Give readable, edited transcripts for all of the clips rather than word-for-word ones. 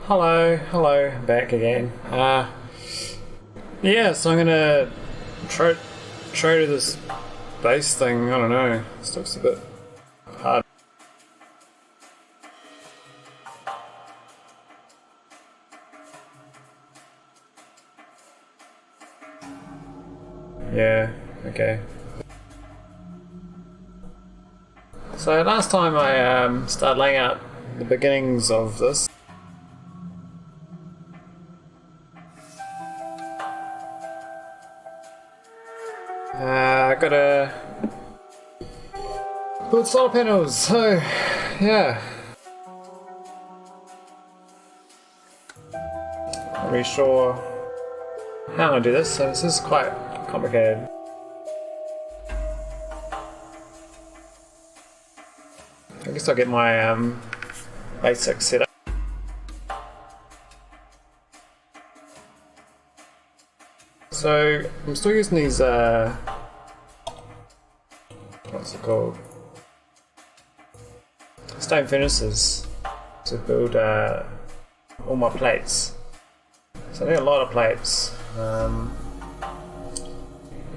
Hello, back again. Yeah, so I'm gonna try to this base thing. I don't know. This looks a bit hard. Yeah. Okay. So last time I started laying out the beginnings of this. I gotta build solar panels, so yeah. Not really sure how I'm gonna do this, so this is quite complicated. I guess I'll get my basic setup. So I'm still using these what's it called? Stone furnaces to build all my plates. So I need a lot of plates. I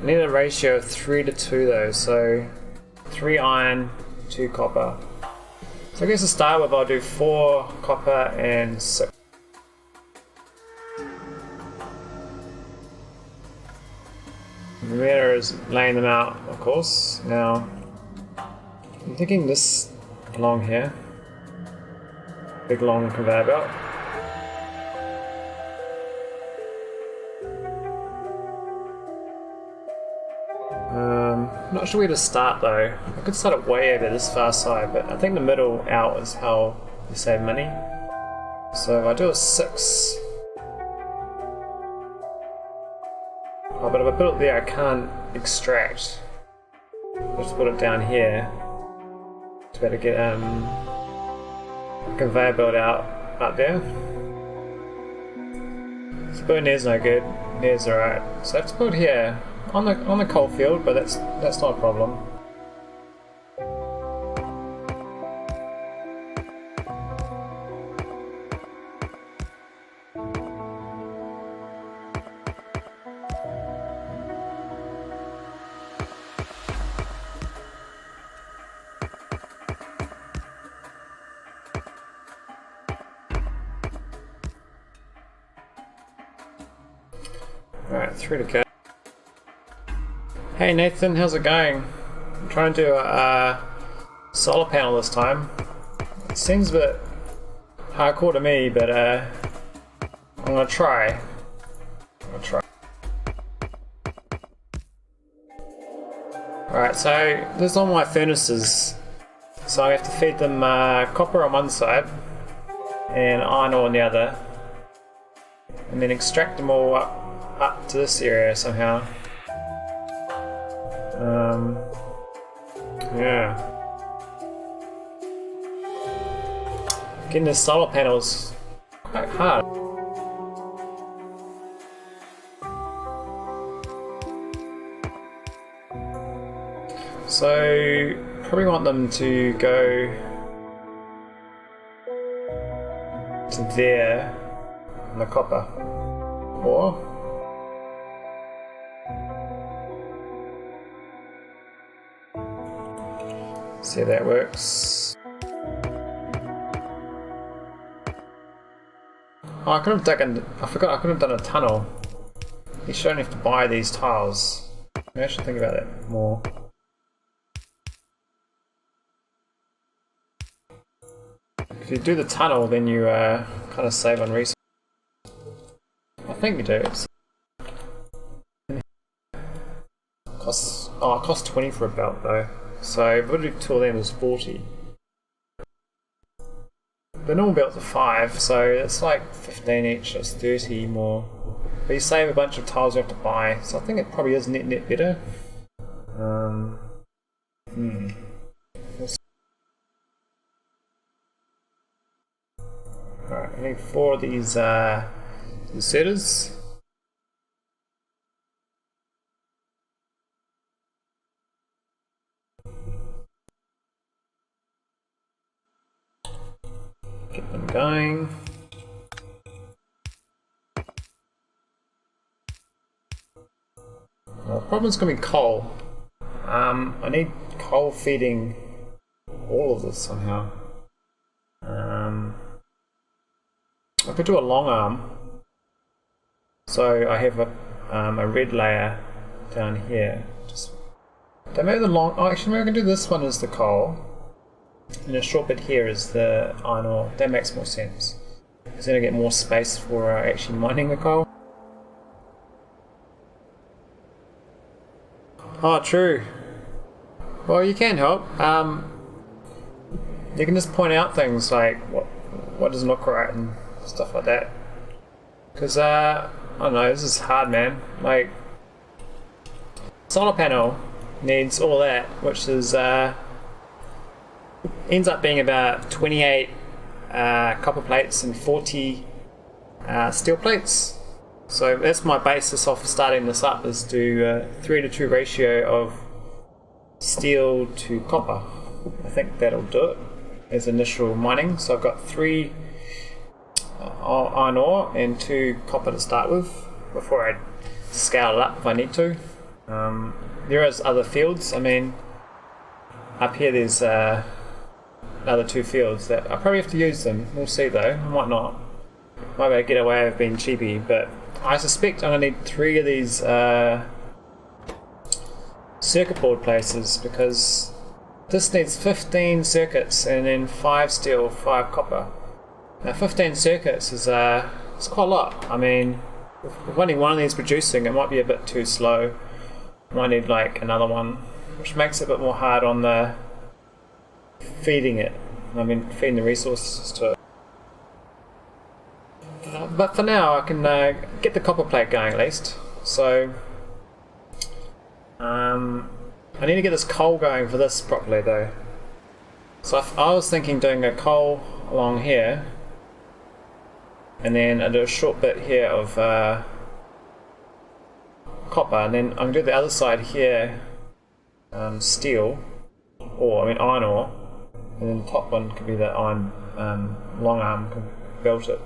need a ratio of 3 to 2 though, so 3 iron, 2 copper. So I guess to start with I'll do 4 copper and 6. The matter is laying them out, of course. Now, I'm thinking this along here. Big long conveyor belt. Not sure where to start though. I could start it way over this far side, but I think the middle out is how you save money. So if I do a 6. Oh, but if I put it there, I can't extract. Just put it down here to better get a conveyor belt out there. So putting there's no good. There's alright. So I have to put it here on the coal field, but that's not a problem. Alright, 3 to go. Hey Nathan, how's it going? I'm trying to do a solar panel this time. It seems a bit hardcore to me, but I'm gonna try. Alright, so this is all my furnaces. So I have to feed them copper on one side and iron ore on the other, and then extract them all up to this area somehow. Yeah. Getting the solar panels quite hard. So probably want them to go to there on the copper, or see how that works. Oh, I could have dug I forgot I could have done a tunnel. You shouldn't have to buy these tiles. Maybe I should think about that more. If you do the tunnel, then you kind of save on resources. I think you do. It costs 20 for a belt though. So voodoo tool then was 40. The normal belts are 5, so it's like 15 each, that's 30 more. But you save a bunch of tiles you have to buy, so I think it probably is net better. Alright, I need 4 of these setters. Get them going. Well, the problem's going to be coal. I need coal feeding all of this somehow. I could do a long arm. So I have a red layer down here. Don't maybe the long. Oh, actually, maybe I can do this one as the coal, and a short bit here is the iron ore. That makes more sense. Because then I get more space for actually mining the coal. Oh, true. Well, you can help. You can just point out things like what doesn't look right and stuff like that. Because I don't know, this is hard, man. Like, solar panel needs all that, which is ends up being about 28 copper plates and 40 steel plates. So that's my basis of starting this up, is do a 3:2 ratio of steel to copper. I think that'll do it as initial mining. So I've got 3 iron ore and 2 copper to start with before I scale it up if I need to. There is other fields. I mean, up here there's another 2 fields that I probably have to use them. We'll see though. I might not. Might be able to get away with being cheapy, but I suspect I'm going to need 3 of these circuit board places, because this needs 15 circuits and then 5 steel, 5 copper. Now 15 circuits is it's quite a lot. I mean, if only one of these producing, it might be a bit too slow. Might need like another one, which makes it a bit more hard on the feeding it. I mean, feeding the resources to it. But for now, I can get the copper plate going at least. So I need to get this coal going for this properly though. So I was thinking doing a coal along here, and then I do a short bit here of copper, and then I'm going to do the other side here steel, or I mean iron ore, and then the top one could be the iron long arm can belt it.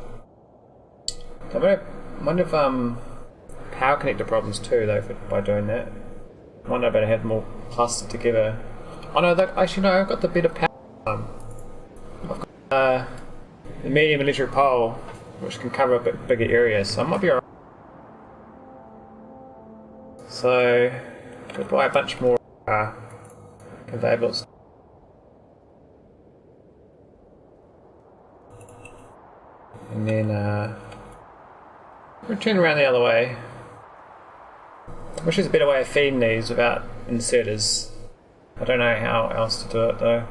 I wonder if power connector problems too though by doing that. I wonder if I have more clustered together. Oh no, actually no, I've got the better power. I've got the medium electric pole, which can cover a bit bigger area, so I might be alright. So, could buy a bunch more conveyor belts. And then we'll turn around the other way. Which is a better way of feeding these without inserters. I don't know how else to do it though.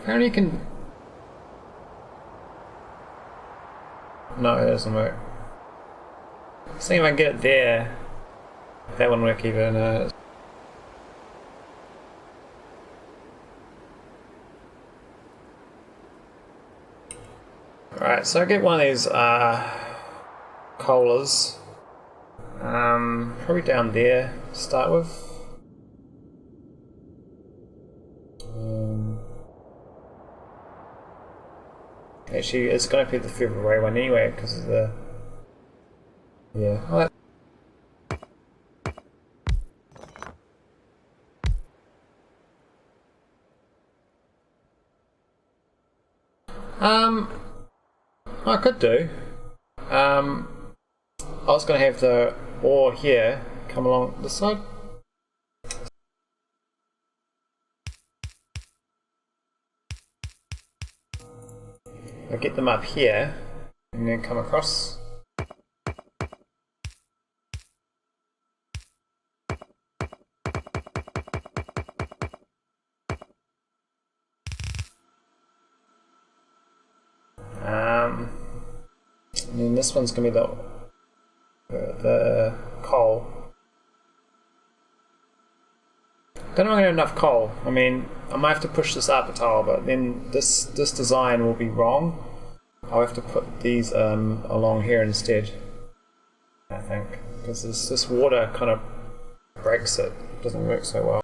Apparently you can... No, it doesn't work. See if I can get it there. That wouldn't work either. Alright, so I get one of these colas. Probably down there to start with. Actually, it's going to be the further away one anyway because of the... Yeah. Oh, I could do. I was going to have the ore here come along this side. I'll get them up here and then come across. And then this one's going to be the coal. Don't know if I have enough coal. I mean, I might have to push this up a tile, but then this design will be wrong. I'll have to put these along here instead, I think, because this water kind of breaks it. It doesn't work so well.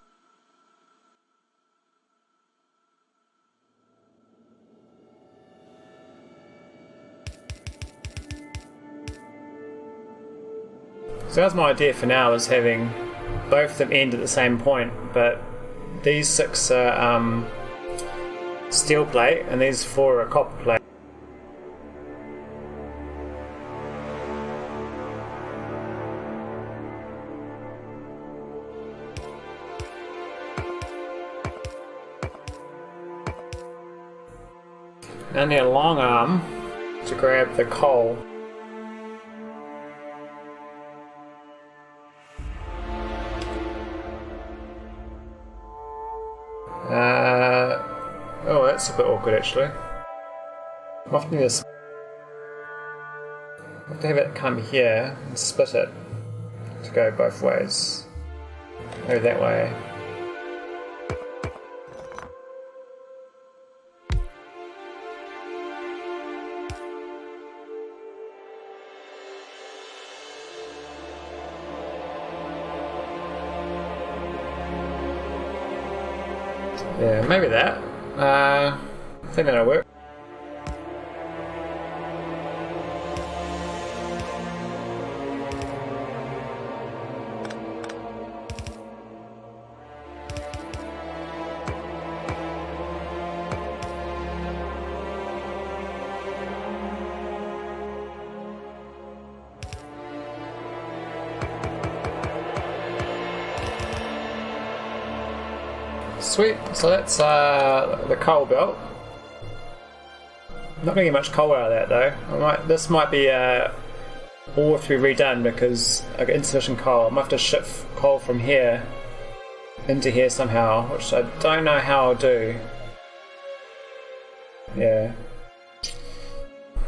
So that was my idea for now, is having both of them end at the same point, but these 6 are steel plate and these 4 are copper plate. Now I need a long arm to grab the coal. Oh, that's a bit awkward actually. I'm often going to have to have it come here and split it to go both ways. Go that way. Yeah, maybe that. I think that'll work. Sweet, so that's the coal belt. Not going to get much coal out of that though. This might be all have to be redone because I got insufficient coal. I might have to ship coal from here into here somehow, which I don't know how I'll do. Yeah.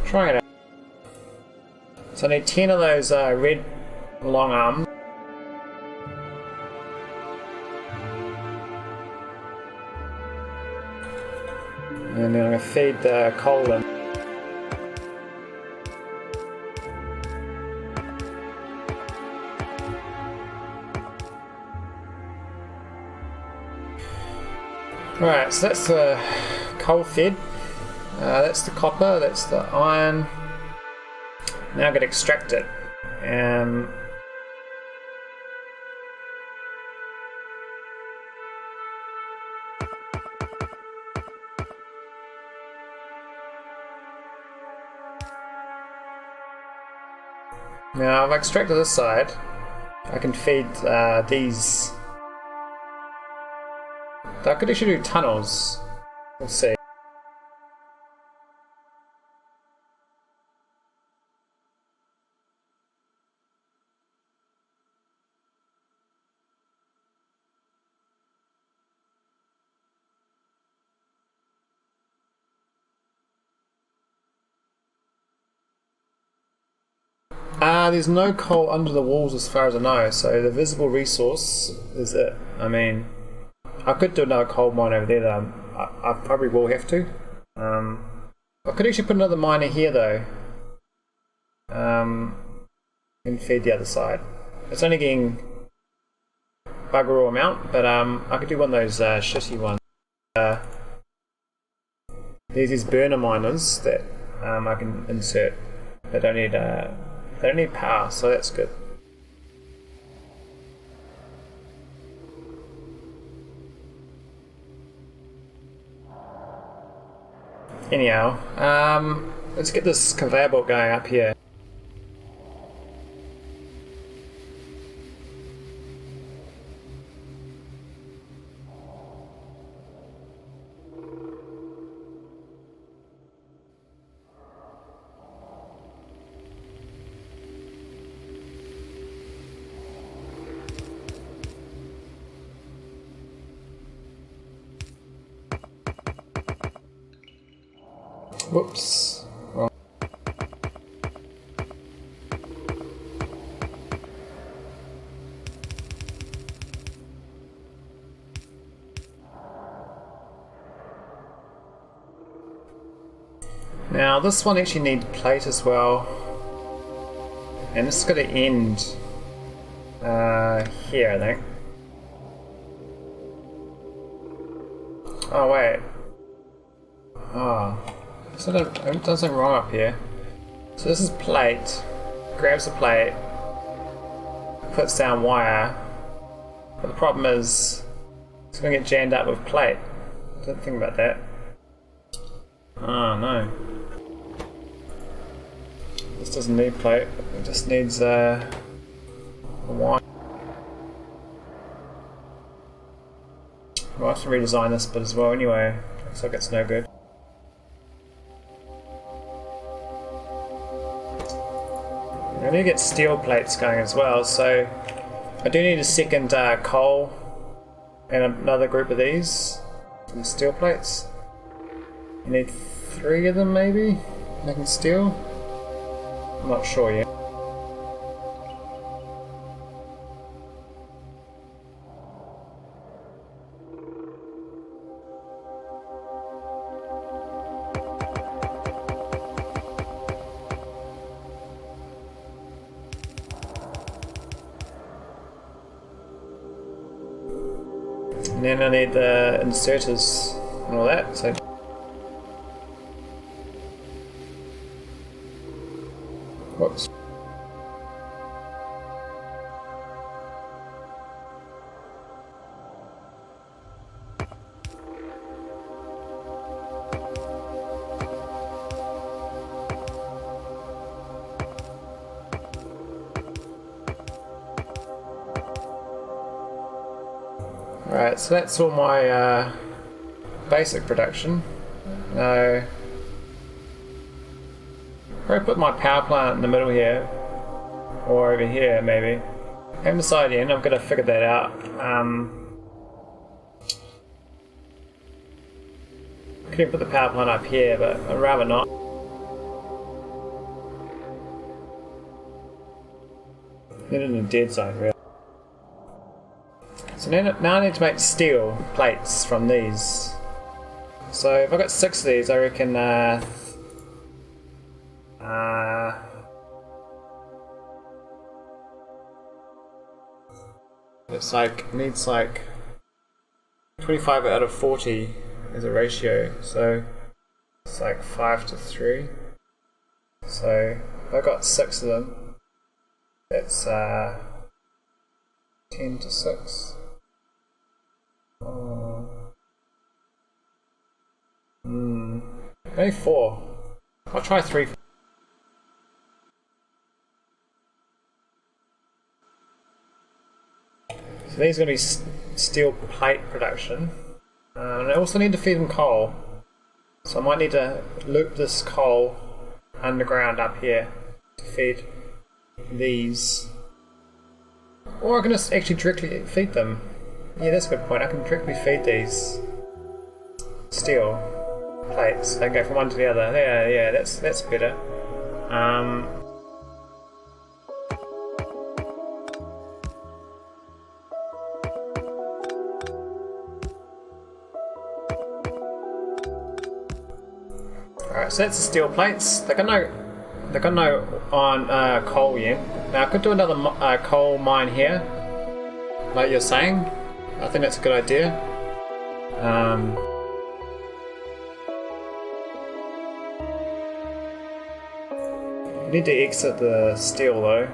Trying it out. So I need 10 of those red long arms. And then I'm going to feed the coal in. Alright, so that's the coal fed. That's the copper, that's the iron. Now I'm going to extract it. Now I've extracted this side. I can feed these. I could actually do tunnels. We'll see. There's no coal under the walls as far as I know, so the visible resource is it. I mean, I could do another coal mine over there though. I probably will have to. I could actually put another miner here though. And feed the other side. It's only getting bugger all amount, but I could do one of those shitty ones. There's these burner miners that I can insert. They don't need power, so that's good. Anyhow, let's get this conveyor belt going up here. Whoops. Wrong. Now this one actually needs plate as well, and this is going to end here, I think. Oh wait. Oh. So I've done something wrong up here. So this is plate. Grabs the plate. puts down wire, but the problem is it's going to get jammed up with plate. I didn't think about that. Oh no. This doesn't need plate, it just needs a wire. I'll have to redesign this bit as well anyway, looks like it's no good. I need to get steel plates going as well, so I do need a second coal and another group of these, some steel plates. You need 3 of them maybe, making steel? I'm not sure yet. And then I need the inserters and all that, so whoops. Alright, so that's all my basic production. Now, probably put my power plant in the middle here, or over here maybe. I haven't decided yet, I've got to figure that out. Could even put the power plant up here, but I'd rather not. Get it in the dead zone, really. So now I need to make steel plates from these. So if I've got 6 of these, I reckon it's like, needs like 25 out of 40 as a ratio, so it's like 5 to 3. So if I've got 6 of them, that's 10 to 6. Maybe 4. I'll try 3. So these are going to be steel plate production. And I also need to feed them coal. So I might need to loop this coal underground up here to feed these. Or I can just actually directly feed them. Yeah, that's a good point. I can directly feed these steel plates. They go from one to the other. Yeah, that's better. Alright, so that's the steel plates. They've got no on coal yet. Now I could do another coal mine here, like you're saying. I think that's a good idea. You need to exit the steel though.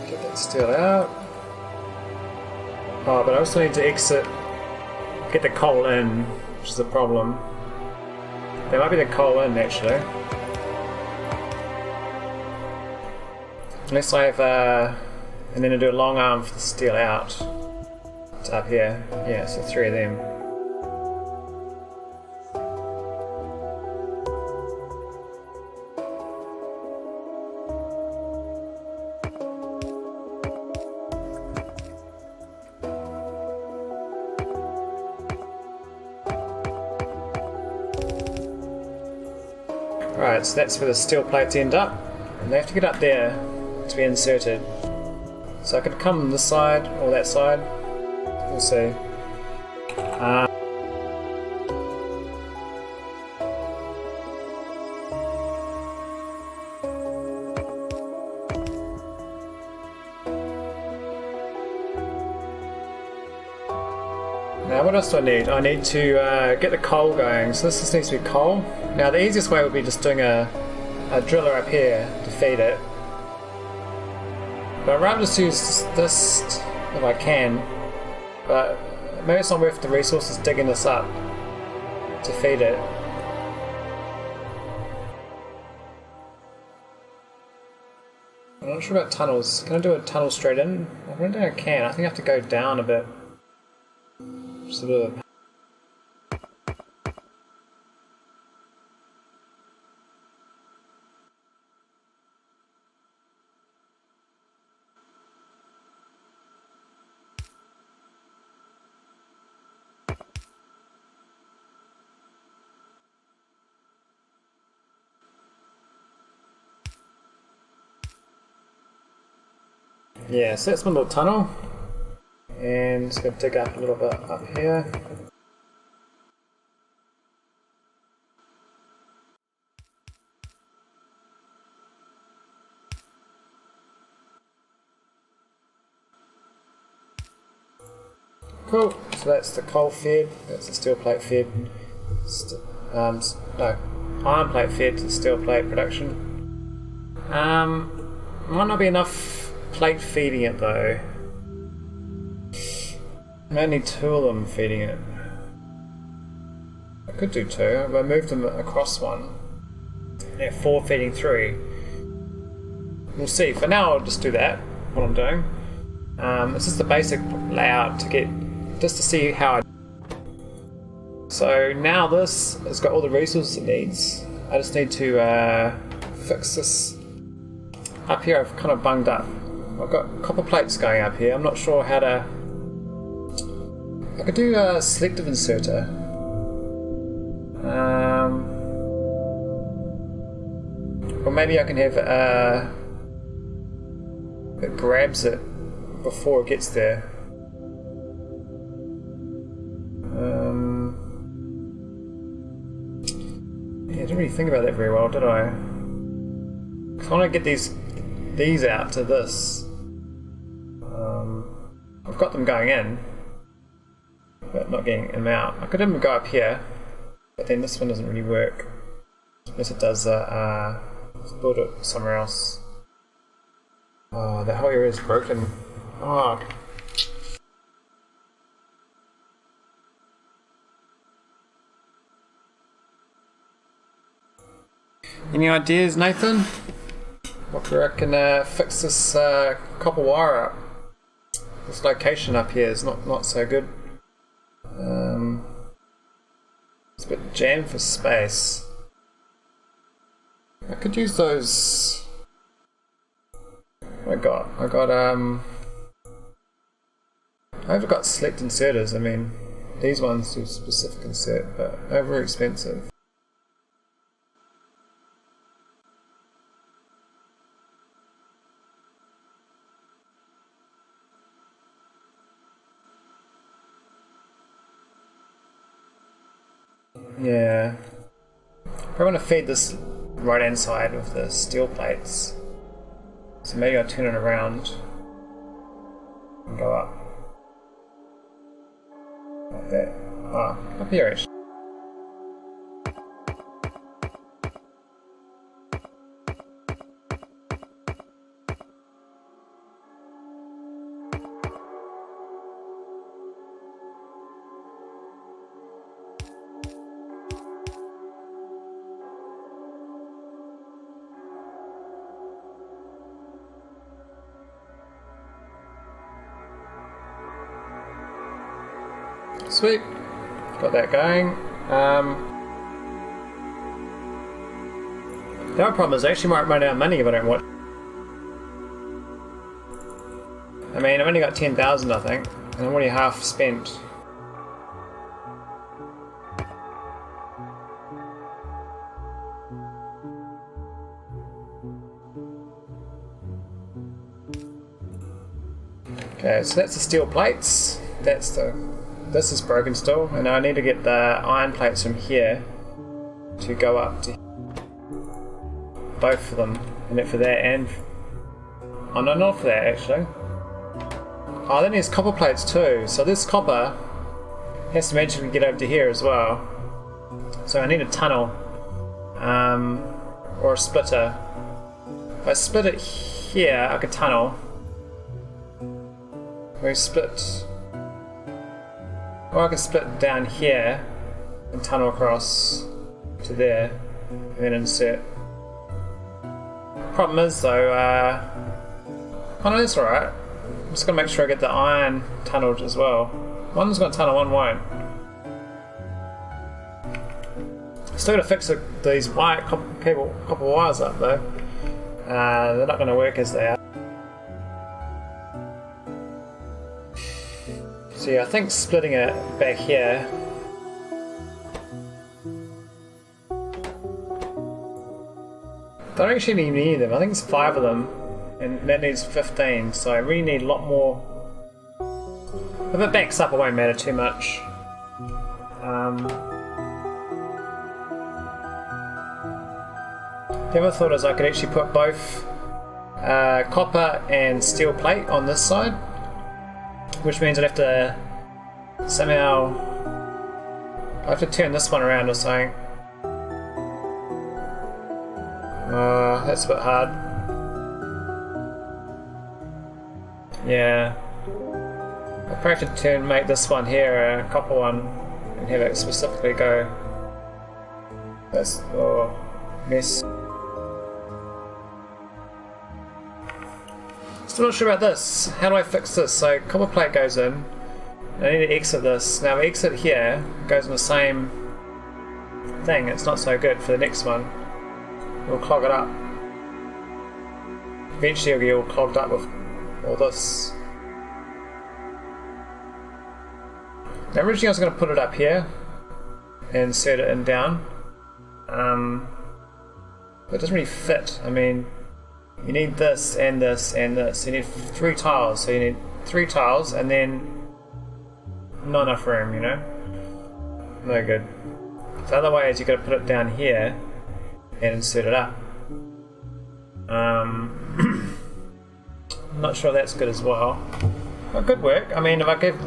Get that steel out. Oh, but I also need to exit, get the coal in, which is the problem. There might be the coal in actually. Unless I have and then I do a long arm for the steel out. It's up here. Yeah, so 3 of them. Right, so that's where the steel plates end up. And they have to get up there to be inserted. So I could come this side or that side. We'll see. what else do I need? I need to get the coal going. So this just needs to be coal. Now the easiest way would be just doing a driller up here to feed it. But I'd rather just use this if I can. But maybe it's not worth the resources digging this up to feed it. I'm not sure about tunnels. Can I do a tunnel straight in? I don't think I can. I think I have to go down a bit. Just a bit. Yeah, so that's my little tunnel, and just going to dig up a little bit up here. Cool, so that's the coal fed, that's the steel plate fed, no, iron plate fed to steel plate production. Might not be enough plate feeding it though. I might need 2 of them feeding it. I could do 2, but I moved them across one. Yeah, 4 feeding 3. We'll see. For now I'll just do that, what I'm doing. It's just the basic layout to get, just to see how I... So now this has got all the resources it needs. I just need to fix this. Up here I've kind of bunged up. I've got copper plates going up here. I'm not sure how to... I could do a selective inserter. Or maybe I can have it grabs it before it gets there. Yeah, I didn't really think about that very well, did I? I want to get these out to this. I've got them going in, but not getting them out. I could even go up here, but then this one doesn't really work. Unless it does, let's build it somewhere else. Oh, the whole area is broken. Oh. Any ideas, Nathan? What do you reckon fix this copper wire up? This location up here is not so good. It's a bit jammed for space. I could use those. What I got I've got select inserters. I mean, these ones do specific insert, but they're very expensive. Yeah. I want to feed this right hand side with the steel plates. So maybe I'll turn it around and go up. Like that. Ah, up here actually. Sweet, got that going. The other problem is I actually might run out of money if I don't watch. I mean, I've only got 10,000 I think, and I'm already half spent. Okay, so that's the steel plates. This is broken still, and I need to get the iron plates from here to go up to both of them, and then for that and... oh no, not for that actually. Oh, then there's copper plates too, so this copper has to magically get over to here as well. So I need a tunnel, or a splitter. If I split it here, I could tunnel. We split, or I can split down here and tunnel across to there, and then insert. Problem is though, oh no, that's alright. I'm just gonna make sure I get the iron tunneled as well. One's gonna tunnel, one won't. Still gotta fix these white copper wires up though. They're not gonna work as they are. So yeah, I think splitting it back here. I don't actually need any of them. I think it's 5 of them, and that needs 15. So I really need a lot more. If it backs up, it won't matter too much. The other thought is I could actually put both copper and steel plate on this side, which means I'd have to somehow turn this one around or something. That's a bit hard. Yeah. I probably have to make this one here a copper one and have it specifically go. That's mess. Still not sure about this. How do I fix this? So copper plate goes in. I need to exit this. Now if I exit here, it goes in the same thing. It's not so good for the next one. We'll clog it up. Eventually it'll get all clogged up with all this. Now originally I was going to put it up here and insert it in down. But it doesn't really fit. I mean, you need this and this and this. You need 3 tiles, so you need 3 tiles and then not enough room, you know? No good. The other way is you've got to put it down here and insert it up. I'm not sure that's good as well. But good work. I mean, if I give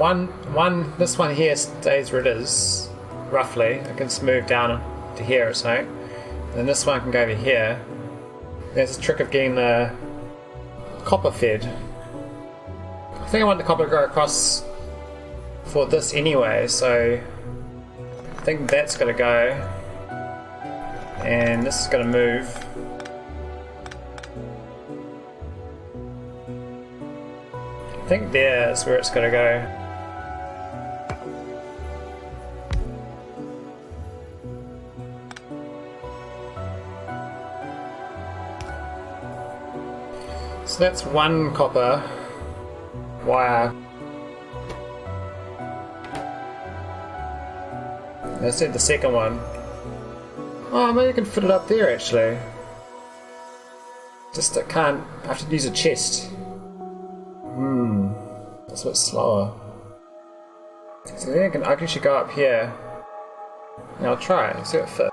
this one here stays where it is, roughly. I can just move down to here or something. And this one can go over here. There's a trick of getting the copper fed. I think I want the copper to go across for this anyway, so I think that's going to go. And this is going to move. I think there's where it's going to go. So that's 1 copper wire. Let's do the second one. Oh, maybe you can fit it up there actually. Just I can't. I have to use a chest. That's a bit slower. So then I can actually go up here. Now I'll try it. See if it fits.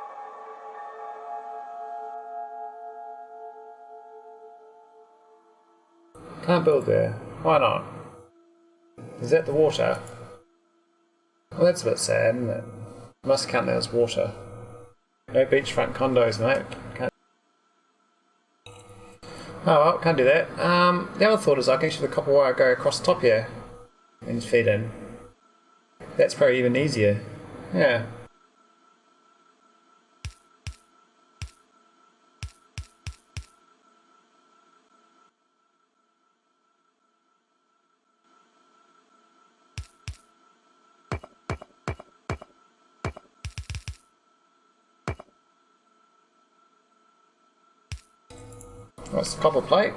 Can't build there. Why not? Is that the water? Well, that's a bit sad, isn't it? Must count that as water. No beachfront condos, mate. Can't. Oh well, can't do that. The other thought is I can actually have the copper wire go across the top here and feed in. That's probably even easier. Yeah. That's the copper plate,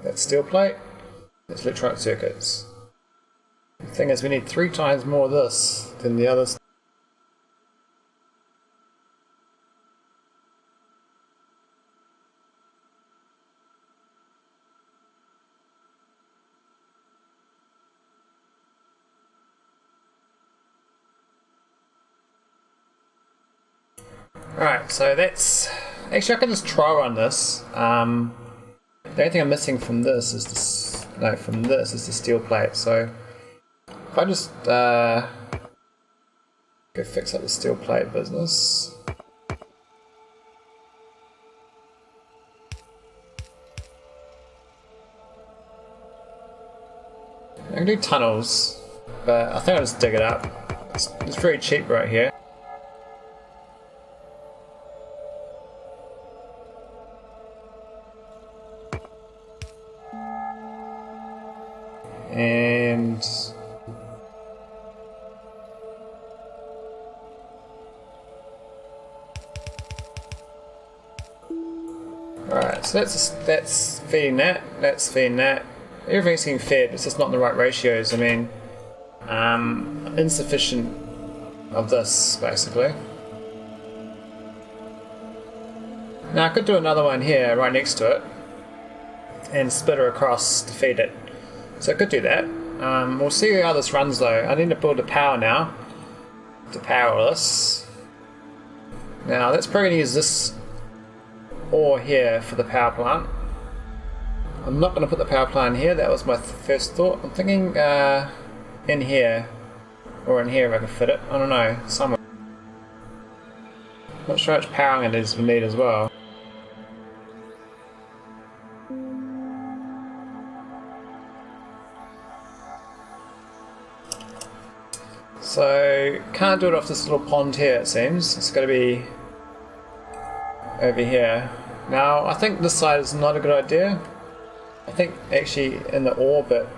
that's steel plate, that's electronic circuits. The thing is we need 3 times more of this than the others. Alright, so that's... Actually, I can just try run this. The only thing I'm missing from this is the steel plate. So if I just Go fix up the steel plate business. I can do tunnels, but I think I'll just dig it up. It's very cheap right here. And alright, so that's feeding that, that's feeding that. Everything's getting fed, it's just not in the right ratios. I mean, insufficient of this, basically. Now I could do another one here, right next to it, and split her across to feed it. So I could do that. We'll see how this runs though. I need to build a power now to power this. Now that's probably going to use this ore here for the power plant. I'm not going to put the power plant here, that was my first thought. I'm thinking in here, or in here if I can fit it. I don't know, somewhere. Not sure how much power it is we need as well. So, can't do it off this little pond here it seems. It's got to be over here. Now, I think this side is not a good idea. I think actually in the ore bit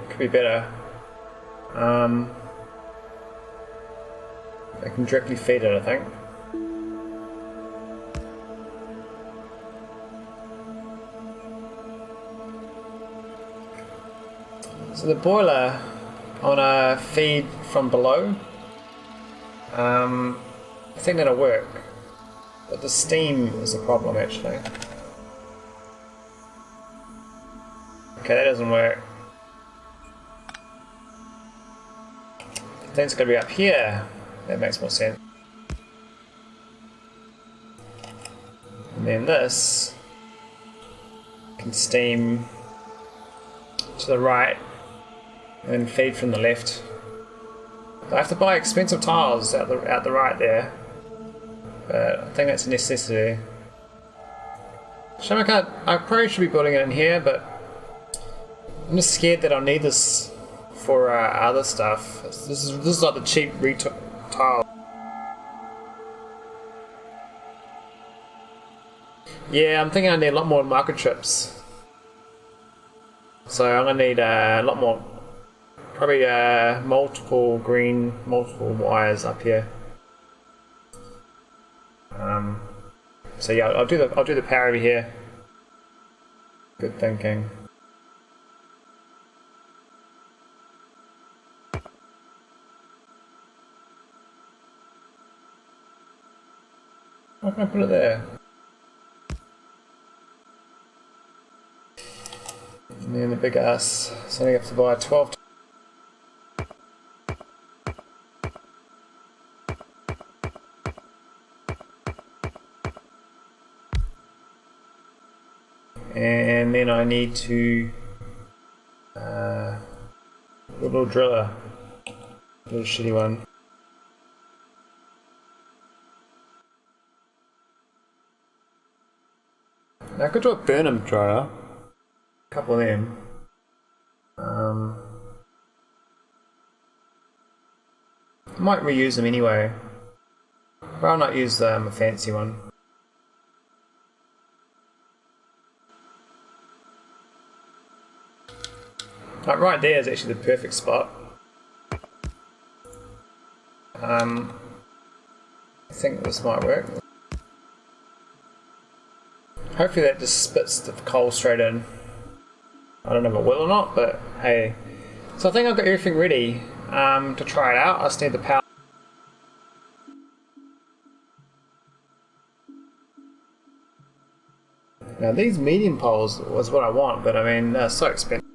it could be better. I can directly feed it, I think. So the boiler, I want to feed from below. I think that'll work, but the steam is the problem actually. Okay, that doesn't work. I think it's going to be up here. That makes more sense. And then this can steam to the right and feed from the left. I have to buy expensive tiles out the right there, but I think that's a necessity. I probably should be building it in here, but I'm just scared that I'll need this for other stuff. This is like the cheap tile. Yeah, I'm thinking I need a lot more market trips. So I'm gonna need a lot more, probably multiple wires up here. So yeah, I'll do the power over here. Good thinking. How can I put it there? And then the big ass. So I have to buy 12. And then I need to a little driller, a little shitty one. Now I could do a Burnham driller, a couple of them. I might reuse them anyway, but I'll not use a fancy one. Like right there is actually the perfect spot. I think this might work. Hopefully that just spits the coal straight in. I don't know if it will or not, but hey. So I think I've got everything ready to try it out. I just need the power. Now these medium poles was what I want, but I mean they're so expensive.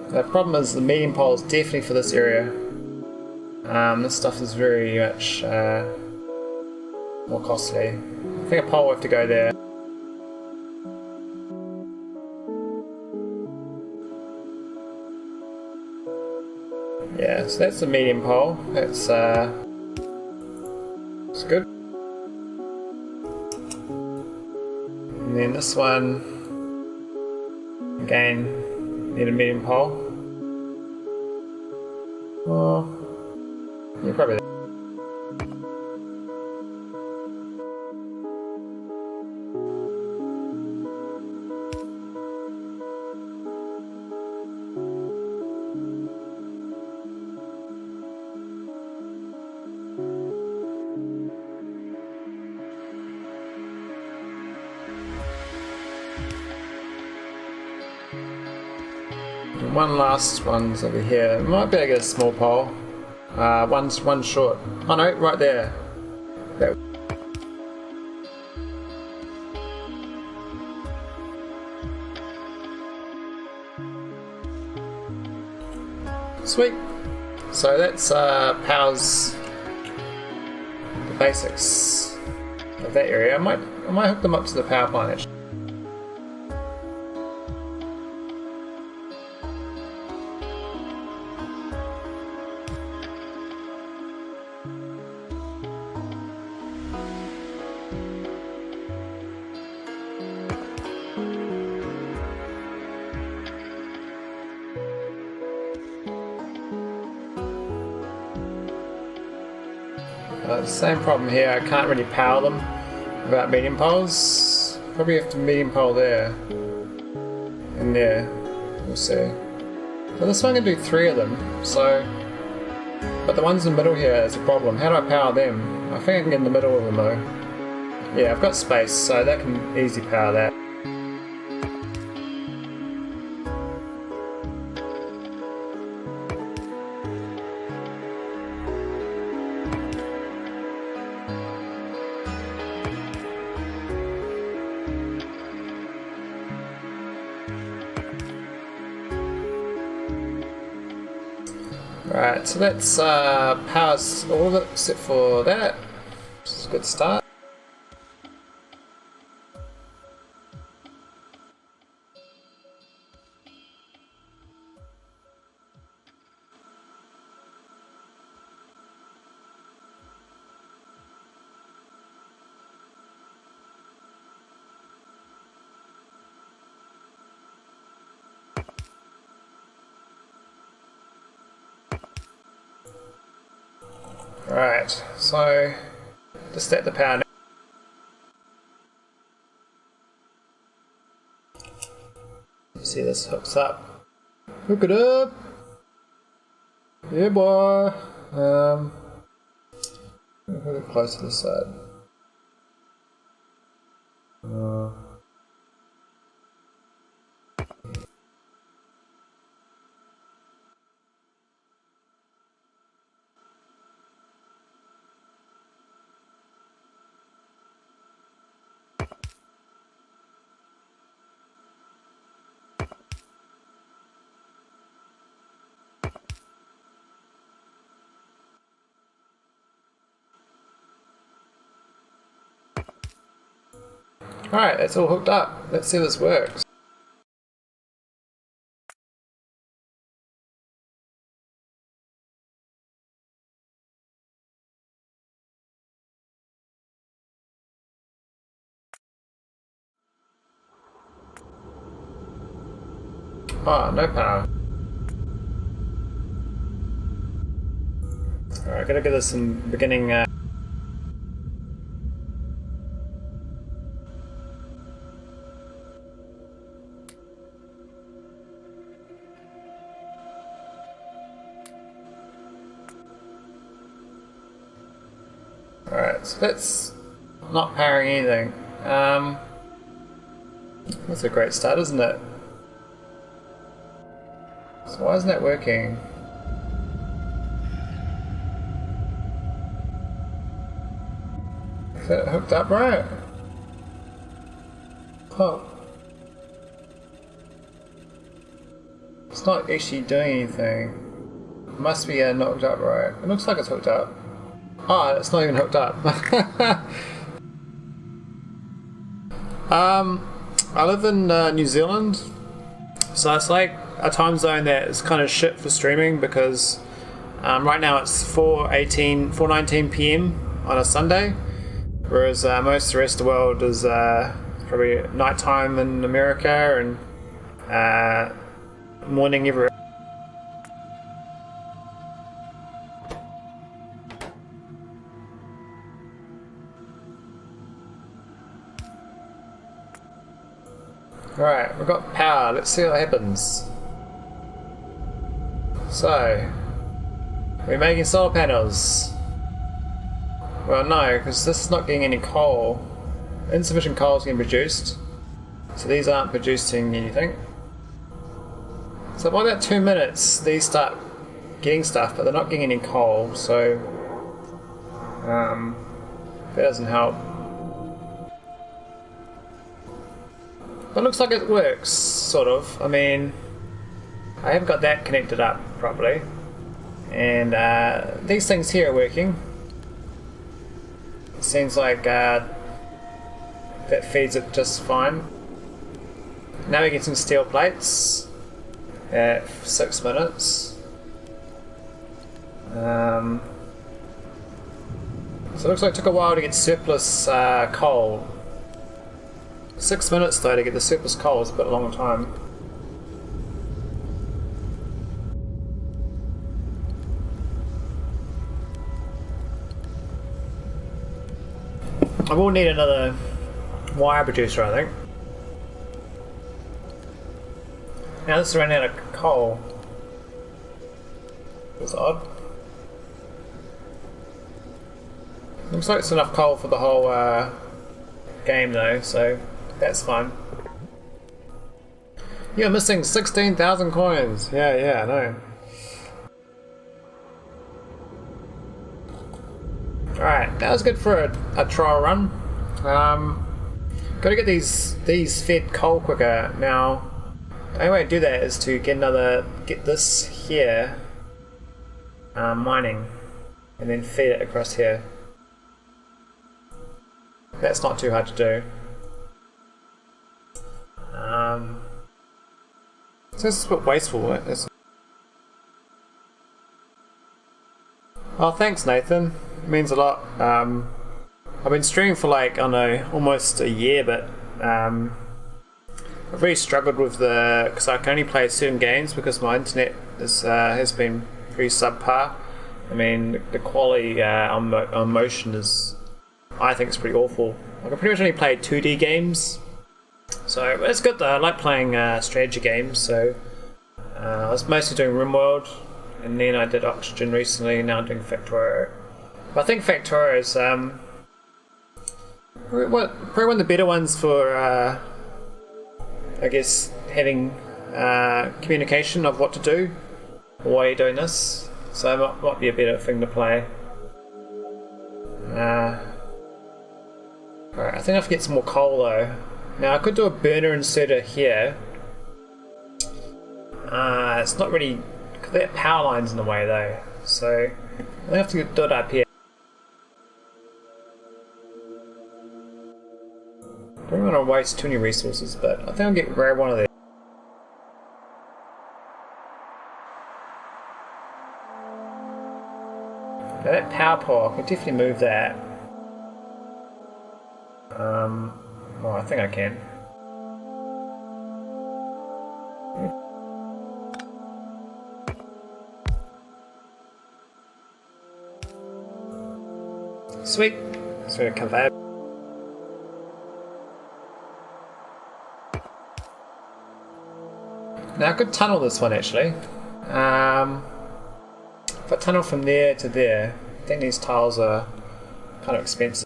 The problem is the medium pole is definitely for this area. This stuff is very much more costly. I think a pole will have to go there. Yeah, so that's the medium pole. It's good. And then this one, again, need a medium pole. Well, you're probably there. One last one's over here. Might be able to get a small pole. One short. Oh no, right there. That. Sweet. So that's powers the basics of that area. I might hook them up to the power plant actually. Same problem here, I can't really power them without medium poles. Probably have to medium pole there. And there. We'll see. But this one can do 3 of them, so... But the ones in the middle here is a problem. How do I power them? I think I can get in the middle of them though. Yeah, I've got space, so that can easily power that. Right, so that's powers all of it except for that. It's a good start. Right, so just set the power now. You see this hooks up. Hook it up! Yeah boy! Hook it close to the side. Alright, that's all hooked up. Let's see if this works. Oh, no power. Alright, gotta give this some beginning Alright, so that's not powering anything. That's a great start, isn't it? So why isn't that working? Is that hooked up right? Oh. It's not actually doing anything. It must be not hooked up right. It looks like it's hooked up. Oh, it's not even hooked up. I live in New Zealand, so it's like a time zone that is kind of shit for streaming because right now it's 4:19 p.m. on a Sunday, whereas most of the rest of the world is probably nighttime in America and morning everywhere. Alright, we've got power. Let's see what happens. So, we're making solar panels. Well, no, because this is not getting any coal. Insufficient coal is getting produced. So these aren't producing anything. So by about 2 minutes, these start getting stuff, but they're not getting any coal, so that doesn't help. But it looks like it works, sort of. I mean, I haven't got that connected up properly. And these things here are working. It seems like that feeds it just fine. Now we get some steel plates at 6 minutes. So it looks like it took a while to get surplus coal. 6 minutes though to get the surplus coal is a bit long time. I will need another wire producer, I think. Now this is running out of coal. That's odd. Looks like it's enough coal for the whole game though, so that's fine. You're missing 16,000 coins. Yeah, I know. Alright, that was good for a trial run. Gotta get these fed coal quicker. Now, the only way to do that is to get this here mining, and then feed it across here. That's not too hard to do. So this is a bit wasteful. Oh, thanks, Nathan. It means a lot. I've been streaming for like, I don't know, almost a year, but I've really struggled with because I can only play certain games because my internet has been pretty subpar. I mean, the quality on motion is, I think, it's pretty awful. Like, I pretty much only played 2D games, so it's good though. I like playing strategy games. So I was mostly doing RimWorld, and then I did Oxygen recently. Now I'm doing Factorio. But I think Factorio is probably one of the better ones for I guess having communication of what to do or why you're doing this. So it might be a better thing to play. Alright, I think I have to get some more coal though. Now I could do a burner inserter here. It's not really, because that power line's in the way though. So I have to do it up here. Don't want to waste too many resources, but I think I'll grab one of these. Now that power pole, I can definitely move that. Well, I think I can. Sweet. It's going to come back. Now I could tunnel this one actually. If I tunnel from there to there, I think these tiles are kind of expensive.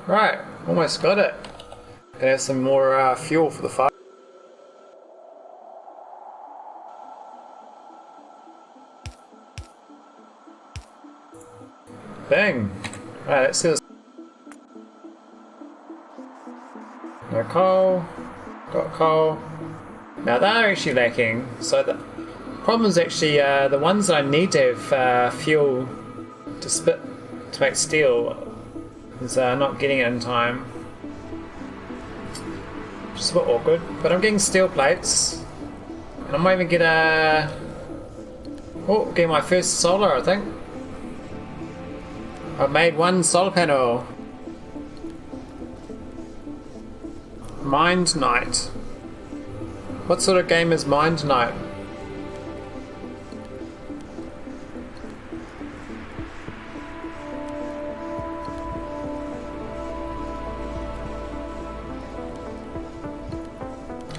Right, almost got it. Gonna have some more fuel for the fire. Bang! Alright, let's see this. No coal. Got coal. Now they're actually lacking. So the problem is actually the ones that I need to have fuel to spit to make steel is not getting it in time. Which is a bit awkward. But I'm getting steel plates. And I might even get getting my first solar, I think. I've made one solar panel. Mind Night. What sort of game is Mind Night?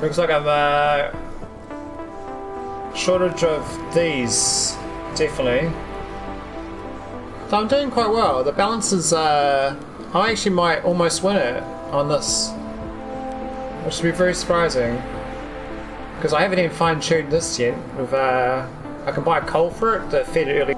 Looks like I've shortage of these, definitely. So I'm doing quite well. The balance is, I actually might almost win it on this, which would be very surprising. Because I haven't even fine-tuned this yet. With, I can buy coal for it to feed it early.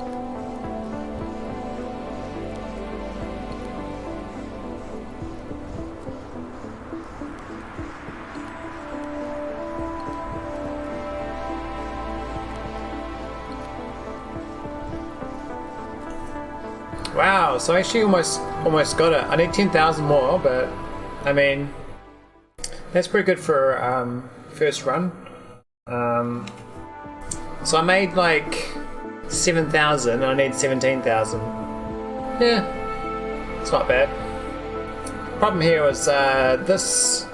Wow, so I actually almost got it. I need 10,000 more, but I mean, that's pretty good for first run. So I made like 7,000 and I need 17,000. Yeah, it's not bad. Problem here was this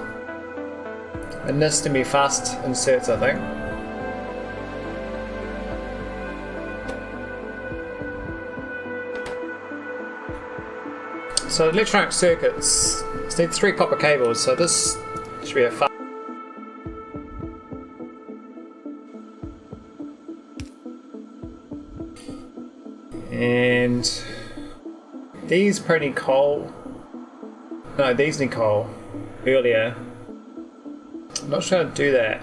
and this to be fast inserts, I think. So electronic circuits need 3 copper cables, so this should be a fast. And these probably need coal. No, these need coal earlier. I'm not sure how to do that.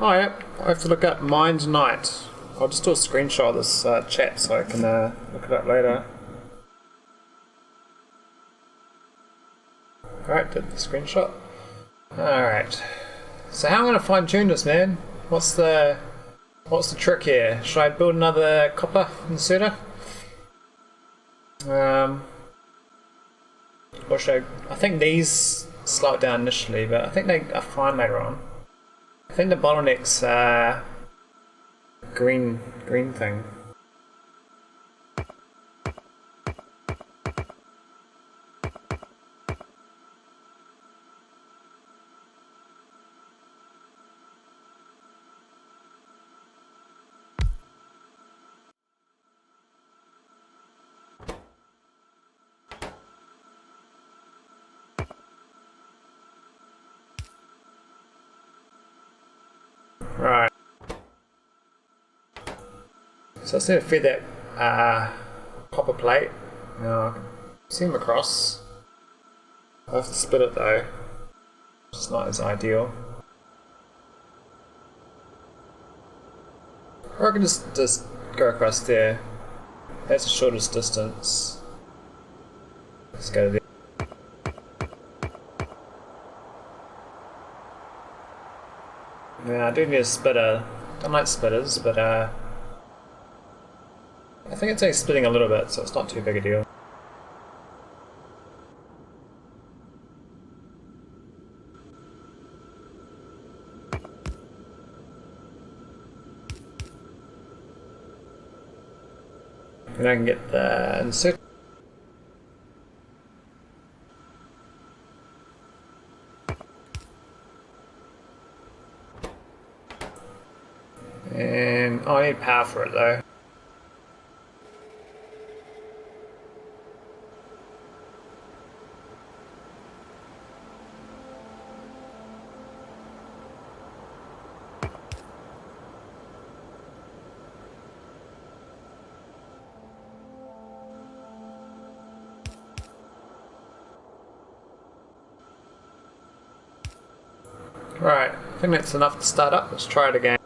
Oh yeah, I have to look up Mind Night. I'll just do a screenshot of this chat so I can look it up later. Alright, did the screenshot. Alright. So how am I gonna fine tune this, man? What's the trick here? Should I build another copper inserter? Or should I think these slow it down initially, but I think they are fine later on. I think the bottleneck's green thing. Right. So I just need to feed that copper plate. Now, see them across. I have to split it though, which is not as ideal. Or I can just go across there. That's the shortest distance. Let's go to there. Yeah, I do need a splitter. Don't like splitters, but I think it's only splitting a little bit, so it's not too big a deal. And I can get the insert. And I need power for it though. Right, I think that's enough to start up. Let's try it again.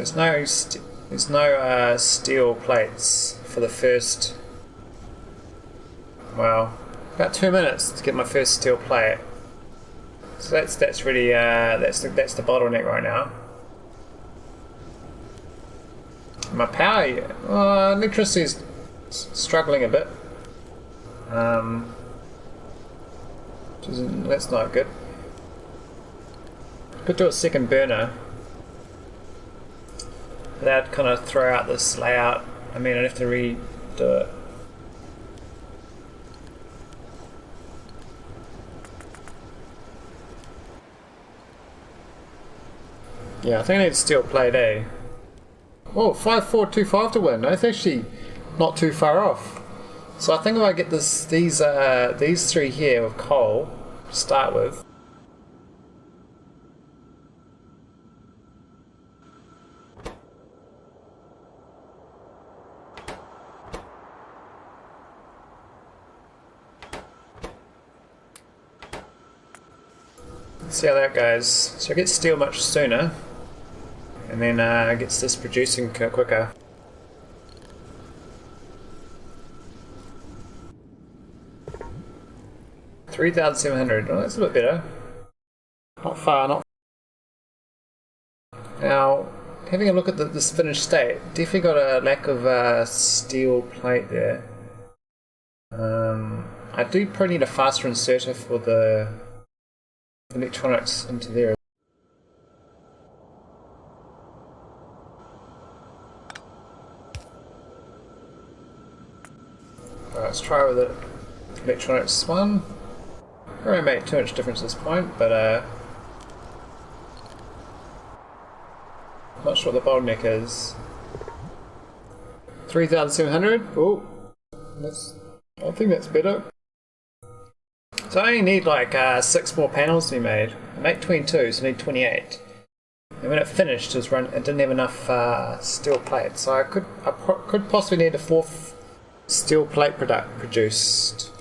So there's no steel plates for the first, well, about 2 minutes to get my first steel plate. So that's really that's the bottleneck right now. My power, electricity is struggling a bit. That's not good. Could do a second burner. That'd kind of throw out this layout. I mean, I'd have to redo it. Yeah, I think I need steel plate A. Oh, 5425 to win. That's actually not too far off. So I think if I get these three here with coal to start with. Let's see how that goes. So I get steel much sooner, and then gets this producing quicker. $3,700. Oh, that's a bit better. Not far, not. Now, having a look at this finished state, definitely got a lack of steel plate there. I do probably need a faster inserter for the electronics into there. Alright, let's try with the electronics one. I don't make too much difference at this point, but not sure what the bottleneck is. 3,700. Oh, I think that's better. So I only need like 6 more panels to be made. I make 22, so I need 28. And when it finished, it didn't have enough steel plates, so I could possibly need a 4th steel plate produced.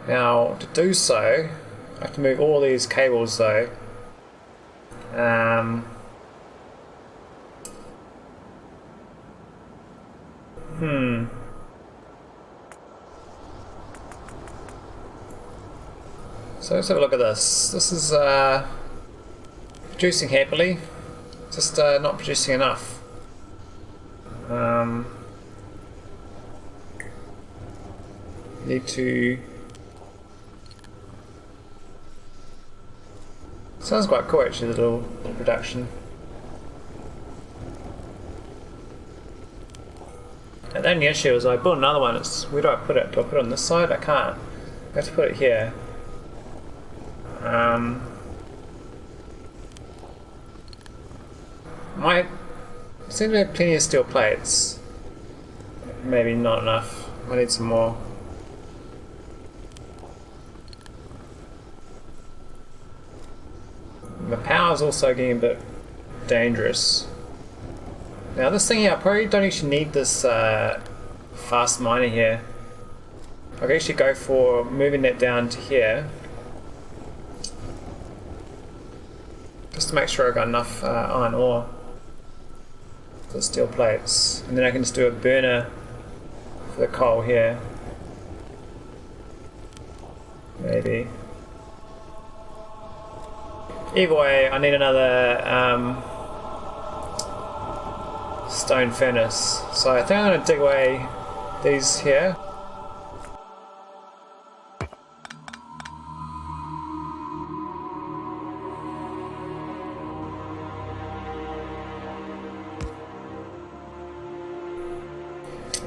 Now to do so, I have to move all these cables though. So let's have a look at this. This is producing happily, just not producing enough. Need to. Sounds quite cool actually, the little production. And the only issue is I built another one. Where do I put it? Do I put it on this side? I can't. I have to put it here. Might seem to have plenty of steel plates. Maybe not enough. I need some more. The power's also getting a bit dangerous. Now this thing here, I probably don't actually need this fast miner here. I could actually go for moving that down to here. Just to make sure I've got enough iron ore for the steel plates. And then I can just do a burner for the coal here. Maybe. Either way, I need another stone furnace. So I think I'm going to dig away these here.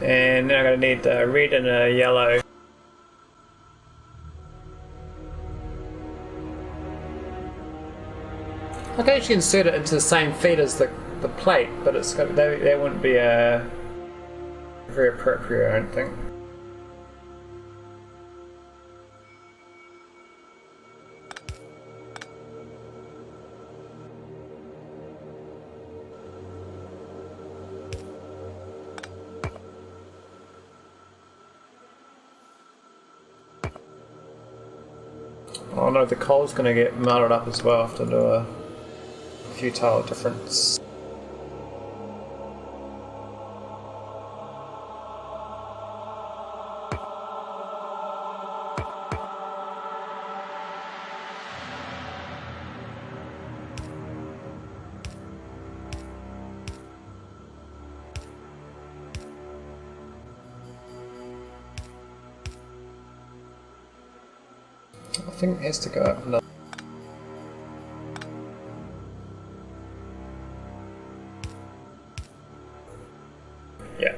And then I'm going to need a red and a yellow. I can actually insert it into the same feed as the plate, but it's got, that wouldn't be very appropriate, I don't think. Oh no, the coal's going to get melted up as well. I have to do a futile difference. think it has to go up another. Yeah.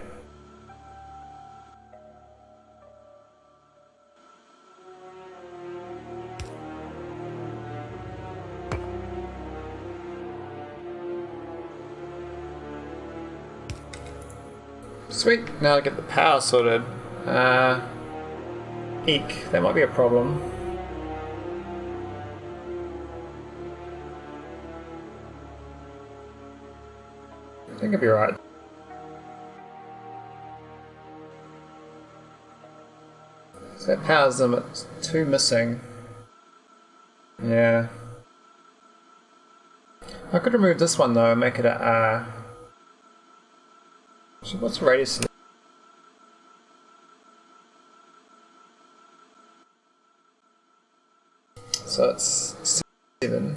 Sweet, now I get the power sorted. Eek, that might be a problem. I think it'll be right. So that powers them at 2 missing. Yeah. I could remove this one though and make it a what's the radius? So it's 7,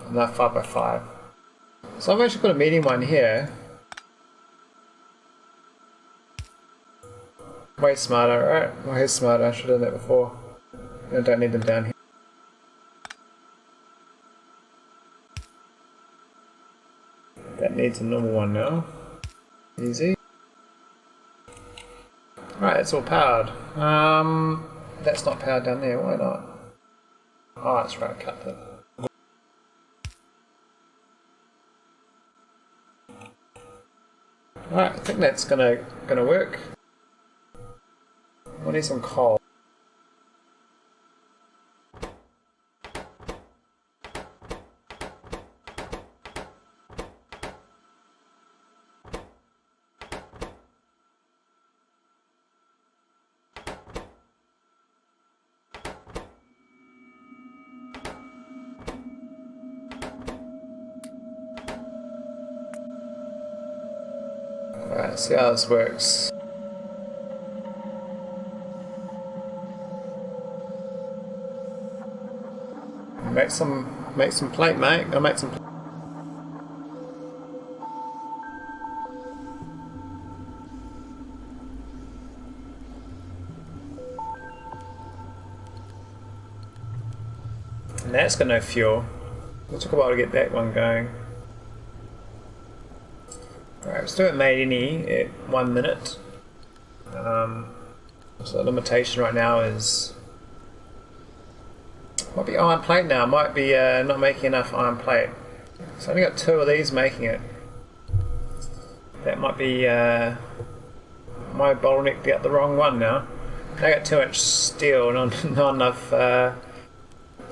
and that 5 by 5. So I've actually got a medium one here. Way smarter, right? Way smarter, I should have done that before. I don't need them down here. That needs a normal one now. Easy. Right, it's all powered. That's not powered down there, why not? Oh, that's right, cut that. Alright, I think that's gonna work. We'll need some coal. Alright, see how this works. Make some plate, mate. I'll make some. And that's got no fuel. It took a while to get that one going. Alright, we still haven't made any at 1 minute. So the limitation right now is might be iron plate now. Might be not making enough iron plate. So I only got 2 of these making it. That might be my bottleneck got the wrong one now. I got 2-inch steel, not enough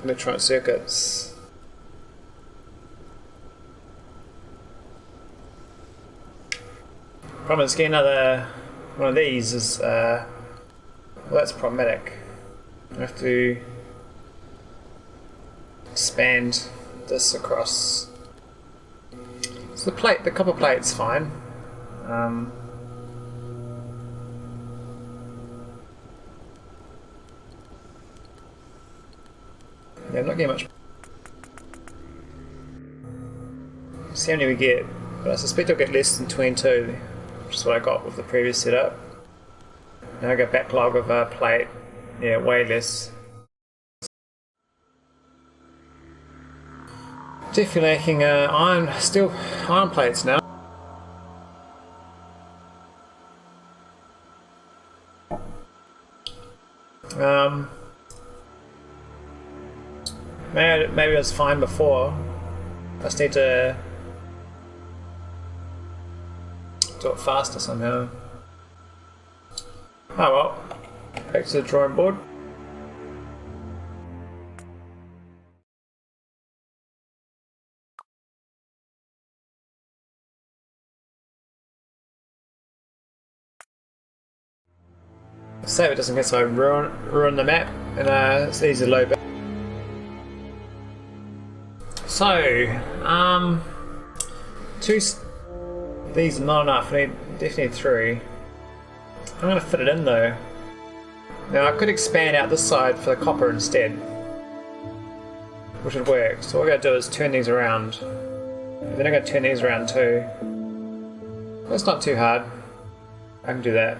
electronic circuits. Problem is getting another one of these is well, that's problematic. I have to expand this across. So the copper plate's fine. Yeah, I'm not getting much. See how many we get, but I suspect I'll get less than 22, which is what I got with the previous setup. Now I got backlog of plate, yeah, way less. Definitely lacking iron plates now. Maybe it was fine before. I just need to do it faster somehow. Oh well, back to the drawing board. Save it just in case I ruin the map, and it's easy to load back. So, these are not enough. I definitely need 3. I'm going to fit it in though. Now I could expand out this side for the copper instead, which would work. So what we're going to do is turn these around. Then I'm going to turn these around too. That's not too hard. I can do that.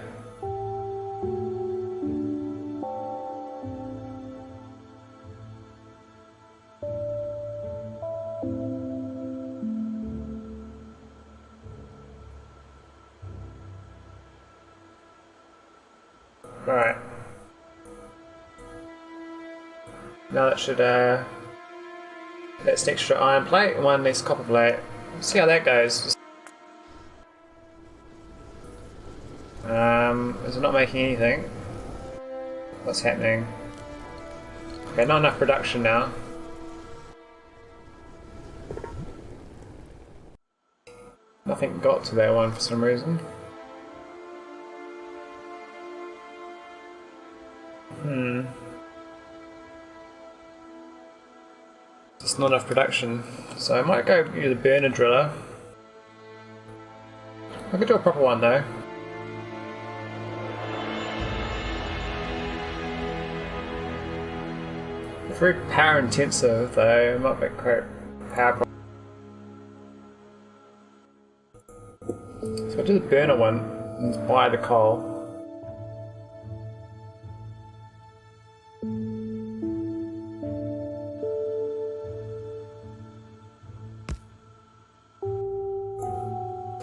Right. Now that should that's an extra iron plate and one less copper plate. See how that goes. Is it not making anything? What's happening? Okay, not enough production now. Nothing got to that one for some reason. Just not enough production. So I might go use the burner driller. I could do a proper one though. Very power intensive though, it might be quite power. So I'll do the burner one and buy the coal.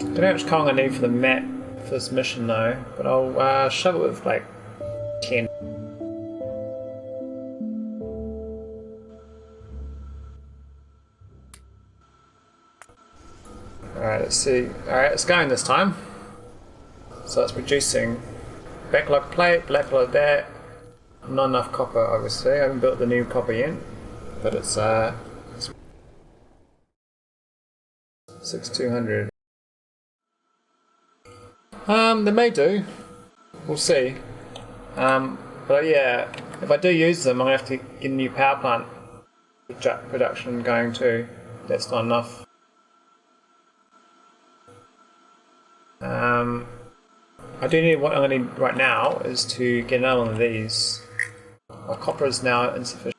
I don't know how much coal I'm going to need for the map for this mission though, but I'll shove it with like 10. Alright, let's see. Alright, it's going this time. So it's producing backlog plate, backlog that. Not enough copper, obviously. I haven't built the new copper yet, but it's 6200. They may do. We'll see. But yeah, if I do use them, I'm gonna have to get a new power plant production going too. That's not enough. I do need what I'm going to need right now is to get another one of these. My copper is now insufficient.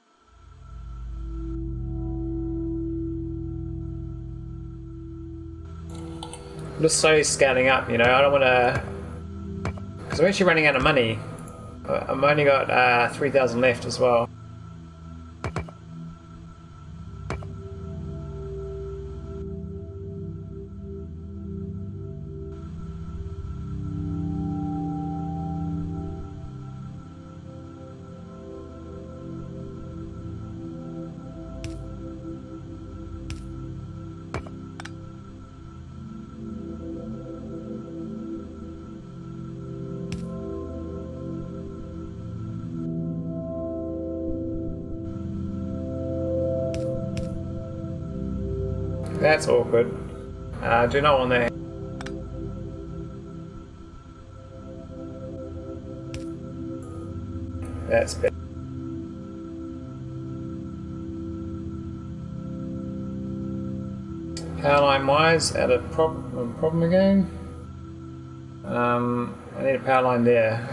I'm just slowly scaling up, you know, I don't want to... Because I'm actually running out of money. I've only got 3,000 left as well. That's awkward. I do not want that. That's better. Power line wise, add a problem again. I need a power line there.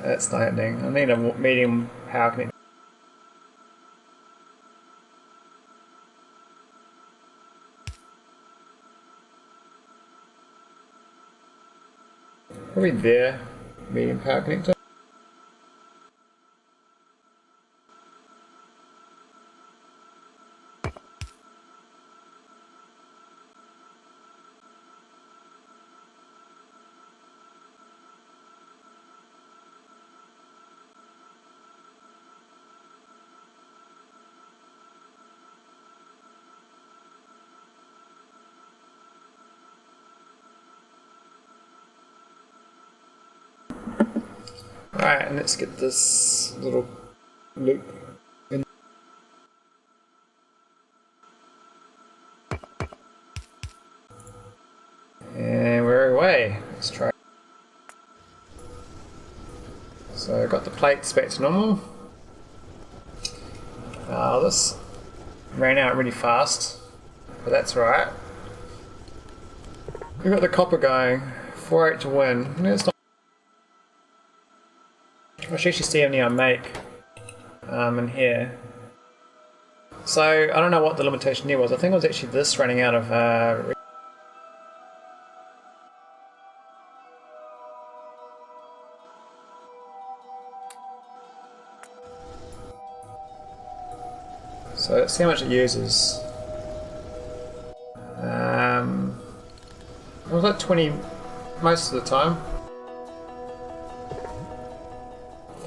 That's not happening. I need a medium power connection. Probably there, medium power connector. Alright, and let's get this little loop in. And we're away. Let's try. So I got the plates back to normal. This ran out really fast, but that's alright. We've got the copper going, 4-8 to win. It's not. I should actually see how many I make in here. So I don't know what the limitation here was. I think it was actually this running out of. So let's see how much it uses. It was like 20 most of the time.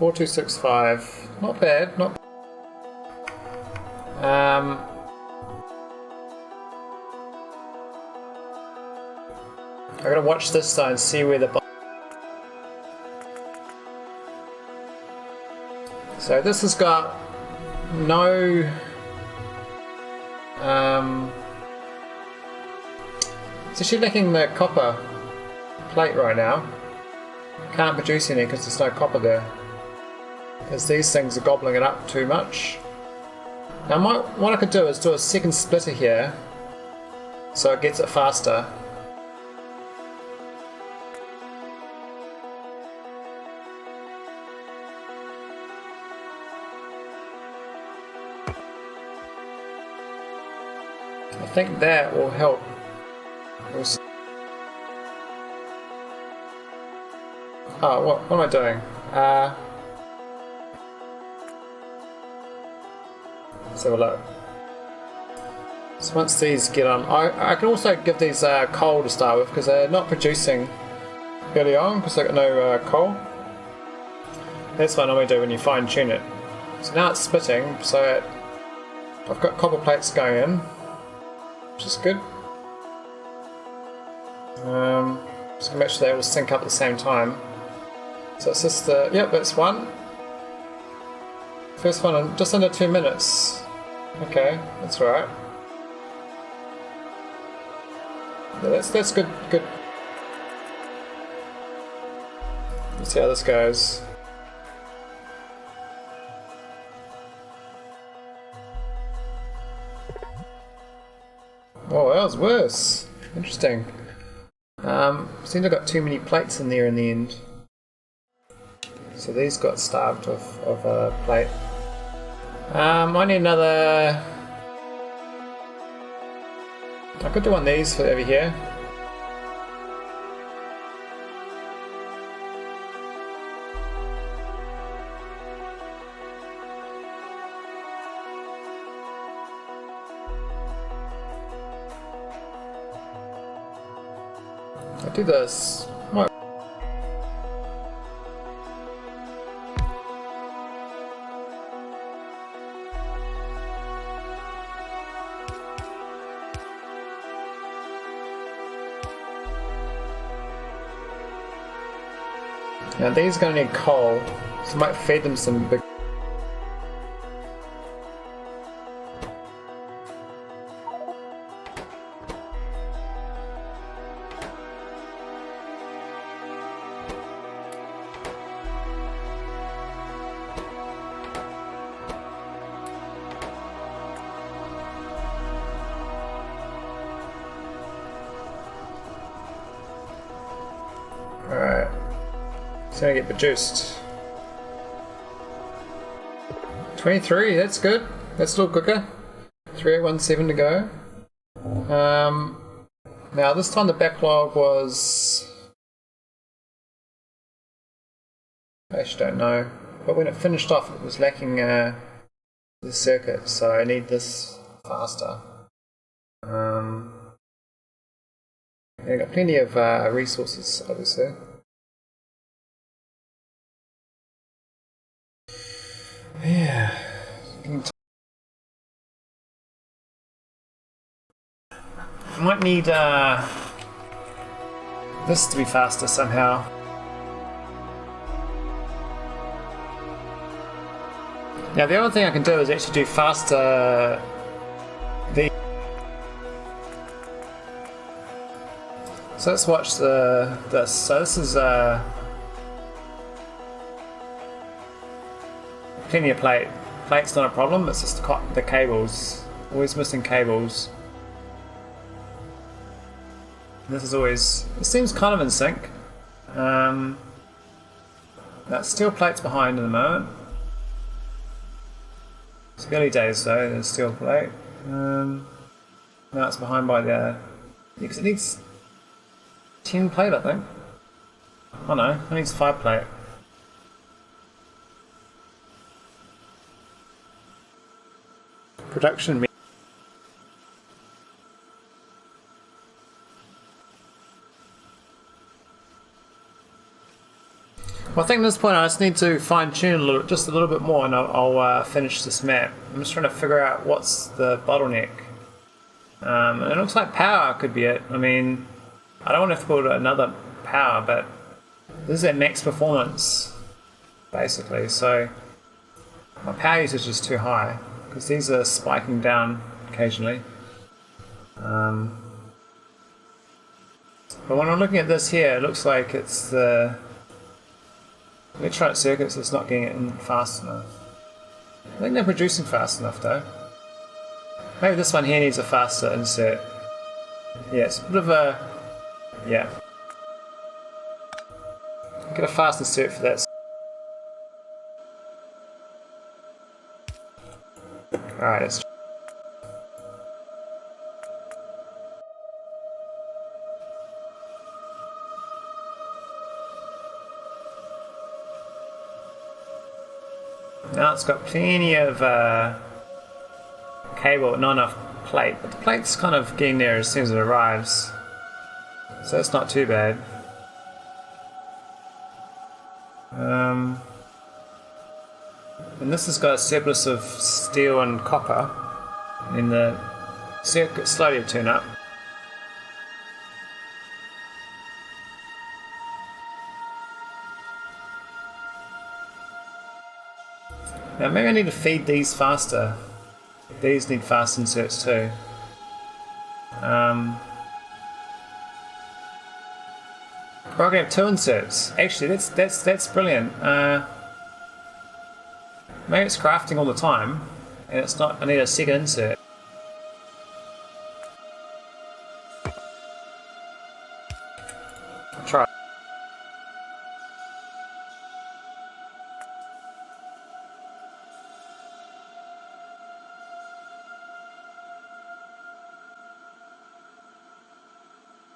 4265. Not bad, not I gotta watch this though and see where the so this has got no it's actually lacking the copper plate right now. Can't produce any because there's no copper there. Because these things are gobbling it up too much. Now what I could do is do a second splitter here so it gets it faster. I think that will help. Oh, what am I doing? Let's have a look. So once these get on, I can also give these coal to start with because they're not producing early on because they've got no coal. That's what I normally do when you fine tune it. So now it's splitting, so I've got copper plates going in, which is good. Just gonna make sure they all sync up at the same time. So it's just the, yep, that's one. First one in just under 2 minutes. Okay, that's right. Yeah, that's good. Let's see how this goes. Oh, that was worse. Interesting. Seems I got too many plates in there in the end. So these got starved of a plate. I need another. I could do one of these for over here. I'll do this. Might. Now these are going to need coal, so I might feed them some big. Alright. It's gonna get produced. 23, that's good. That's a little quicker. 3817 to go. Now this time the backlog was... I actually don't know. But when it finished off it was lacking the circuit, so I need this faster. I've got plenty of resources obviously. Yeah. I might need this to be faster somehow. Now the other thing I can do is actually do faster the. So let's watch this. So this is plenty of plate. Plate's not a problem, it's just the cables. Always missing cables. This is always... It seems kind of in sync. That steel plate's behind in the moment. It's early days though, there's steel plate. Now it's behind by the... Because it needs 10 plate I think. Oh no, it needs 5 plate. Production. Well, I think at this point I just need to fine tune just a little bit more, and I'll finish this map. I'm just trying to figure out what's the bottleneck. And it looks like power could be it. I mean, I don't want to have to build another power, but this is at max performance, basically. So my power usage is too high because these are spiking down occasionally. But when I'm looking at this here, it looks like it's the electronic circuits that's not getting it in fast enough. I think they're producing fast enough though. Maybe this one here needs a faster insert. Yeah, it's a bit of a... yeah. Get a fast insert for that. Alright, let's... Now it's got plenty of cable, not enough plate, but the plate's kind of getting there as soon as it arrives, so that's not too bad. And this has got a surplus of steel and copper, and the circuit slowly will turn up. Now maybe I need to feed these faster. These need fast inserts too. We're gonna have 2 inserts. Actually, that's brilliant. Maybe it's crafting all the time, and it's not. I need a second insert. I'll try.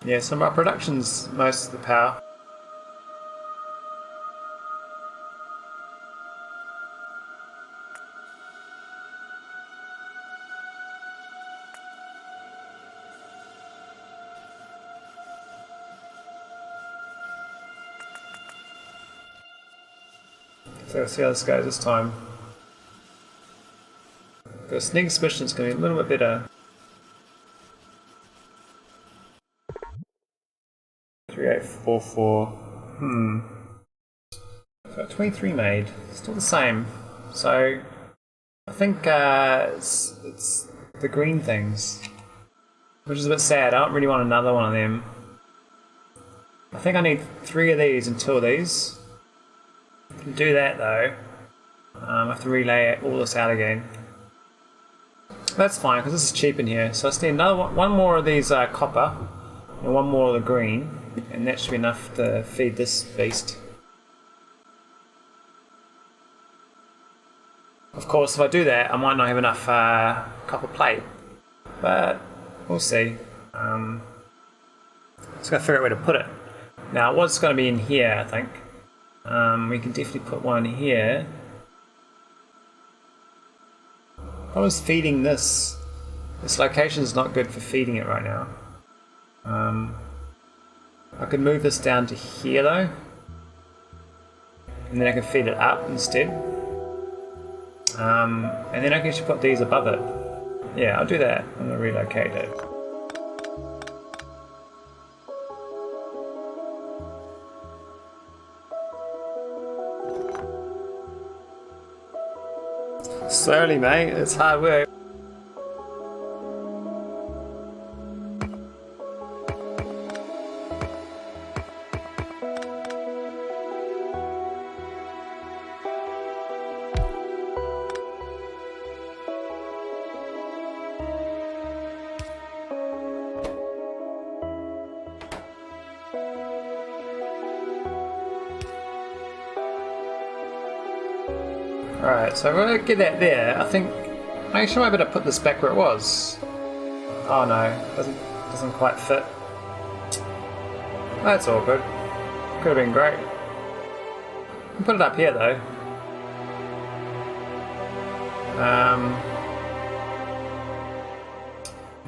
Yeah, so my production's most of the power. So let's see how this goes this time. The sneak suspicion is going to be a little bit better. 3844. Got 23 made. Still the same. So I think it's the green things, which is a bit sad. I don't really want another one of them. I think I need 3 of these and 2 of these. To do that though, I have to relay all this out again. That's fine because this is cheap in here. So I just need another one more of these copper and 1 more of the green, and that should be enough to feed this beast. Of course, if I do that, I might not have enough copper plate, but we'll see. Just gotta figure out where to put it. Now, what's going to be in here, I think. We can definitely put one here. I was feeding this. This location is not good for feeding it right now. I could move this down to here though, and then I can feed it up instead. And then I can actually put these above it. Yeah, I'll do that. I'm going to relocate it. Slowly, mate. It's hard work. Alright, so if I get that there, I think actually I might better put this back where it was. Oh no, doesn't quite fit. That's awkward. Could have been great. I'll put it up here though.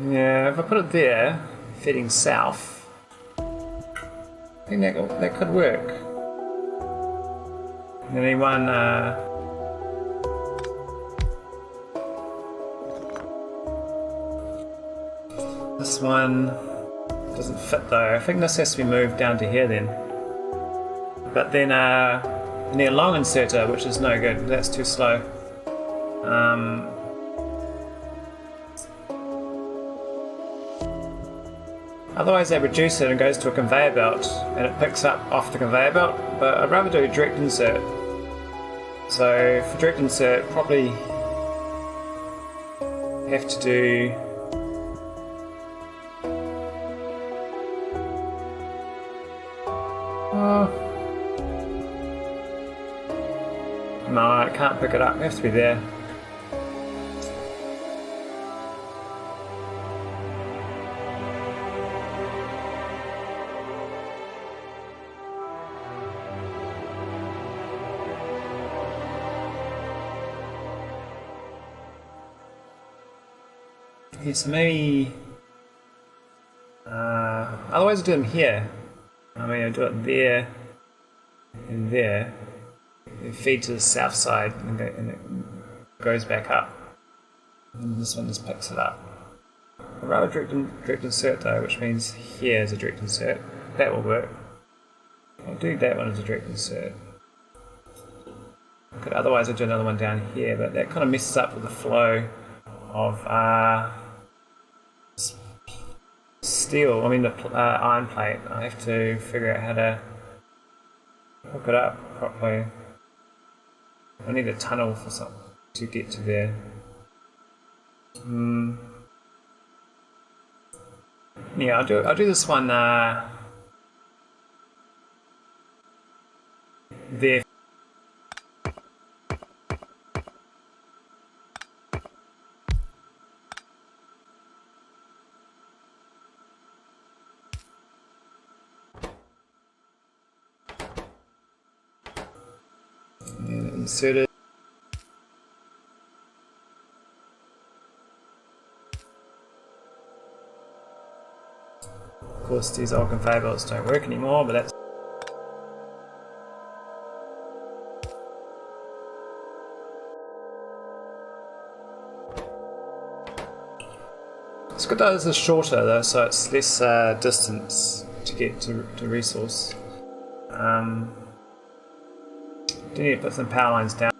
Yeah, if I put it there, fitting south, I think that could work. You need one. This one doesn't fit though. I think this has to be moved down to here then. But then you need a long inserter, which is no good. That's too slow. Otherwise they reduce it and goes to a conveyor belt and it picks up off the conveyor belt, but I'd rather do a direct insert. So for direct insert probably have to do no, I can't pick it up, it has to be there. Yeah, so maybe otherwise I do them here. I mean I do it there and there. It feeds to the south side and it goes back up. And this one just picks it up. I'd rather direct insert though, which means here is a direct insert. That will work. I'll do that one as a direct insert. Otherwise I'll do another one down here, but that kind of messes up with the flow of steel, I mean the iron plate. I have to figure out how to hook it up properly. I need a tunnel for something to get to there. Yeah, I'll do this one there. Insert it. Of course these old conveyor belts don't work anymore, but that's it's good that this is shorter though, so it's less distance to get to resource. Do need to put some power lines down.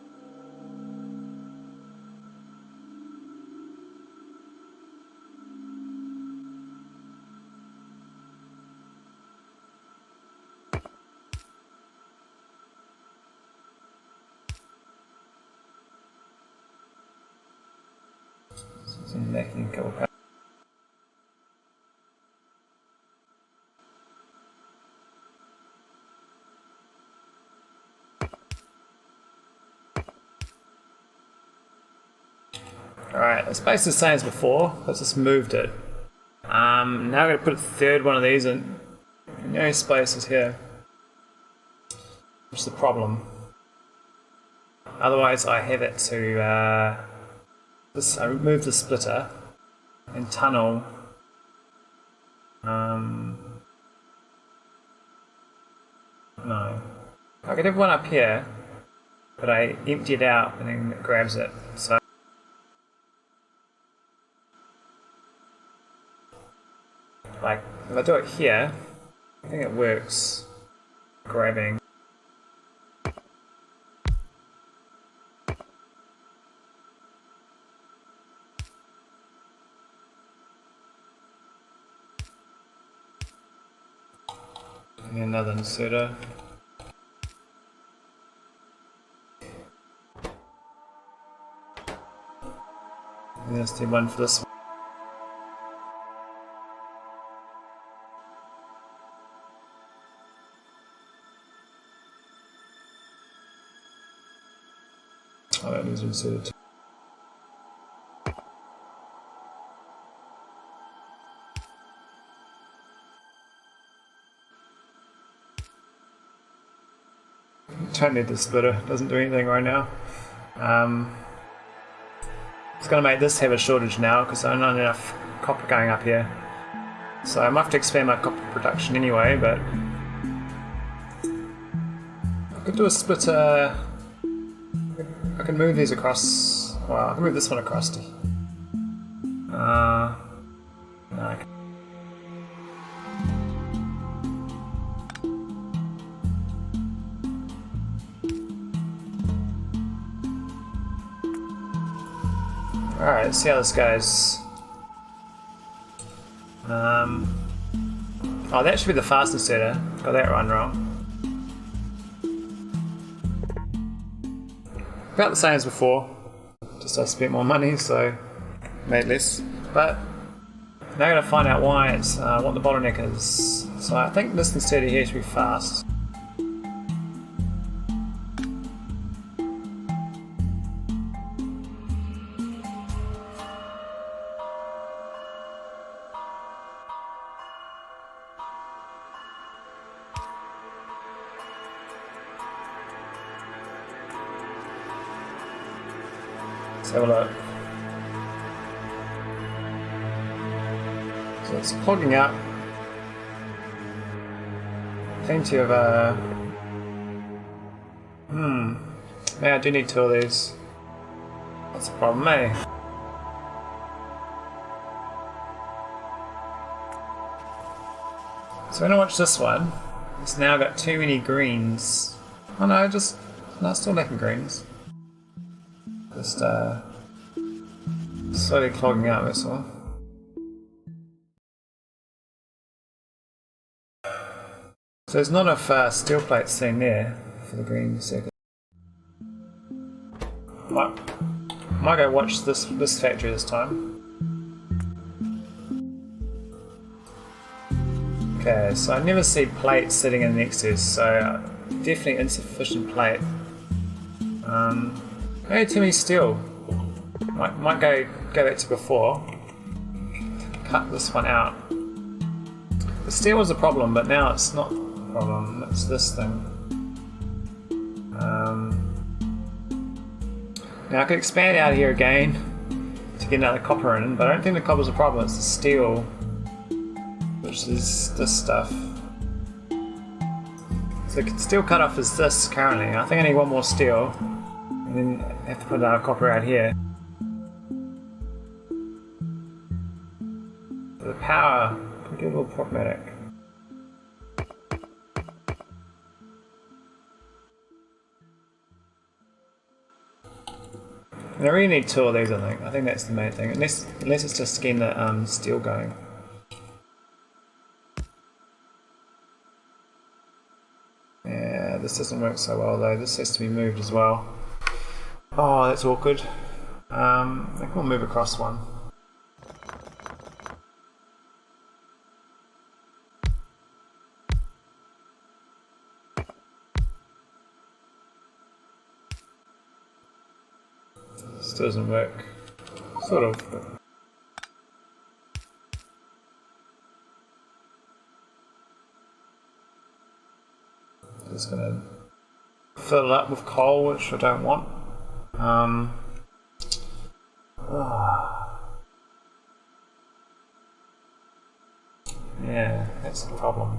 Some necking a couple power. Alright, it's basically the same as before, let's just moved it. Now I'm going to put a third one of these in. No spaces here, which is the problem. Otherwise I have it to I remove the splitter and tunnel no. I could have one up here, but I empty it out and then it grabs it. So like, if I do it here, I think it works. Grabbing. And another inserter. And let's do one for this one. Oh, that needs inserted. Don't need the splitter, doesn't do anything right now. It's going to make this have a shortage now because I don't have enough copper going up here. So I might have to expand my copper production anyway, but I could do a splitter. I can move these across. Well, I can move this one across. No, I can. Alright, let's see how this goes. Oh, that should be the fast inserter. Got that one wrong. About the same as before. Just I spent more money, so made less. But now I'm going to find out why it's what the bottleneck is. So I think this inserter here should be fast. Let's have a look. So it's plugging up. Plenty of Maybe I do need two of these. That's a problem, eh? So when I watch this one, it's now got too many greens. Oh no, no, it's still lacking greens. Just slowly clogging up, that's all. So there's not enough steel plates sitting there for the green circuit. Might go watch this factory this time. Okay, so I never see plates sitting in next to this, so definitely insufficient plate. Maybe too many steel. Might go back to before. Cut this one out. The steel was a problem, but now it's not a problem. It's this thing. Now I could expand out here again to get another copper in, but I don't think the copper's a problem. It's the steel, which is this stuff. So the steel cutoff is this currently. I think I need one more steel. And then I have to put our copper out here. The power can get a little problematic. And I really need two of these, I think. I think that's the main thing. Unless it's just getting the steel going. Yeah, this doesn't work so well though. This has to be moved as well. Oh, that's awkward. I think we'll move across one. This doesn't work. Sort of. But just gonna fill it up with coal, which I don't want. Yeah, that's the problem.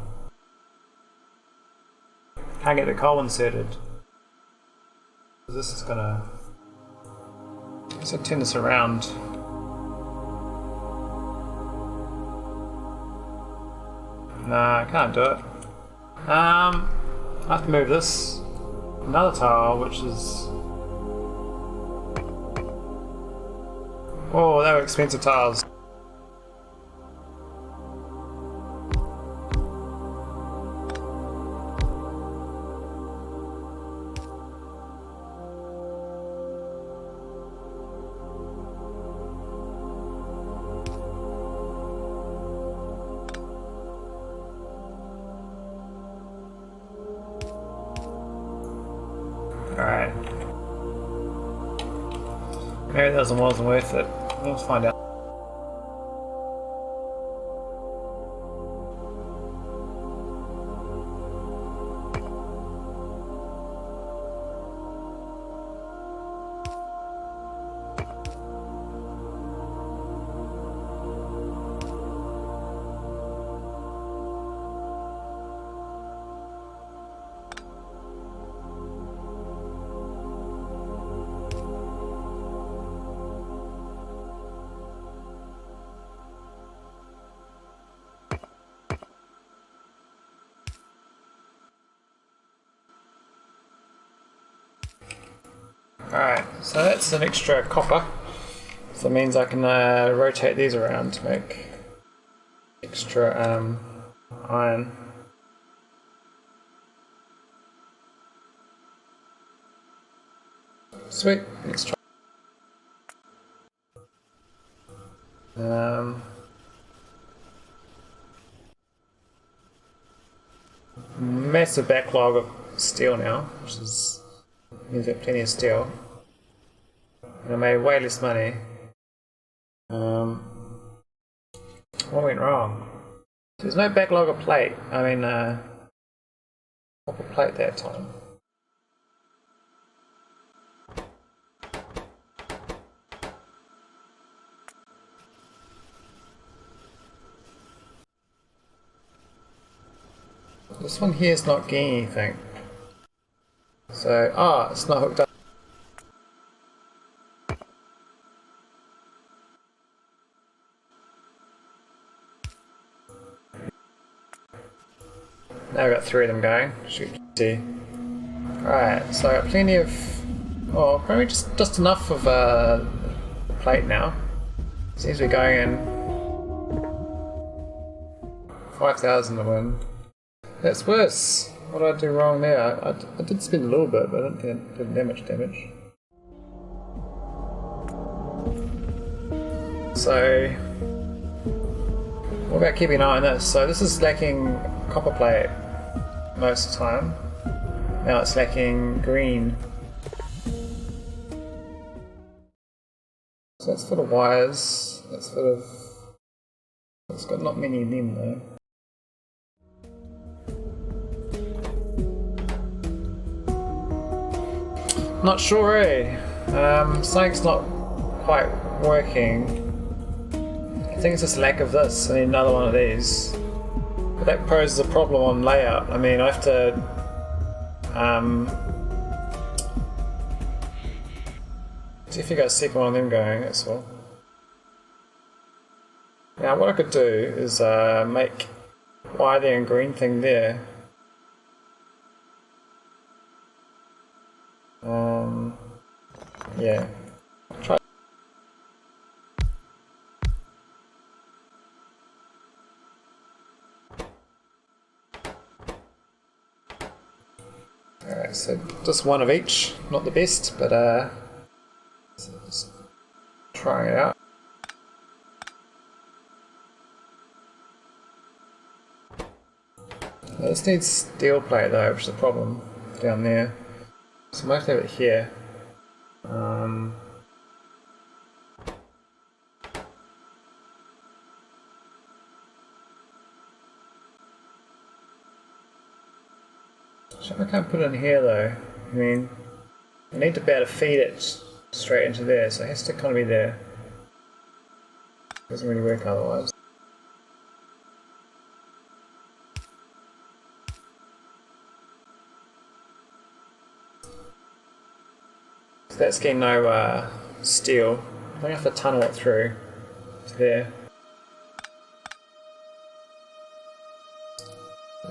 Can't get the coal inserted. This is gonna. So turn this around. Nah, I can't do it. I have to move this. Another tile, which is. Oh, they were expensive tiles. Alright. Maybe that wasn't worth it. We'll find out. Alright, so that's an extra copper. So that means I can rotate these around to make extra iron. Sweet, let's try. Massive backlog of steel now, which is means we have plenty of steel. And I made way less money. What went wrong? There's no backlog of plate. I mean, copper plate that time. This one here is not getting anything. So, it's not hooked up. Now we've got 3 of them going. Shoot, see. Alright, so I got plenty of. Oh, probably just enough of the plate now. Seems we're going in 5,000 to win. That's worse. What did I do wrong there? I did spend a little bit, but I don't think I did that much damage. So, what about keeping an eye on this? So this is lacking copper plate most of the time. Now it's lacking green. So that's for the wires. That's for the. It's got not many of them though. Not sure, eh? Something's not quite working. I think it's just lack of this. I need another one of these. But that poses a problem on layout. I mean, I have to see if you got a second one of them going, that's all. Now what I could do is make wire there and green thing there. Yeah. Try. Alright, so just one of each, not the best, but just trying it out. Now this needs steel plate though, which is a problem down there. So I might have to have it here. I can't put it in here though. I mean, I need to be able to feed it straight into there, so it has to kind of be there. Doesn't really work otherwise. So that's getting no steel. I'm going to have to tunnel it through to there.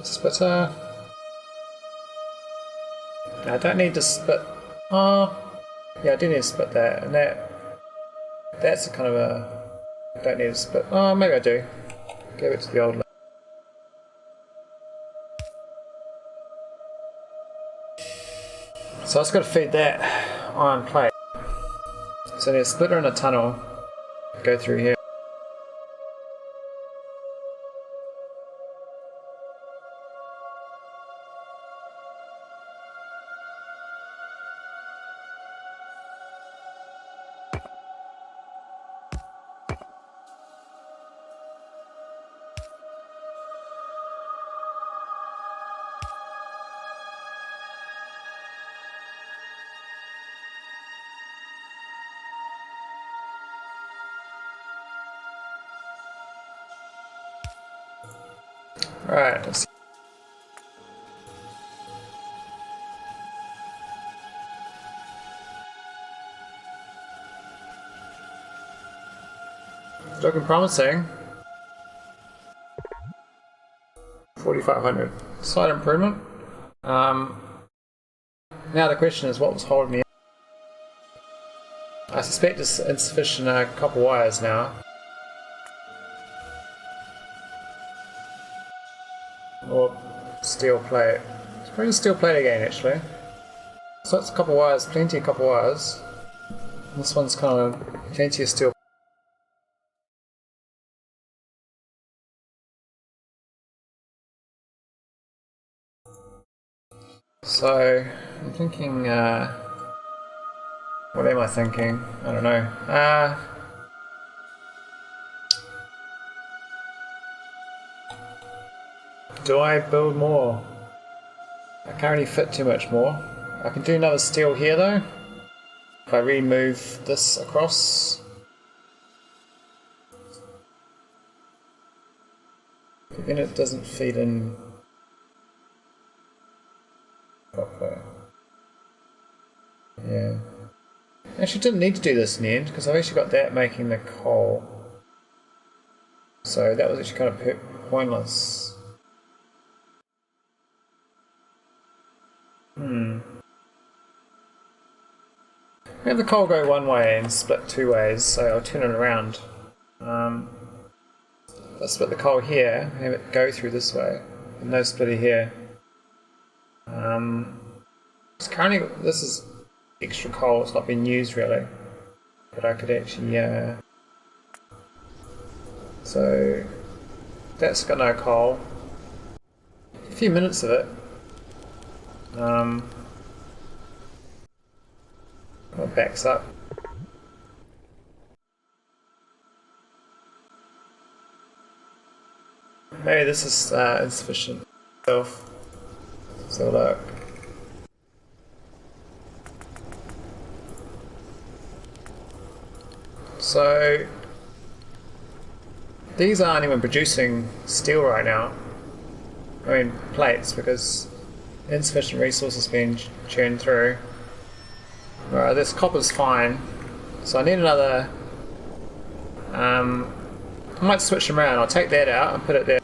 Splitter. I don't need to split. Yeah, I do need to split that, and that's a kind of a. I don't need to split. Maybe I do. Give it to the old lady. So I just got to feed that iron plate. So there's a splitter and a tunnel. Go through here. Alright, let's see. It's looking promising. 4,500. Slight improvement. Now the question is, what was holding me up? I suspect it's insufficient copper wires now. Or steel plate. Let's bring steel plate again actually. So that's copper wires, plenty of copper wires. This one's kind of plenty of steel. So I'm thinking, what am I thinking? I don't know. Do I build more? I can't really fit too much more. I can do another steel here though. If I remove this across. But then it doesn't feed in properly. Yeah. Actually didn't need to do this in the end because I've actually got that making the coal. So that was actually kind of pointless. Have the coal go one way and split two ways, so I'll turn it around. I'll split the coal here, have it go through this way, and no splitter here. Currently, this is extra coal, it's not been used really, but I could actually, so that's got no coal. A few minutes of it. It backs up. Maybe this is insufficient. So look. So these aren't even producing steel right now. I mean plates, because insufficient resources being churned through. Alright, this copper's fine. So I need another. I might switch them around. I'll take that out and put it there.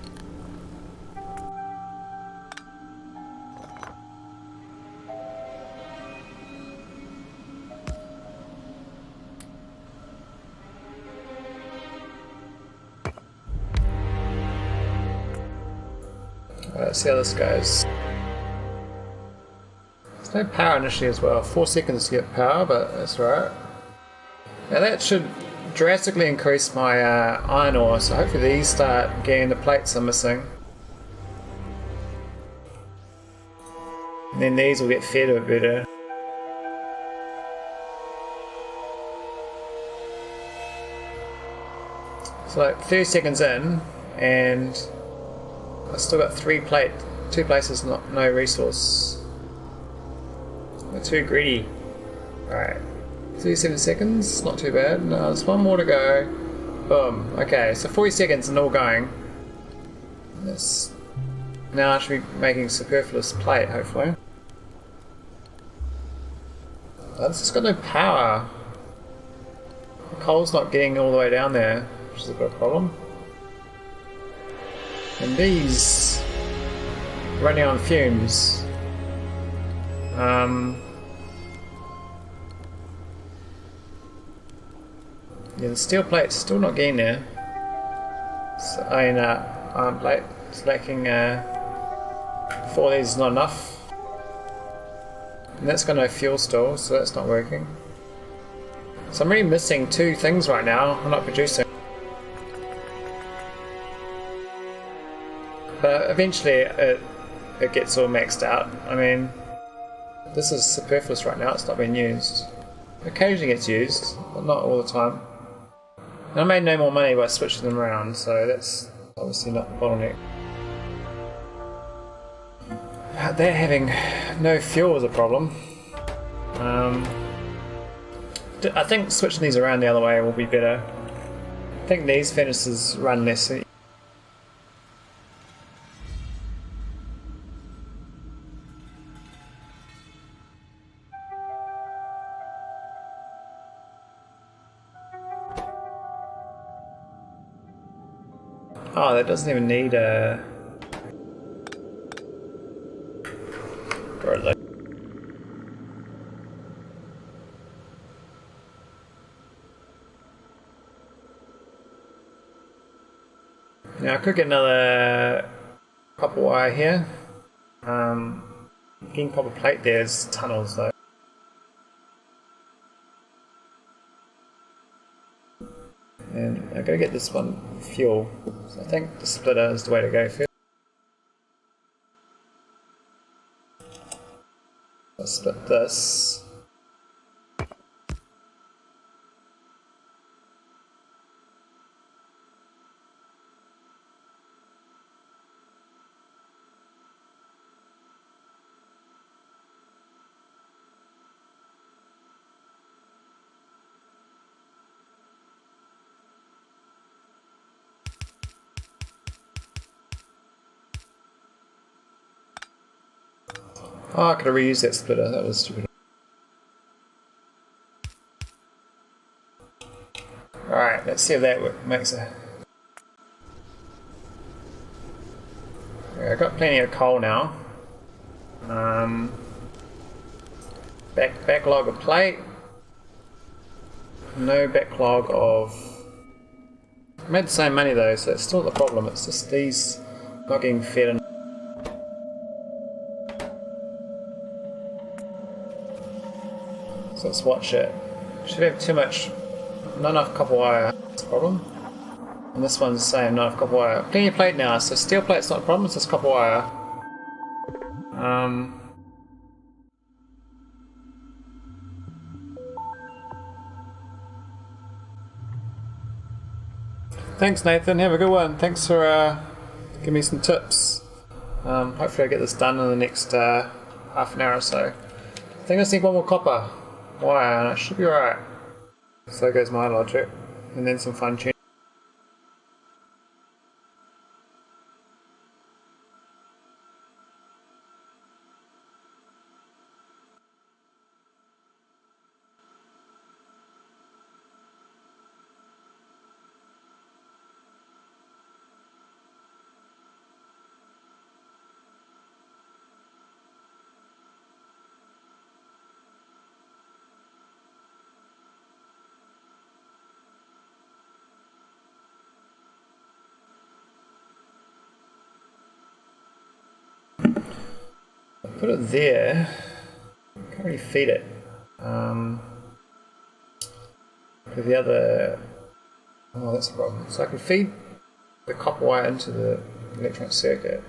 Let's see how this goes. There's no power initially as well. 4 seconds to get power, but that's right. Now that should drastically increase my iron ore, so hopefully these start getting the plates I'm missing. And then these will get fed a bit better. So like 30 seconds in, and I've still got two places, no resource. I'm too greedy. Alright, 37 seconds, not too bad. No, there's one more to go. Boom. Okay, so 40 seconds and all going. This now I should be making superfluous plate, hopefully. Oh, this has got no power. The coal's not getting all the way down there, which is a bit of a problem. And these running on fumes. Yeah, the steel plate's still not getting there. So, iron plate. It's lacking 4 of these is not enough. And that's got no fuel still, so that's not working. So I'm really missing 2 things right now. I'm not producing. But eventually it gets all maxed out. I mean, this is superfluous right now, it's not being used. Occasionally gets used, but not all the time. And I made no more money by switching them around, so that's obviously not the bottleneck. They're having no fuel is a problem. I think switching these around the other way will be better. I think these furnaces run less. Oh, that doesn't even need a... Now I could get another copper wire here. Getting copper plate, there's tunnels though. And I gotta get this one fuel. So I think the splitter is the way to go first. I'll split this. Oh, I could have reused that splitter, that was stupid. Alright, let's see if that makes a... I've got plenty of coal now. Backlog of plate. No backlog of... I made the same money though, so it's still the problem. It's just these not getting fed in. So let's watch it. Should have too much, not enough copper wire. That's the problem. And this one's the same, not enough copper wire. Plenty of plate now, so steel plate's not a problem, it's just copper wire. Thanks Nathan, have a good one. Thanks for giving me some tips. Hopefully I'll get this done in the next half an hour or so. I think I just need one more copper wire and it should be alright. So there goes my logic. And then some fun tuning. Put it there. Can't really feed it. With the other. Oh, that's a problem. So I can feed the copper wire into the electronic circuit.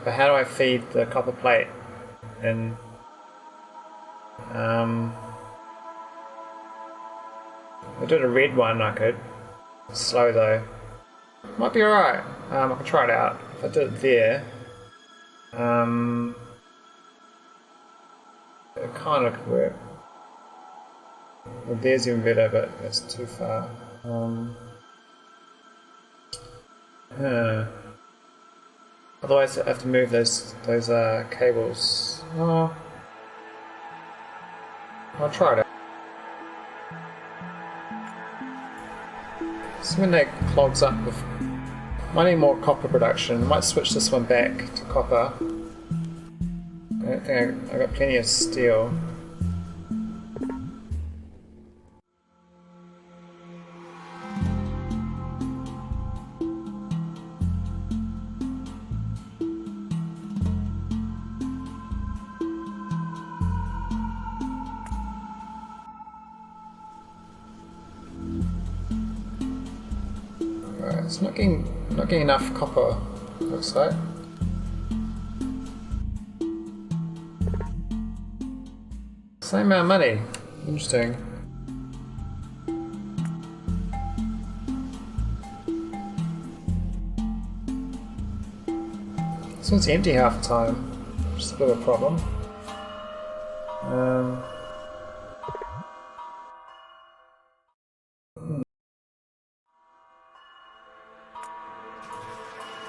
But how do I feed the copper plate? And if I did a red one, I could. Slow though. Might be alright. I can try it out. If I did it there. It kind of could work. Well, there's even better, but it's too far. Otherwise, I have to move those cables. Oh, I'll try it out. So when that clogs up with, might need more copper production. I might switch this one back to copper. I don't think I got plenty of steel. Alright, it's not getting enough copper, looks like. Same amount of money. Interesting. This one's empty half the time, which is a bit of a problem.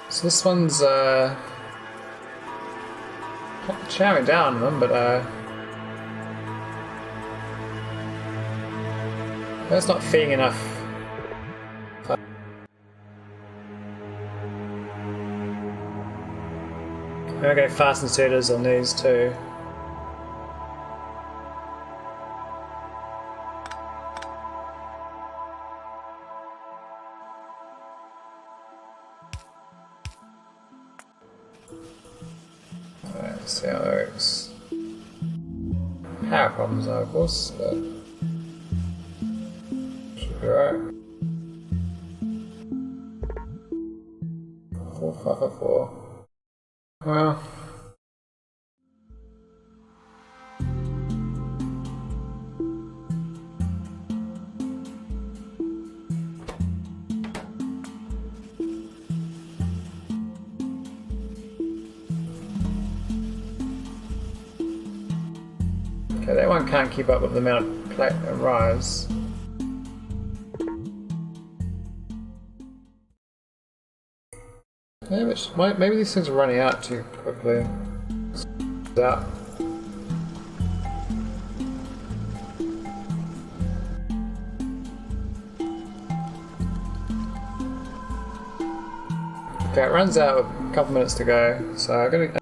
So this one's chowing down on them, but that's not feeding enough. I'm gonna go fast inserters on these too. power problems though, of course, but should be alright. 4504. Well. Okay, that one can't keep up with the amount of plate that arrives. Maybe these things are running out too quickly. Out. Okay, it runs out with a couple minutes to go, so I'm gonna.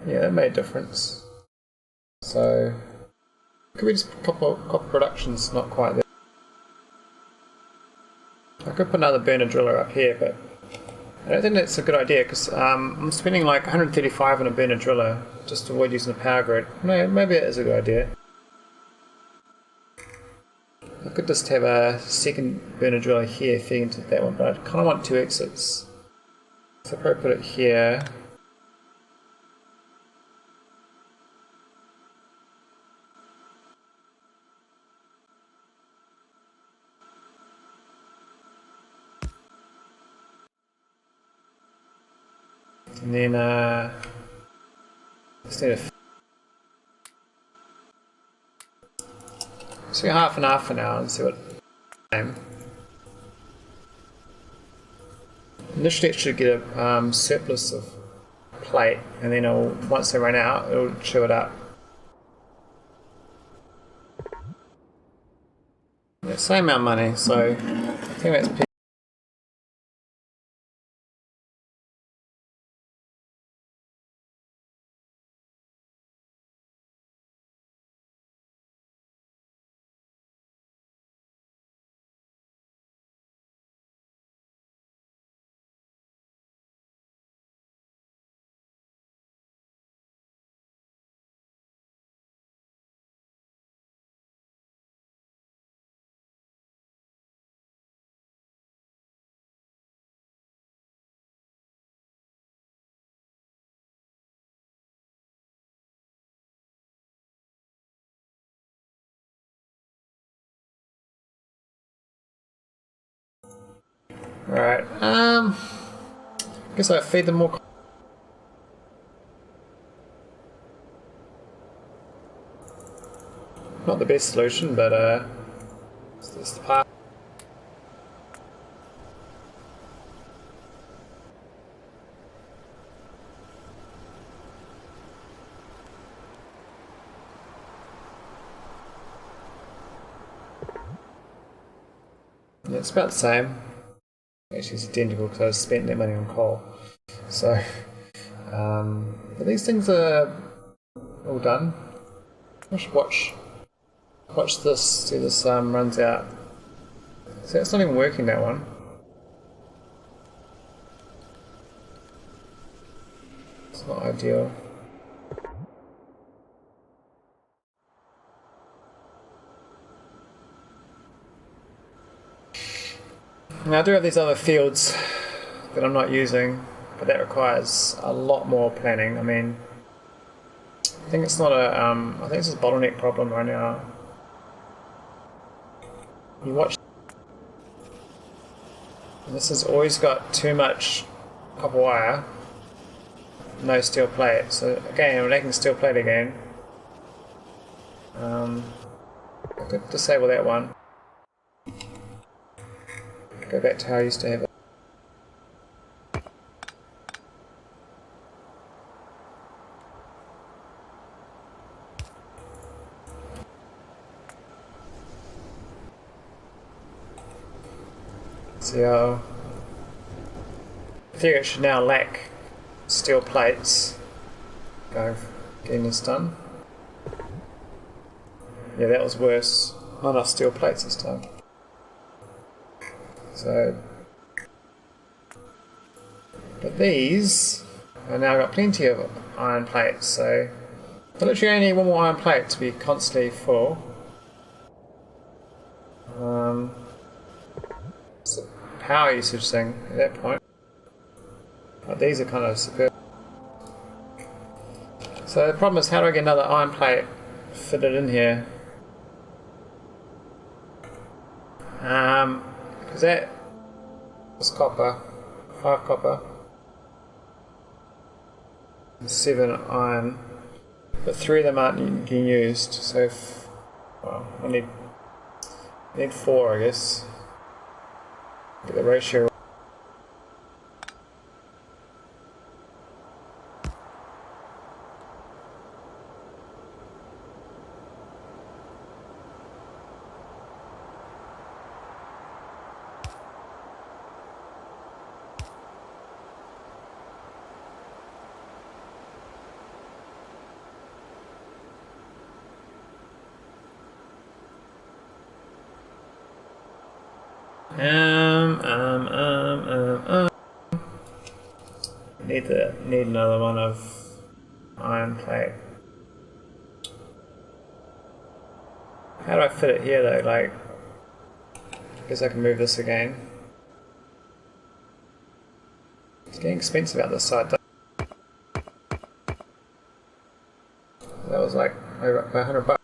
Yeah, that made a difference. So, could we just copper production's not quite there. I could put another burner driller up here, but I don't think that's a good idea because I'm spending like 135 on a burner driller just to avoid using the power grid. No, maybe it is a good idea. I could just have a second burner driller here feeding into that one, but I kind of want two exits. So I'll probably put it here. And then just need a so half and half for now and see what time. Initially it should get a surplus of plate, and then once they run out, it'll chew it up. Yeah, same amount of money, so I think that's alright. Guess I feed them more. Not the best solution, but it's just the part. Yeah, it's about the same. Actually, it's identical because I spent that money on coal. So, but these things are all done. I should watch this, see this runs out. So it's not even working, that one. It's not ideal. Now I do have these other fields that I'm not using, but that requires a lot more planning. I mean, I think it's not a, I think it's a bottleneck problem right now. You watch, and this has always got too much copper wire, no steel plate. So again, we're making steel plate again. I could disable that one. Go back to how I used to have it. See how... I think it should now lack steel plates. Go, getting this done. Yeah, that was worse. Not enough steel plates this time. So... But these... I've now got plenty of iron plates, so... I literally only need one more iron plate to be constantly full. It's a power usage thing at that point. But these are kind of superb. So the problem is, how do I get another iron plate fitted in here? Because that was copper, 5 copper, and 7 iron, but 3 of them aren't getting used. So, well, I need 4, I guess. Get the ratio. Need another one of iron plate. How do I fit it here though? Like, I guess I can move this again. It's getting expensive out this side though. That was like over $100.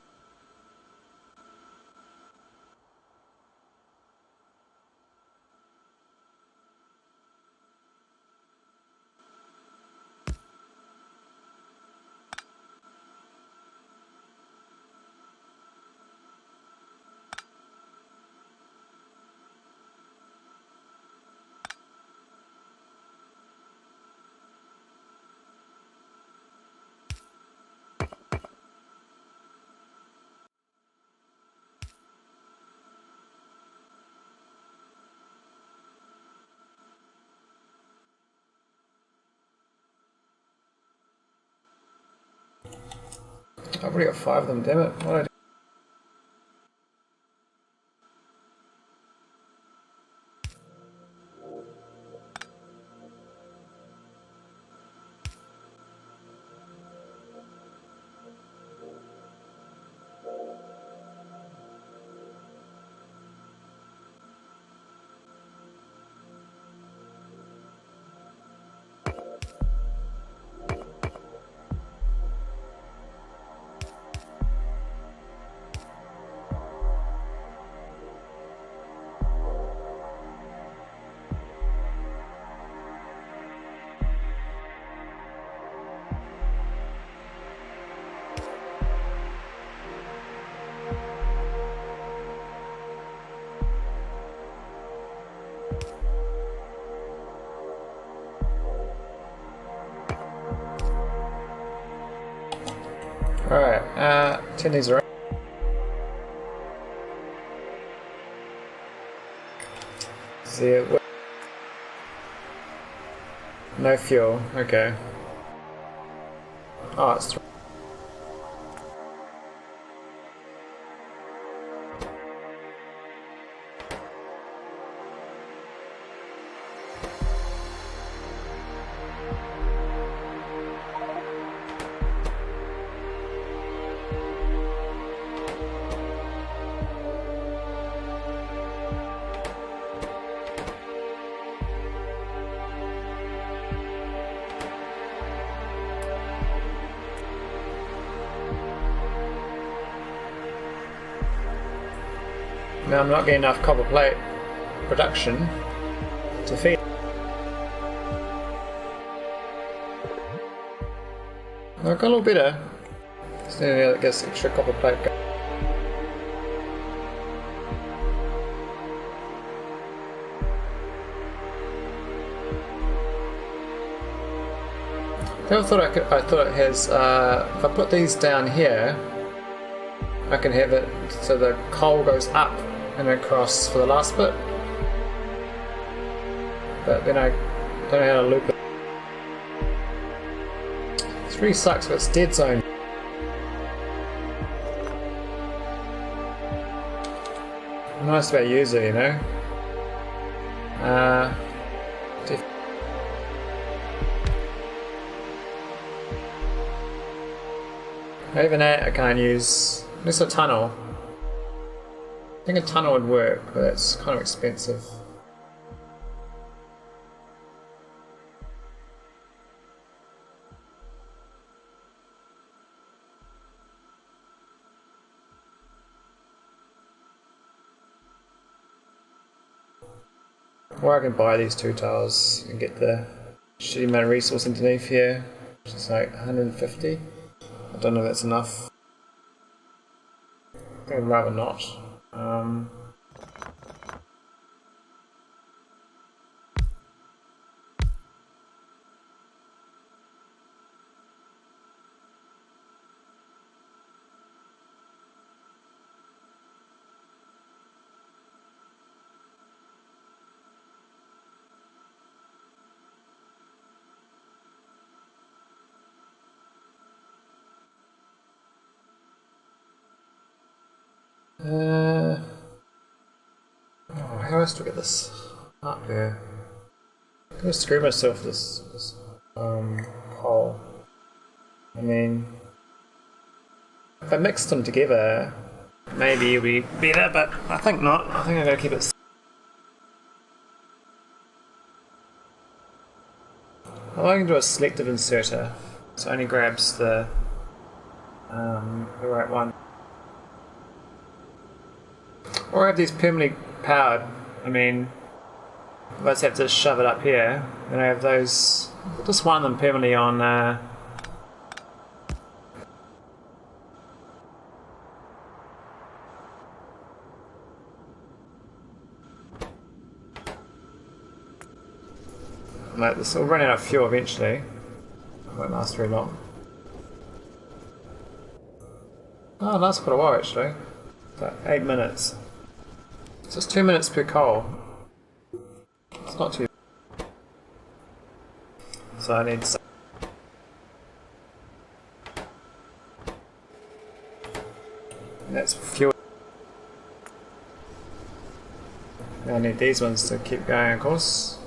I've already got 5 of them, damn it. What did I do? Alright, turn these around. See it. No fuel, okay. Oh, it's now I'm not getting enough copper plate production to feed. I got a little better. So yeah, I guess extra copper plate. I thought it has. If I put these down here, I can have it so the coal goes up and across for the last bit. but then I don't know how to loop it. This really sucks, but it's dead zone. Nice about user, you know. Even that I can't use. Just a tunnel. I think a tunnel would work, but that's kind of expensive. Or I can buy these 2 tiles and get the shitty amount of resource underneath here, which is like 150. I don't know if that's enough. I think I'd rather not. How else do I get this up there? I'm gonna screw myself this hole. I mean, if I mix them together, maybe it'll be better, but I think not. I think I'm gonna keep it. I can do a selective inserter, so it only grabs the right one. Or I have these permanently powered. I mean, I just have to shove it up here, and I have those. Just one of them permanently on. Like this will run out of fuel eventually. It won't last very long. Oh, it lasts quite a while actually. Like 8 minutes. It's just 2 minutes per coal. It's not too. So I need. That's fuel. I need these ones to keep going, of course.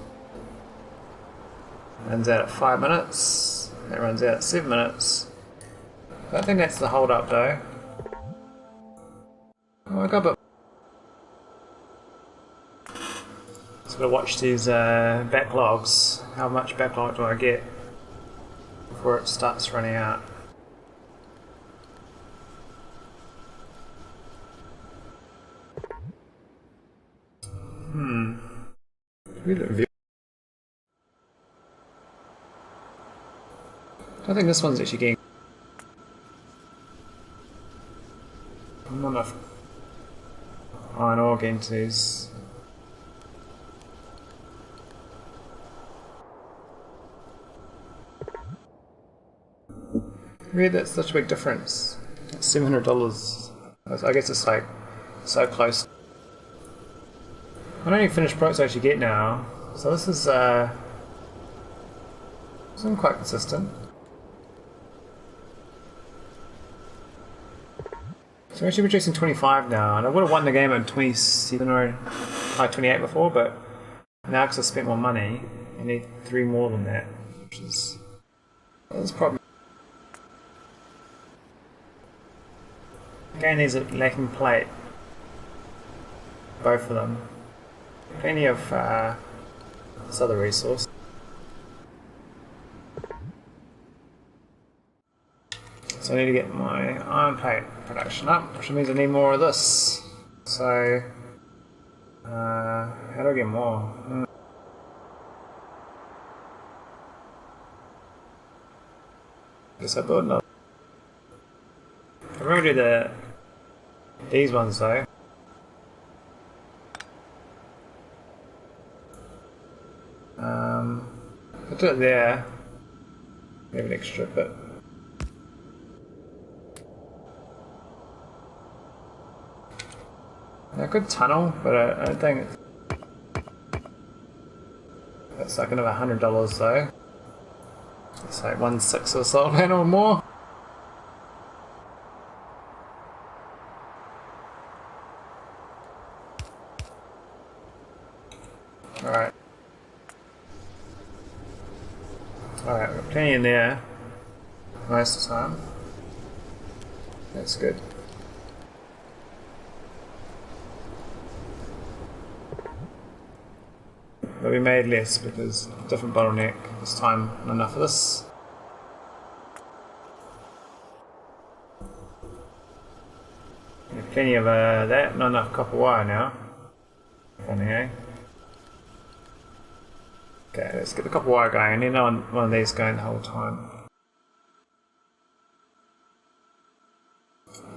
Runs out at 5 minutes. That runs out at 7 minutes. I think that's the hold up though. Oh, I got a bit. Just gotta watch these backlogs. How much backlog do I get before it starts running out? I think this one's actually getting. Not enough iron ore getting to these. Really, that's such a big difference. $700. I guess it's like so close. I don't even finished products I actually get now, so this is quite consistent. So I'm actually producing 25 now, and I would have won the game at 27 or 28 before, but now because I spent more money, I need 3 more than that, which is probably. Again, these are lacking plate, both of them. Plenty of this other resource. So I need to get my iron plate production up, which means I need more of this. So, how do I get more? Guess I build another. I'm going to do these ones though. I'll do it there. Maybe an extra bit. A good tunnel, but I don't think It's like another $100 though. It's like 1/6 of a solar panel or more. Alright. Alright, we've got plenty in there most of the time. That's good. But we made less because different bottleneck. This time not enough of this. Yeah, plenty of that, not enough copper wire now. Funny, eh? Okay, let's get the copper wire going. I need one of these going the whole time.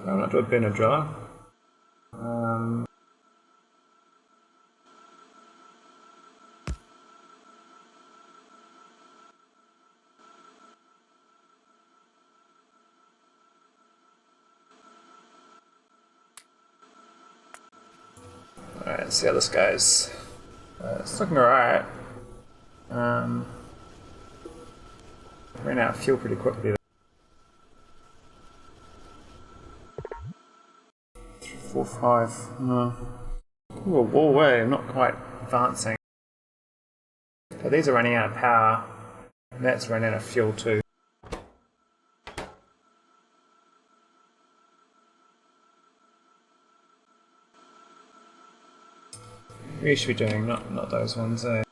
I'm not doing a burner driller. Alright, let's see how this goes. It's looking alright. Ran out of fuel pretty quickly. 4, 5. No. Ooh, whoa, way, I'm not quite advancing. So these are running out of power. And that's running out of fuel too. We should be doing not those ones, eh?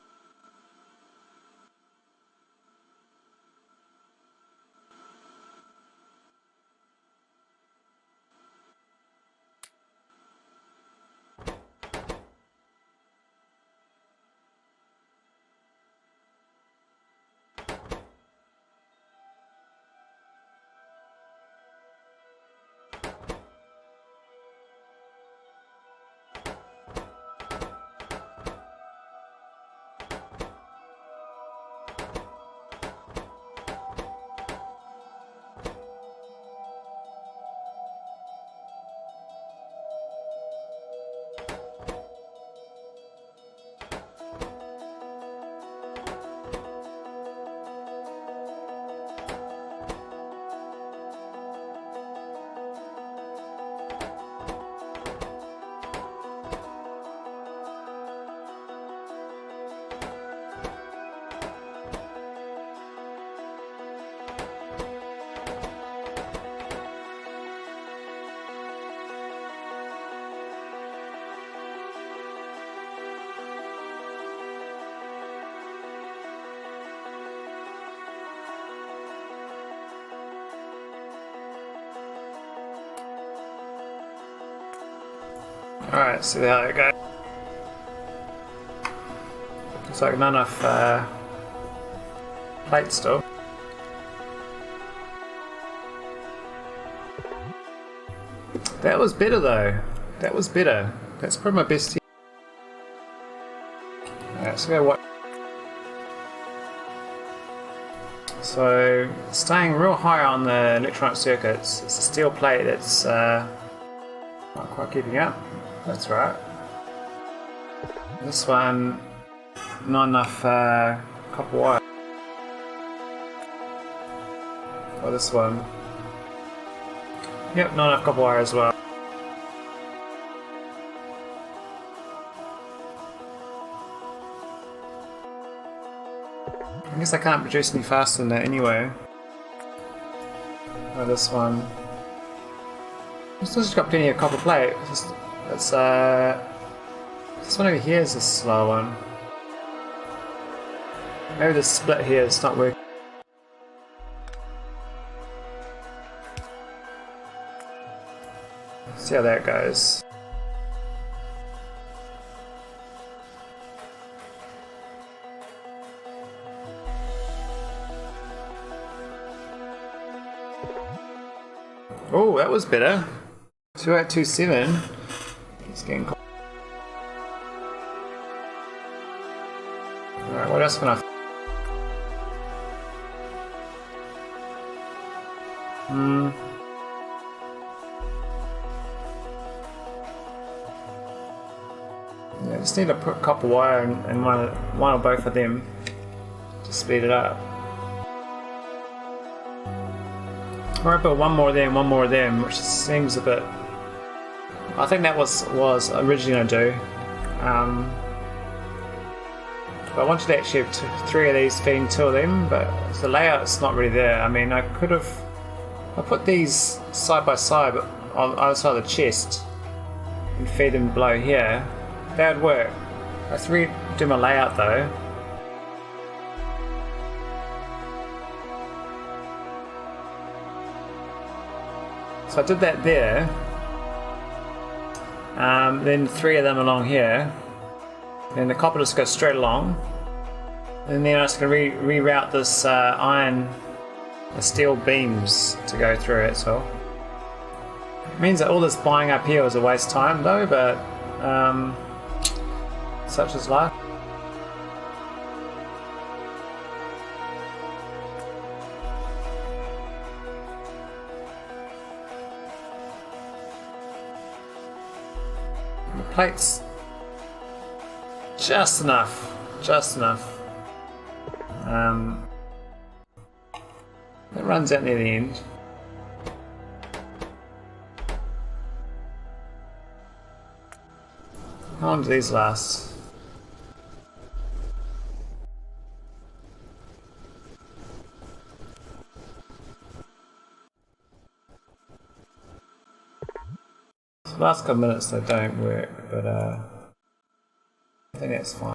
Alright, see how it goes. Looks like not enough plate still. That was better though. That was better. That's probably my best here. Alright, so go what? So, staying real high on the electronic circuits. It's a steel plate that's not quite keeping up. That's right. This one, not enough copper wire. Or this one. Yep, not enough copper wire as well. I guess I can't produce any faster than that anyway. Or this one. This has got plenty of copper plate. It's this one over here is a slow one. Maybe the split here is not working. See how that goes. Oh, that was better. 2827. It's getting close. Alright, what else can I? Yeah, just need to put copper wire in one or both of them. to speed it up. Or I put one more there and one more there, which seems a bit... I think that was originally going to do. But I wanted to actually have 3 of these feeding 2 of them, but the layout's not really there. I mean, I could have... I put these side by side, but on the other side of the chest, and feed them below here. That would work. I have to redo my layout though. So I did that there. Then 3 of them along here. Then the copper just goes straight along. And then I was going to reroute this steel beams to go through it. So it means that all this buying up here was a waste of time though, but such is life. The plates just enough. It runs out near the end. How long do these last? The last couple minutes they don't work, but I think that's fine.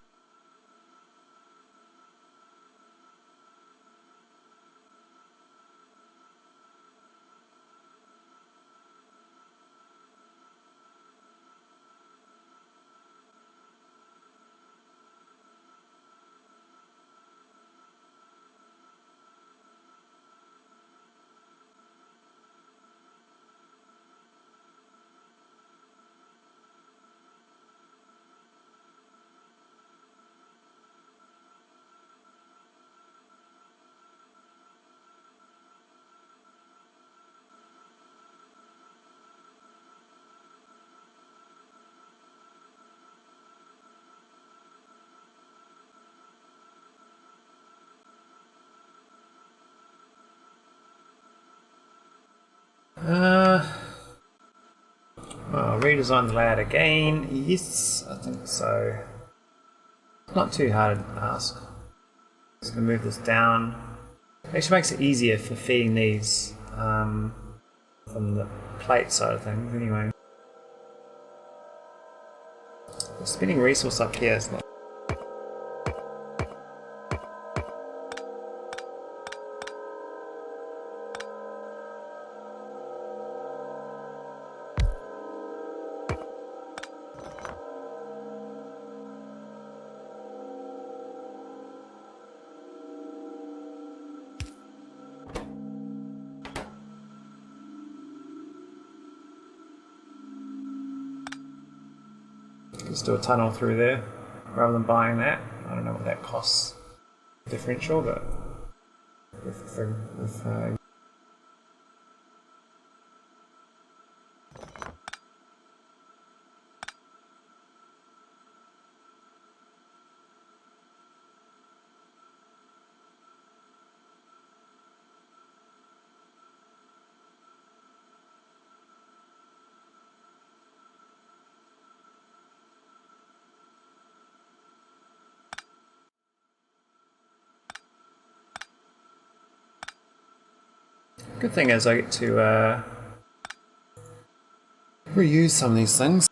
Well, redesign the layout again. Yes, I think so. It's not too hard to ask. Just gonna move this down. It actually makes it easier for feeding these from the plate side of things. Anyway, the spinning resource up here is not. Just do a tunnel through there rather than buying that. I don't know what that costs differential, but good thing is I get to reuse some of these things.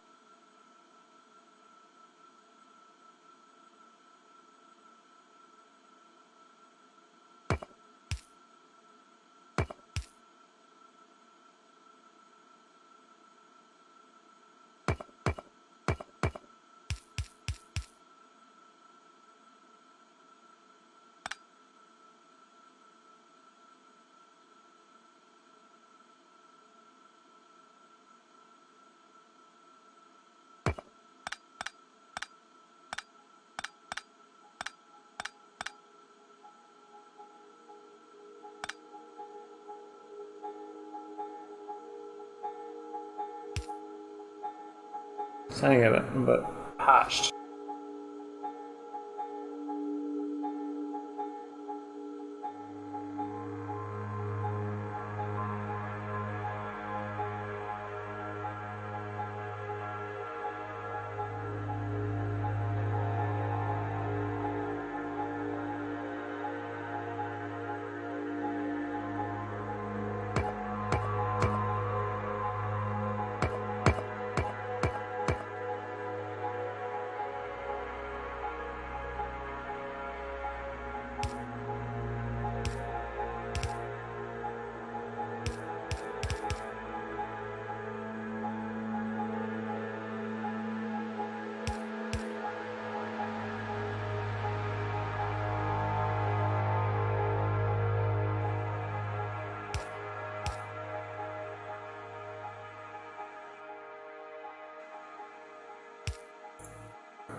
Sounding a bit parched.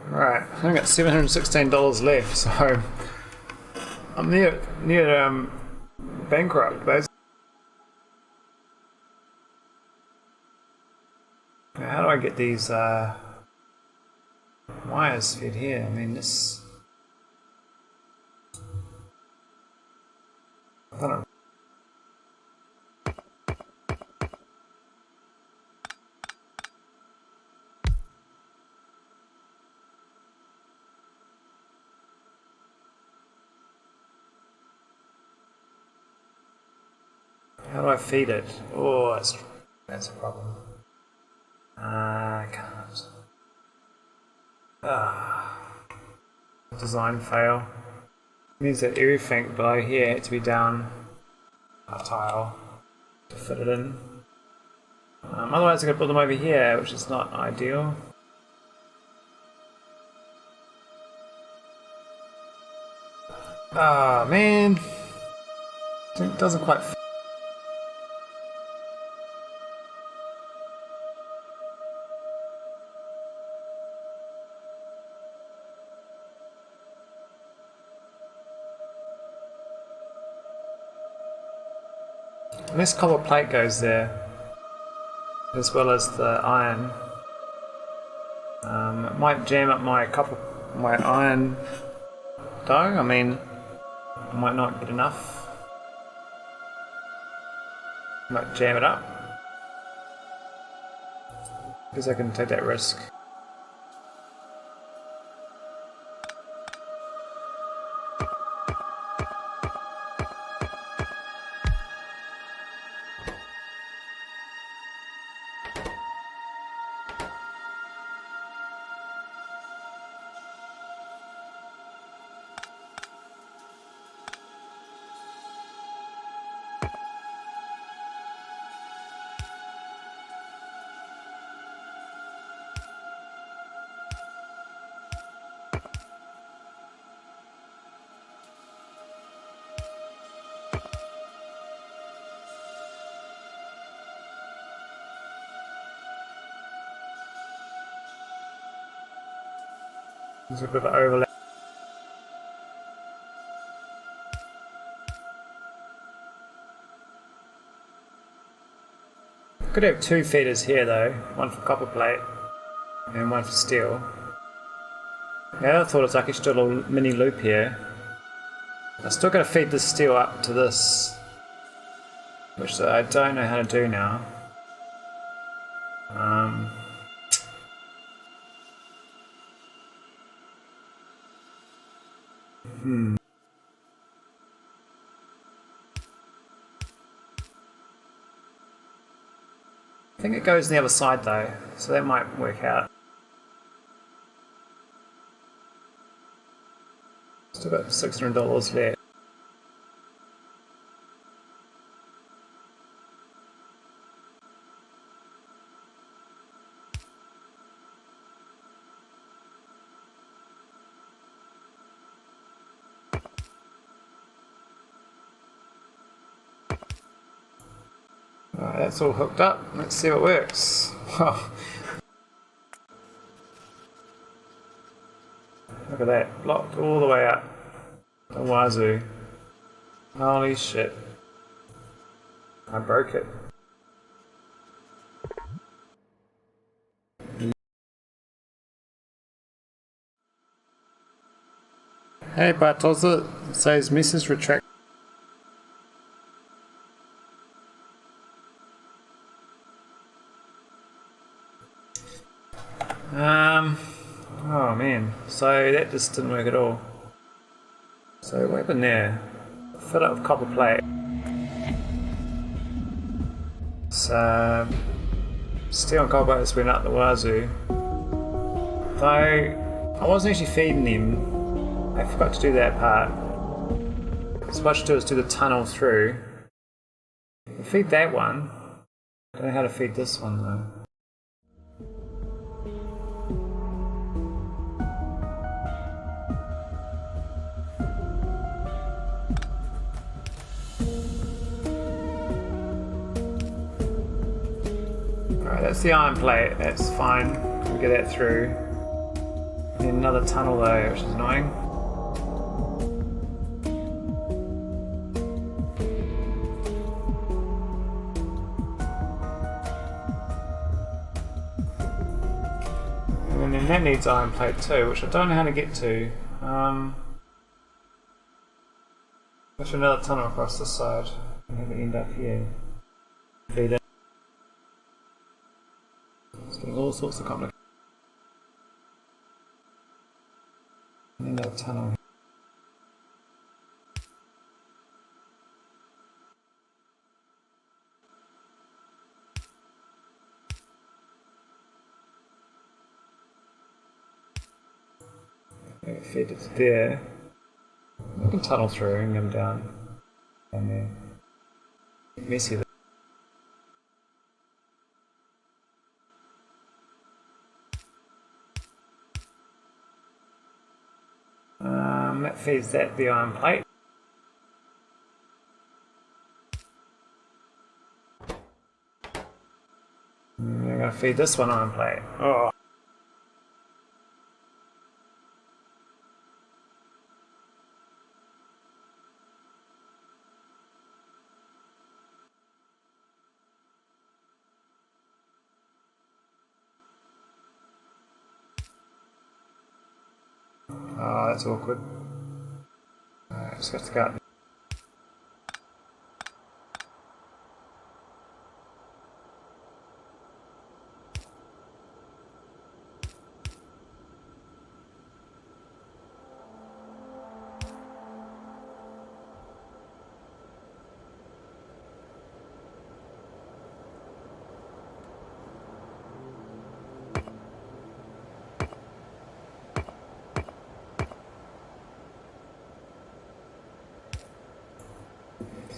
Right, I got $716 left, so I'm near bankrupt, basically. Now, how do I get these wires fed here? I mean, this. I don't know. How do I feed it? Oh, that's a problem. I can't. Design fail. Means that everything below here had to be down a tile to fit it in. Otherwise I could build them over here, which is not ideal. Ah, man. It doesn't quite fit. This copper plate goes there, as well as the iron. It might jam up my iron dough. I mean, I might not get enough. Might jam it up. Because I can take that risk. There's a bit of overlap. Could have two feeders here though, one for copper plate and one for steel. The other thought is I could do a little mini loop here. I'm still going to feed this steel up to this, which I don't know how to do now. I think it goes on the other side though, so that might work out. Still got $600 left. Alright, that's all hooked up. Let's see what works. Look at that, blocked all the way up the wazoo. Holy shit. I broke it. Hey Bartosa, says Mrs. Retract. Oh man, so that just didn't work at all. So what happened there? Fill it with copper plate. So steel and copper just went up the wazoo. Though I wasn't actually feeding them. I forgot to do that part. So what I should do is do the tunnel through. Feed that one. I don't know how to feed this one though. Alright, that's the iron plate, that's fine. We'll get that through. Need another tunnel though, which is annoying. And then that needs iron plate too, which I don't know how to get to. There's another tunnel across this side. I'm going to end up here. Feed in. It's getting all sorts of complicated. Another tunnel. Feed it to there. I can tunnel through and come down there. Messy. That feeds that the iron plate. And I'm going to feed this one iron plate. Oh. Oh, that's awkward. Alright, just have to go out.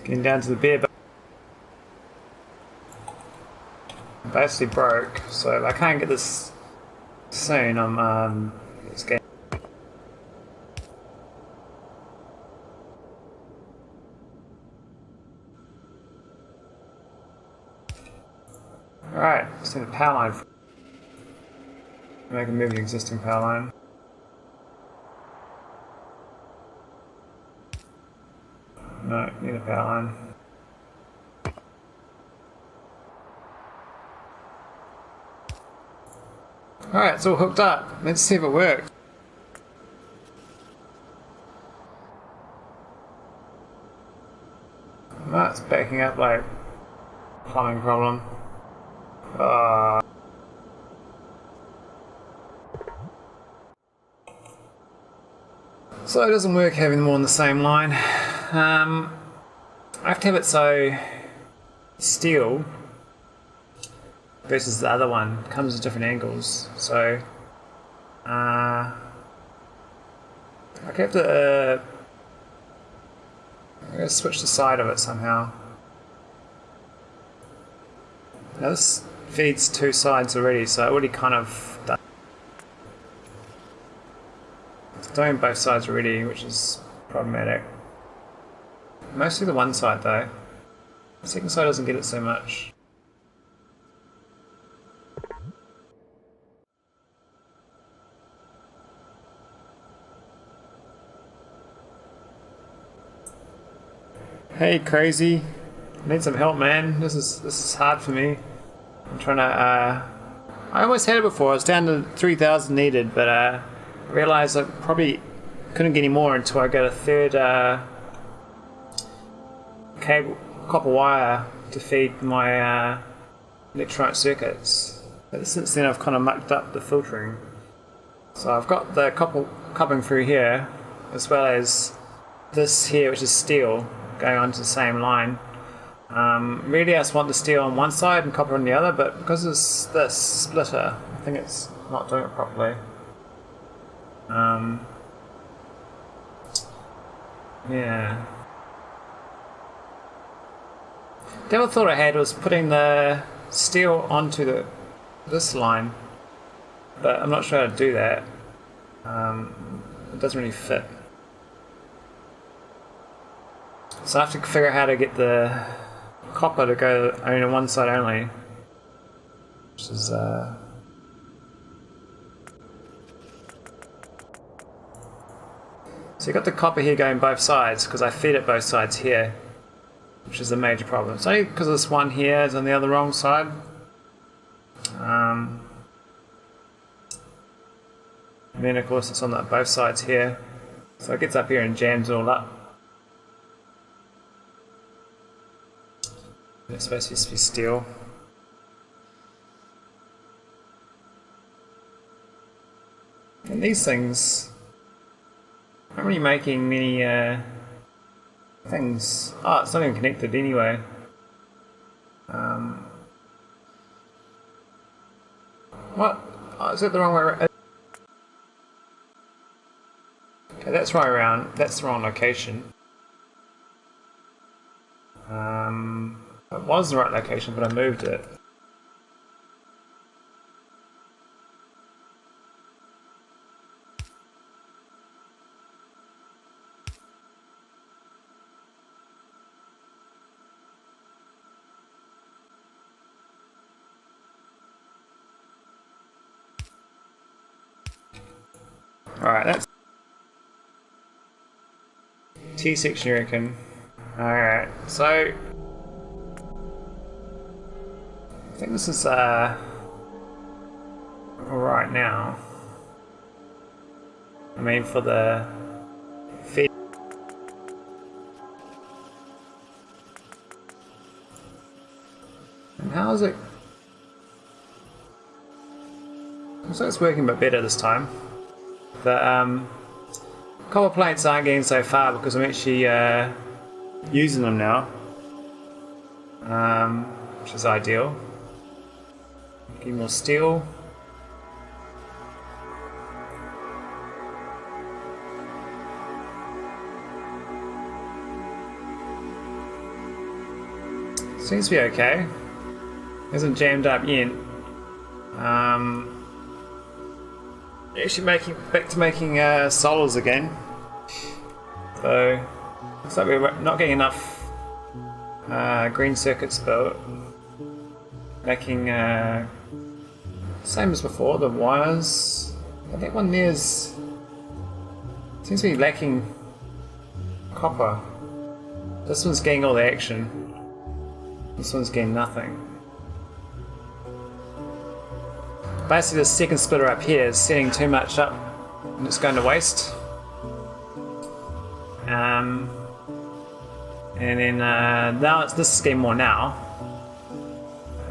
Getting down to the bare bone. I'm basically broke, so if I can't get this soon, I'm scared. Alright, let's need a power line. I can move the existing power line. No, need a power line. Alright, it's all hooked up. Let's see if it works. That's backing up like plumbing problem. So it doesn't work having them all on the same line. I have to have it so steel versus the other one comes at different angles. So I have to I'm going to switch the side of it somehow. Now this feeds two sides already, so I already kind of done. It's doing both sides already, which is problematic. Mostly the one side though. The second side doesn't get it so much. Hey crazy, I need some help man. This is hard for me. I'm trying to I almost had it before, I was down to 3,000 needed, but I realised I probably couldn't get any more until I got a third cable, copper wire to feed my electronic circuits. But since then I've kind of mucked up the filtering. So I've got the copper coming through here, as well as this here, which is steel, going onto the same line. Really I just want the steel on one side and copper on the other, but because it's this splitter, I think it's not doing it properly. Yeah. The other thought I had was putting the steel onto this line, but I'm not sure how to do that. It doesn't really fit. So I have to figure out how to get the copper to go only on one side only, which is So you got the copper here going both sides because I feed it both sides here, which is a major problem. It's only because this one here is on the other wrong side. And then of course it's on both sides here, so it gets up here and jams it all up. It's supposed to be steel. And these things aren't really making many things. Oh, it's not even connected anyway. What? Oh, is that the wrong way around? Okay, that's right around. That's the wrong location. It was the right location, but I moved it. Alright, that's T-section, you reckon? Alright, so I think this is alright now. I mean, for the feed. And how is it? Looks like it's working a bit better this time. The copper plates aren't getting so far because I'm actually using them now, which is ideal. Give more steel. Seems to be okay. Hasn't jammed up yet. Actually back to making solos again. So looks like we're not getting enough green circuits built. Making same as before, the wires. That one there's seems to be lacking copper. This one's getting all the action. This one's getting nothing. Basically, the second splitter up here is setting too much up and it's going to waste. And then now this is getting more now,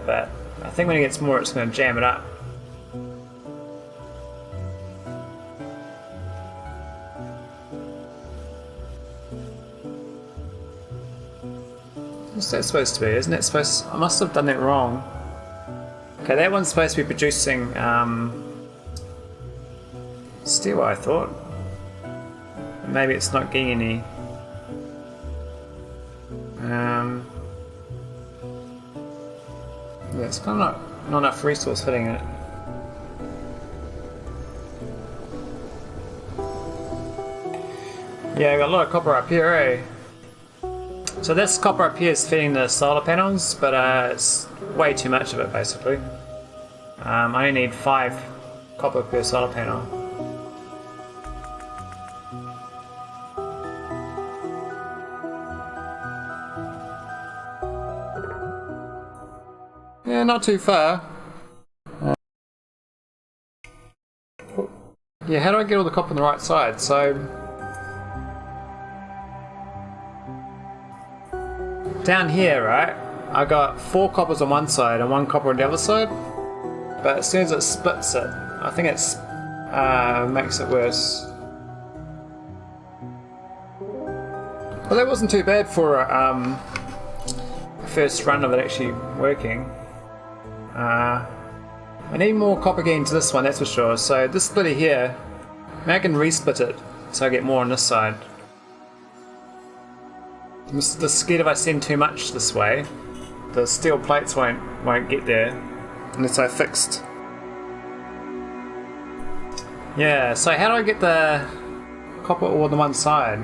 but I think when it gets more, it's going to jam it up. What's that supposed to be? Isn't it supposed? I must have done that wrong. Okay, that one's supposed to be producing steel, I thought. Maybe it's not getting any. Yeah, it's kind of not enough resource hitting it. Yeah, I got a lot of copper up here, eh? So this copper up here is feeding the solar panels, but it's way too much of it basically. I only need 5 copper per solar panel. Yeah, not too far. Yeah, how do I get all the copper on the right side? So down here, right, I got 4 coppers on one side and 1 copper on the other side, but as soon as it splits it, I think it's makes it worse. Well, that wasn't too bad for a first run of it actually working. I need more copper getting to this one, that's for sure. So this splitter here, I can resplit it so I get more on this side. I'm just scared if I send too much this way, the steel plates won't get there unless I fixed. Yeah, so how do I get the copper all on the one side?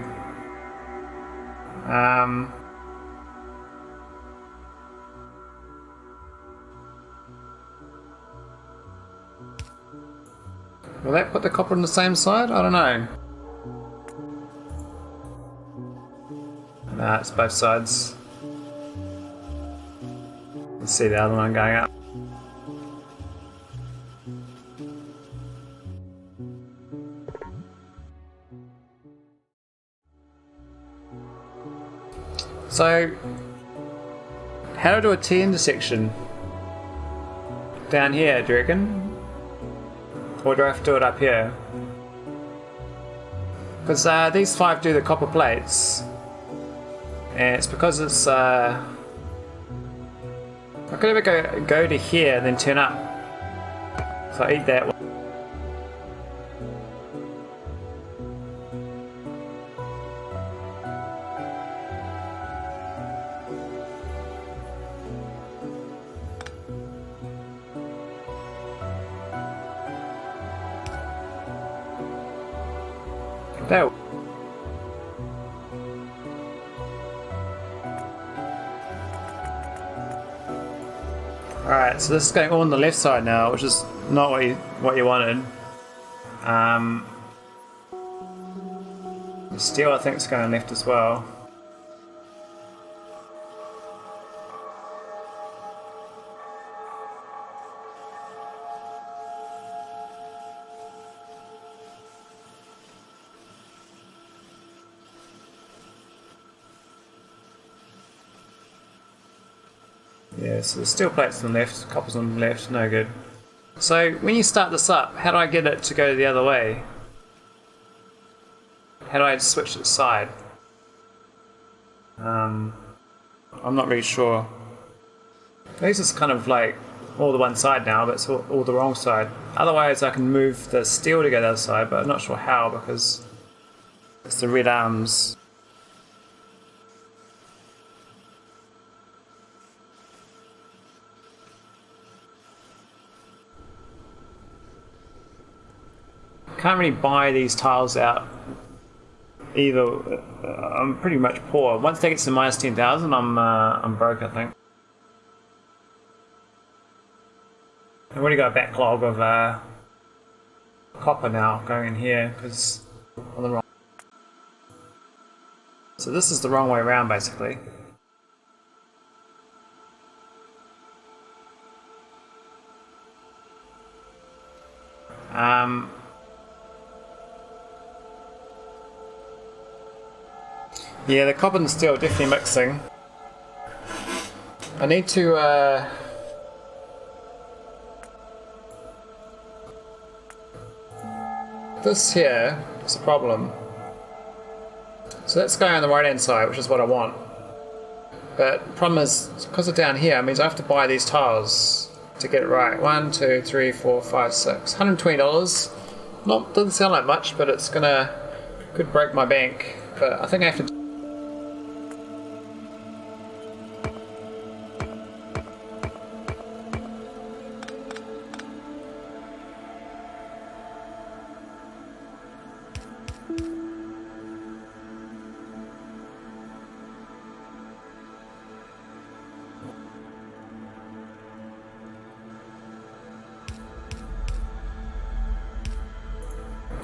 Will that put the copper on the same side? I don't know. Nah, it's both sides. Let's see the other one going up. So, how to do a T intersection? Down here, do you reckon? Or do I have to do it up here? Because these 5 do the copper plates. And it's because it's... I could ever go to here and then turn up. So I eat that one. There. Alright, so this is going all on the left side now, which is not what you wanted. The steel I think is going left as well. Yeah, so the steel plate's on the left, copper's on the left, no good. So when you start this up, how do I get it to go the other way? How do I switch its side? I'm not really sure. At least it's kind of like all the one side now, but it's all the wrong side. Otherwise I can move the steel to go the other side, but I'm not sure how because it's the red arms. Can't really buy these tiles out either. I'm pretty much poor. Once they get to minus 10,000, I'm broke, I think. I've already got a backlog of copper now going in here because on the wrong. So this is the wrong way around, basically. Yeah, the copper and steel are definitely mixing. I need to this here is a problem. So that's going on the right hand side, which is what I want. But the problem is, because of down here, it means I have to buy these tiles to get it right. 1, 2, 3, 4, 5, 6. $120. Doesn't sound like much, but it's could break my bank. But I think I have to.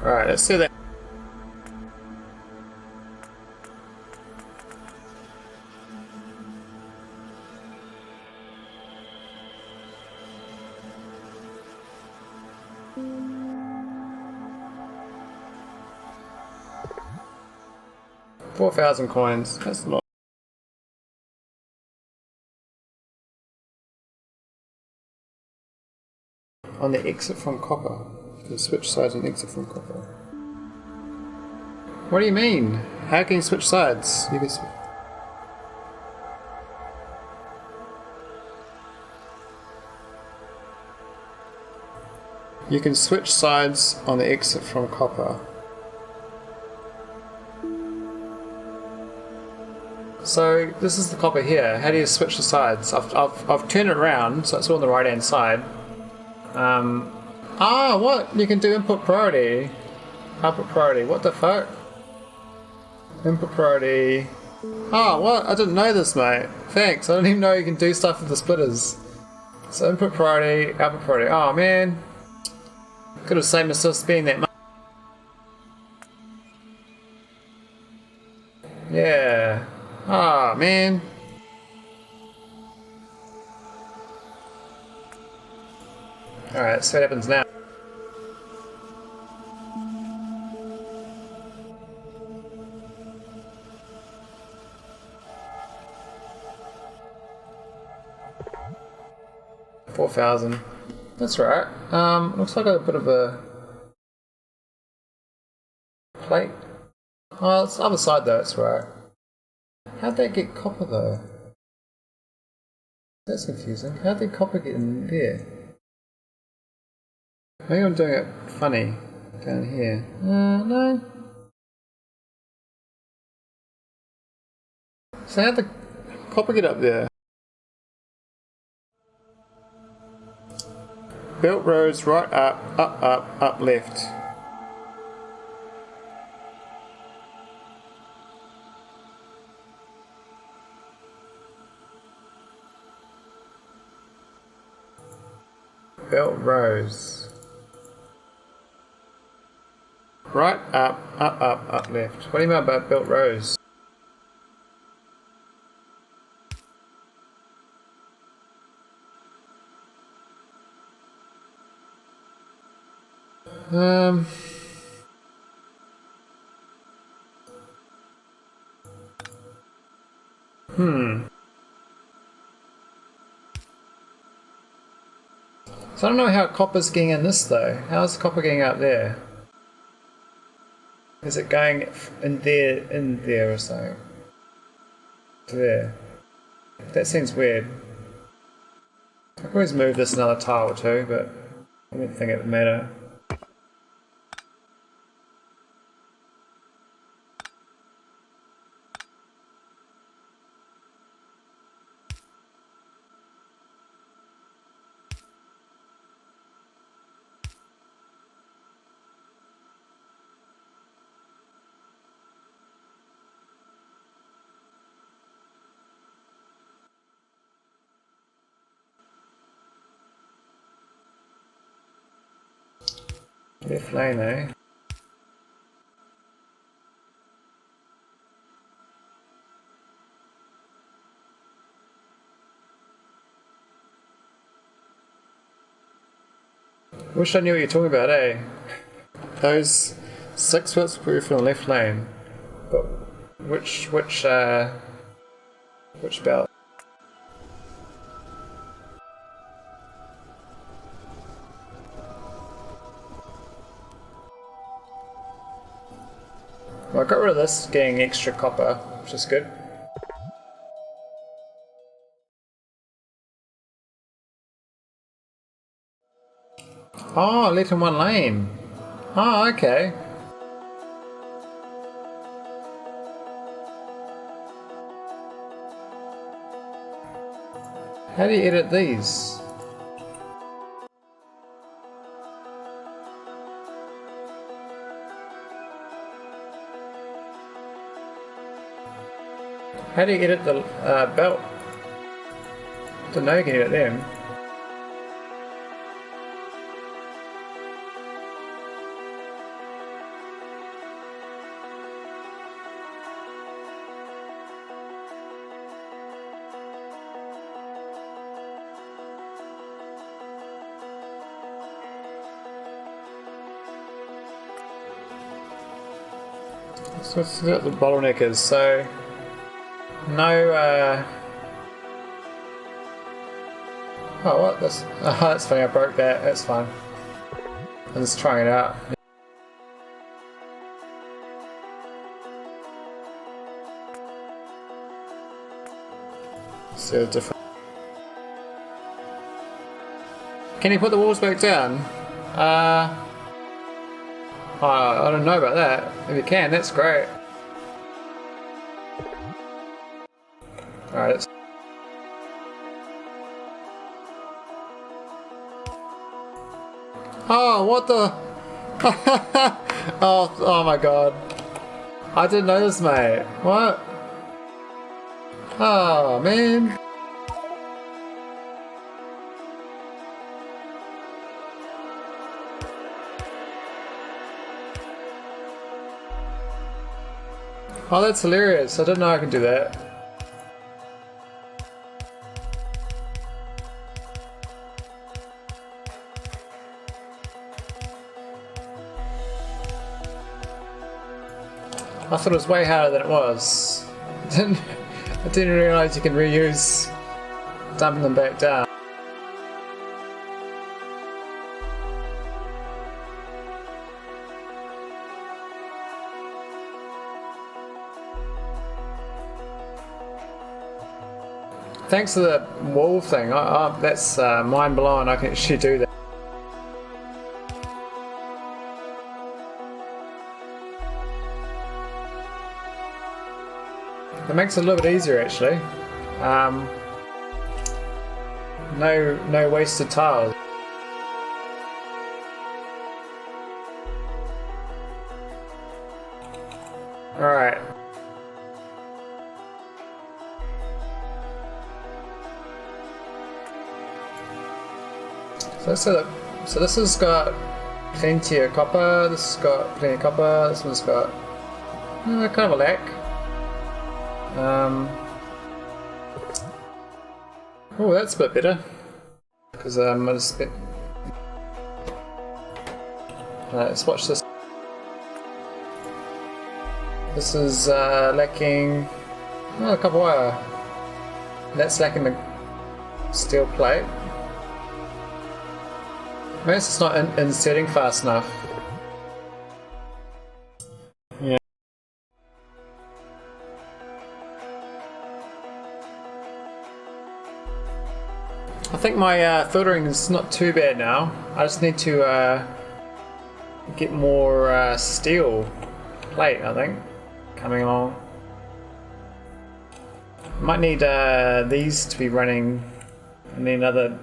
Alright, let's do that. $4,000 coins, that's a lot. On the exit from copper. You can switch sides and exit from copper. What do you mean? How can you switch sides? You can You can switch sides on the exit from copper. So this is the copper here. How do you switch the sides? I've turned it around so it's all on the right hand side. What? You can do input priority. Output priority. What the fuck? Input priority. What? I didn't know this, mate. Thanks. I didn't even know you can do stuff with the splitters. So input priority, output priority. Oh man. Could have saved myself spending that money. Yeah. Ah, man. Alright, so what happens now? $4,000. That's right. Looks like a bit of a plate. Oh, it's the other side though, it's right. How'd they get copper though? That's confusing. How'd the copper get in there? Maybe I'm doing it funny down here. No. So how'd the copper get up there? Belt roads right up, left. Belt rows. Right up, left. What do you mean about belt rows? So I don't know how copper's getting in this though. How's copper getting out there? Is it going in there or something? There. That seems weird. I could always move this another tile or two, but I don't think it would matter. Left lane, eh? Wish I knew what you're talking about, eh? Those 6 foot roof in the left lane. But which belt? Well, I got rid of this, getting extra copper, which is good. Oh, let in one lane. Oh, okay. How do you edit these? How do you edit the belt? Didn't know you can edit them. So let's see what the bottleneck is. So no oh, what? That's that's funny, I broke that. That's fine. I'm just trying it out. See the different. Can you put the walls back down? I don't know about that. If you can, that's great. Alright, oh, what the? oh my god. I didn't know this, mate. What? Oh, man. Oh, that's hilarious. I didn't know I could do that. I thought it was way harder than it was. I didn't realise you can reuse dumping them back down. Thanks to the wall thing, that's mind blowing. I can actually do that. It makes it a little bit easier actually. No wasted tiles. Alright. So this has got plenty of copper, this has got plenty of copper, this one's got kind of a lack. Oh, that's a bit better because I just spent. Let's watch this. This is lacking a copper wire. That's lacking the steel plate. Maybe it's not inserting fast enough. Yeah. I think my filtering is not too bad now. I just need to get more steel plate, I think, coming along. Might need these to be running, and then another.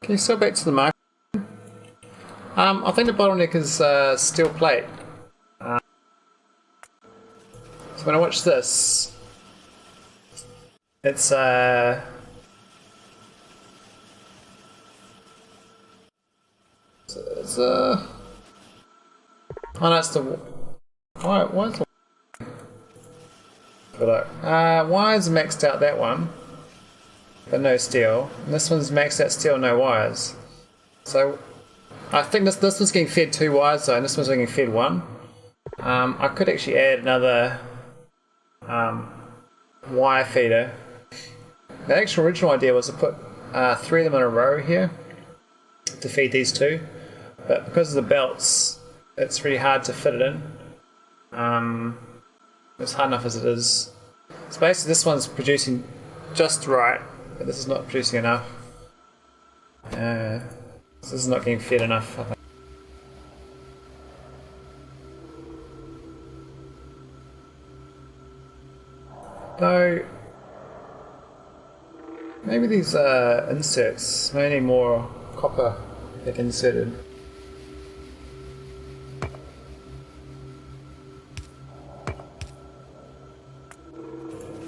Can you still back to the market? I think the bottleneck is steel plate. So when I watch this, it's oh no, it's the why is the why is maxed out that one? But no steel. And this one's maxed out steel, no wires. So I think this one's getting fed 2 wires though, and this one's getting fed 1. I could actually add another wire feeder. The actual original idea was to put 3 of them in a row here to feed these 2, but because of the belts, it's really hard to fit it in. It's hard enough as it is. So basically, this one's producing just right. But this is not producing enough. This is not getting fed enough, I think. Though, maybe these inserts may need more copper get inserted.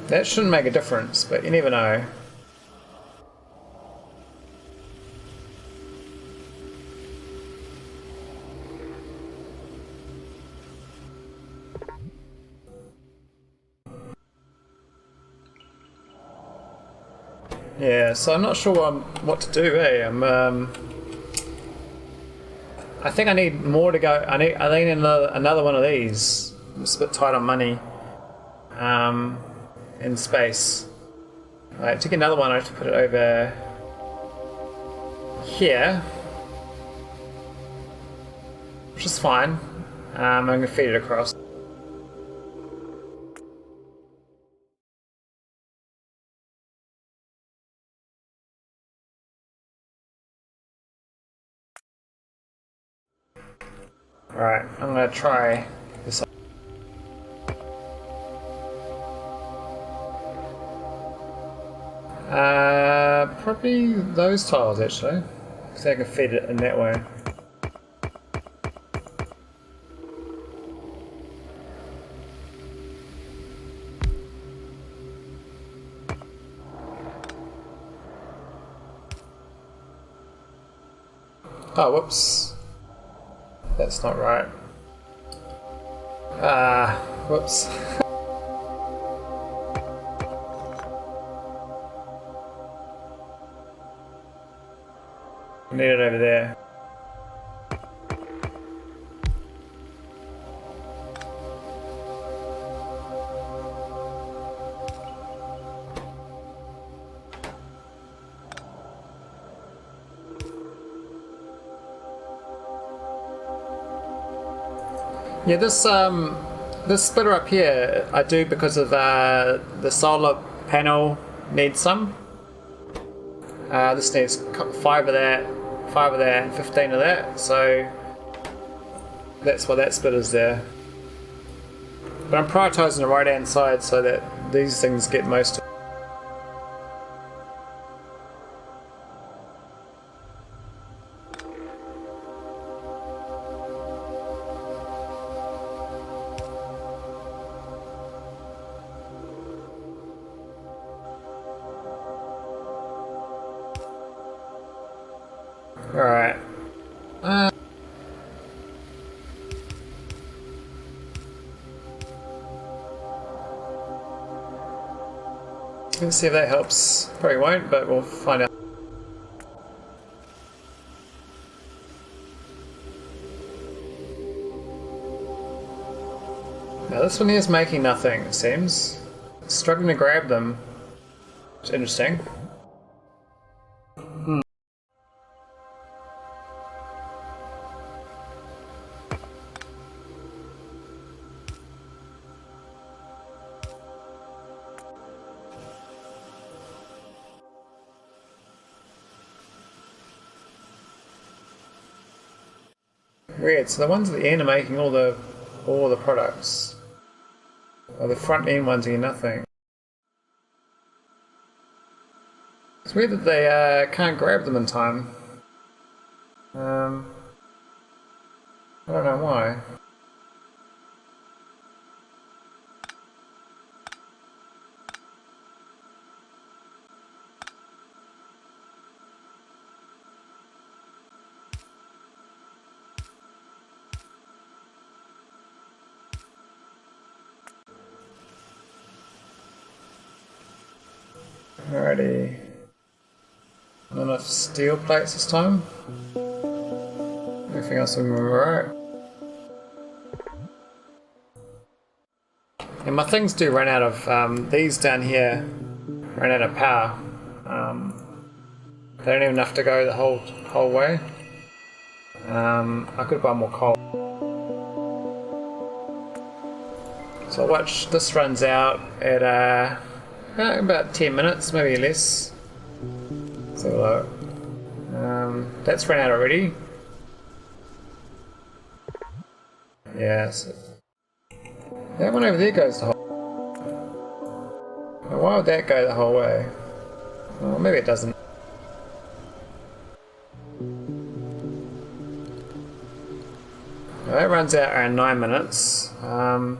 That shouldn't make a difference, but you never know. Yeah, so I'm not sure what to do, eh? I think I need more to go. I need another one of these. I'm just a bit tight on money. In space. Right, to get another one, I have to put it over here, which is fine. I'm going to feed it across. Alright, I'm going to try this. Probably those tiles actually, because I can feed it in that way. Oh, whoops. That's not right. Whoops. I need it over there. Yeah, this splitter up here I do because of the solar panel needs some. This needs 5 of that, 5 of that, and 15 of that, so that's why that splitter's there. But I'm prioritising the right hand side so that these things get most of it. Alright. Let's see if that helps. Probably won't, but we'll find out. Now this one here is making nothing, it seems. It's struggling to grab them. It's interesting. Weird, so the ones at the end are making all the products. Or the front end ones are nothing. It's weird that they can't grab them in time. I don't know why. Alrighty. Not enough steel plates this time. Everything else will be alright. And my things do run out of, these down here run out of power. They don't even have to go the whole way. I could buy more coal. So I'll watch this runs out at about 10 minutes, maybe less. Let's have a look. That's run out already. Yeah, so that one over there goes the whole. Now, why would that go the whole way? Well, maybe it doesn't. Well, that runs out around 9 minutes. So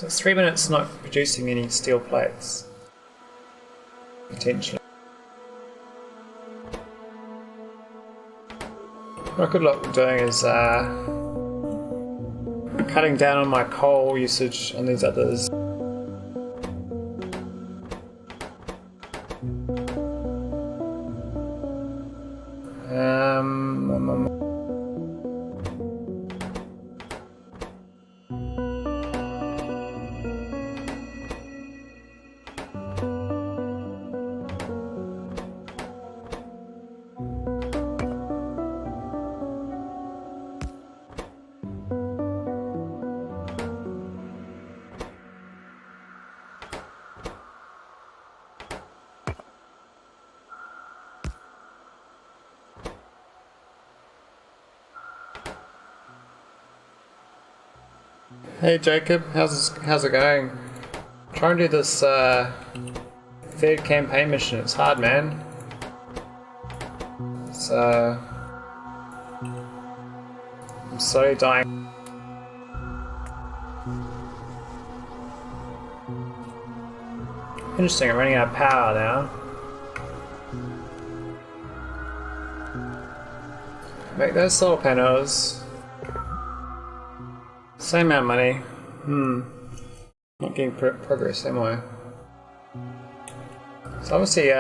it's 3 minutes not producing any steel plates. Potentially. What I could look at doing is cutting down on my coal usage on these others. Hey Jacob, how's it going? Try and do this third campaign mission. It's hard, man. It's I'm slowly dying. Interesting, I'm running out of power now. Make those solar panels. Same amount of money. Not getting progress, am I? So obviously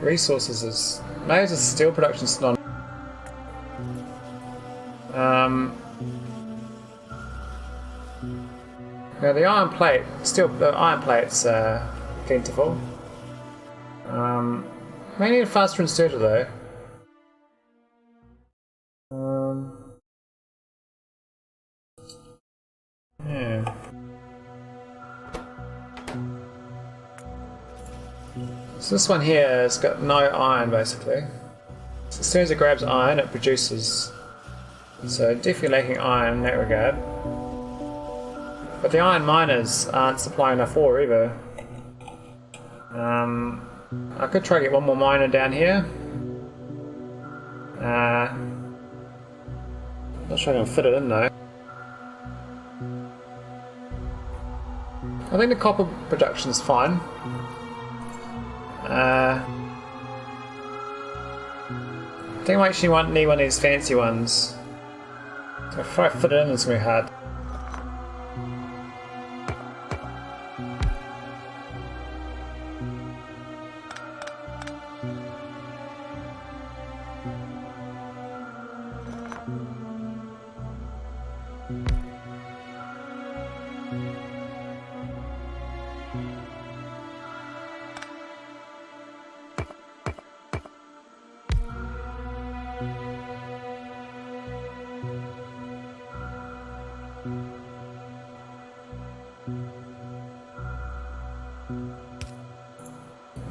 resources is maybe the steel production's not. Now the iron plate, the iron plate's plentiful. May need a faster inserter though. Yeah. So this one here has got no iron basically. So as soon as it grabs iron, it produces. So definitely lacking iron in that regard. But the iron miners aren't supplying enough ore either. I could try to get one more miner down here. Not sure I can fit it in though. I think the copper production is fine. I think I actually need one of these fancy ones. So if I fit it in, it's going to be hard.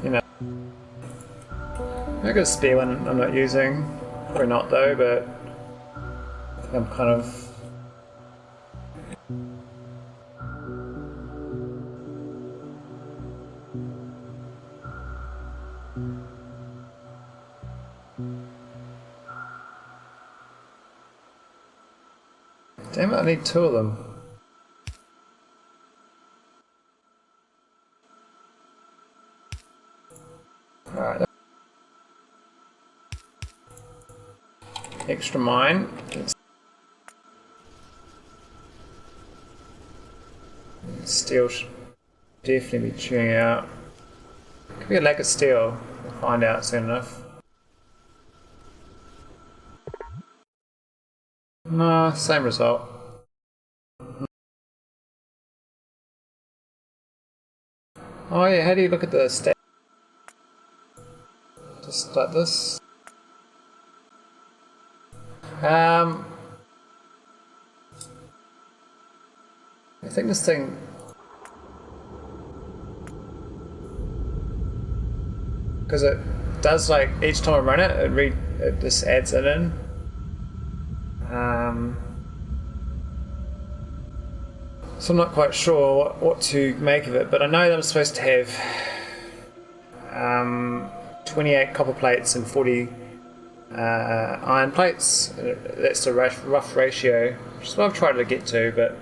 You know, I got a spare one I'm not using. Probably not though, but I'm kind of. Damn it, I need two of them. Alright. Extra mine. Steel should definitely be chewing out. Could be a lack of steel. We'll find out soon enough. No, same result. Oh yeah, how do you look at the stat? Just like this. I think this thing. Because it does, like, each time I run it, it just adds it in. So I'm not quite sure what to make of it, but I know that I'm supposed to have 28 copper plates and 40 iron plates. That's the rough ratio, which is what I've tried to get to, but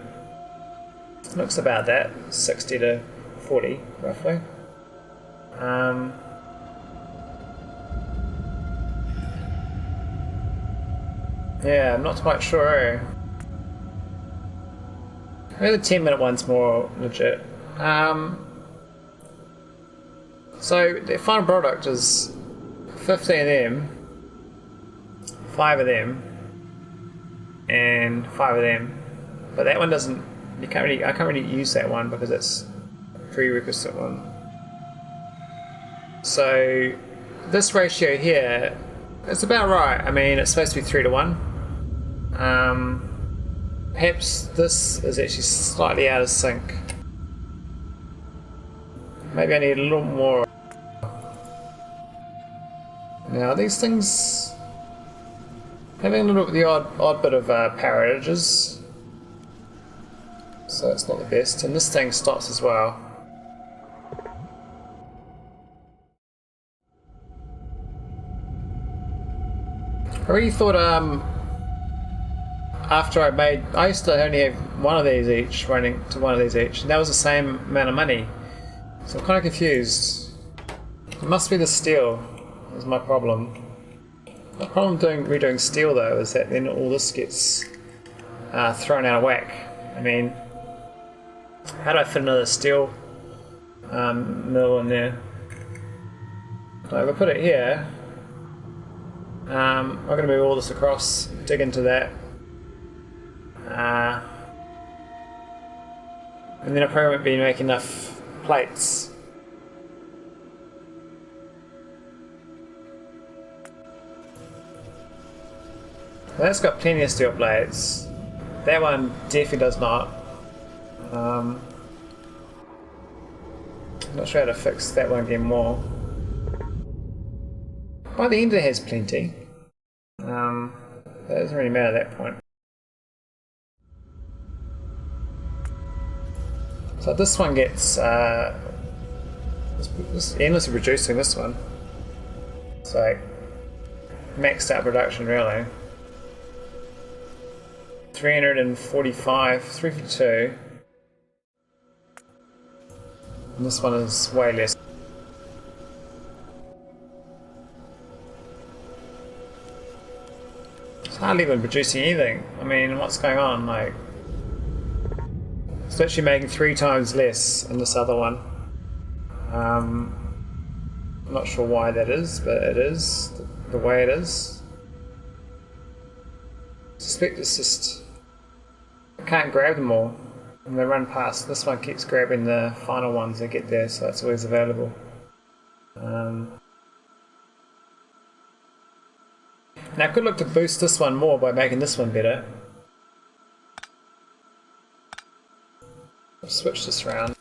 it looks about that, 60 to 40 roughly. Yeah, I'm not quite sure. Maybe the 10-minute one's more legit. So the final product is 15 of them, 5 of them, and 5 of them. But that one doesn't. I can't really use that one because it's a prerequisite one. So this ratio here, it's about right. I mean, it's supposed to be 3 to 1. Perhaps this is actually slightly out of sync. Maybe I need a little more. Now these things having a little bit of the odd bit of power outages, so it's not the best. And this thing stops as well. I really thought after I used to only have one of these each, running to one of these each, and that was the same amount of money. So I'm kind of confused. It must be the steel is my problem. The problem redoing steel though is that then all this gets thrown out of whack. I mean, how do I fit another steel mill in there? So if I put it here, I'm going to move all this across, dig into that. And then I probably won't be making enough plates. Well, that's got plenty of steel plates. That one definitely does not. I'm not sure how to fix that one again more. By the end it has plenty. That doesn't really matter at that point. So this one gets this endlessly reducing this one. It's like maxed out production really. 345, 352. And this one is way less. It's hardly even producing anything. I mean, what's going on? Like, it's literally making 3 times less in this other one. I'm not sure why that is, but it is the way it is. I suspect it's just I can't grab them all and they run past. This one keeps grabbing the final ones that get there, so it's always available. Now I could look to boost this one more by making this one better. I'll switch this around.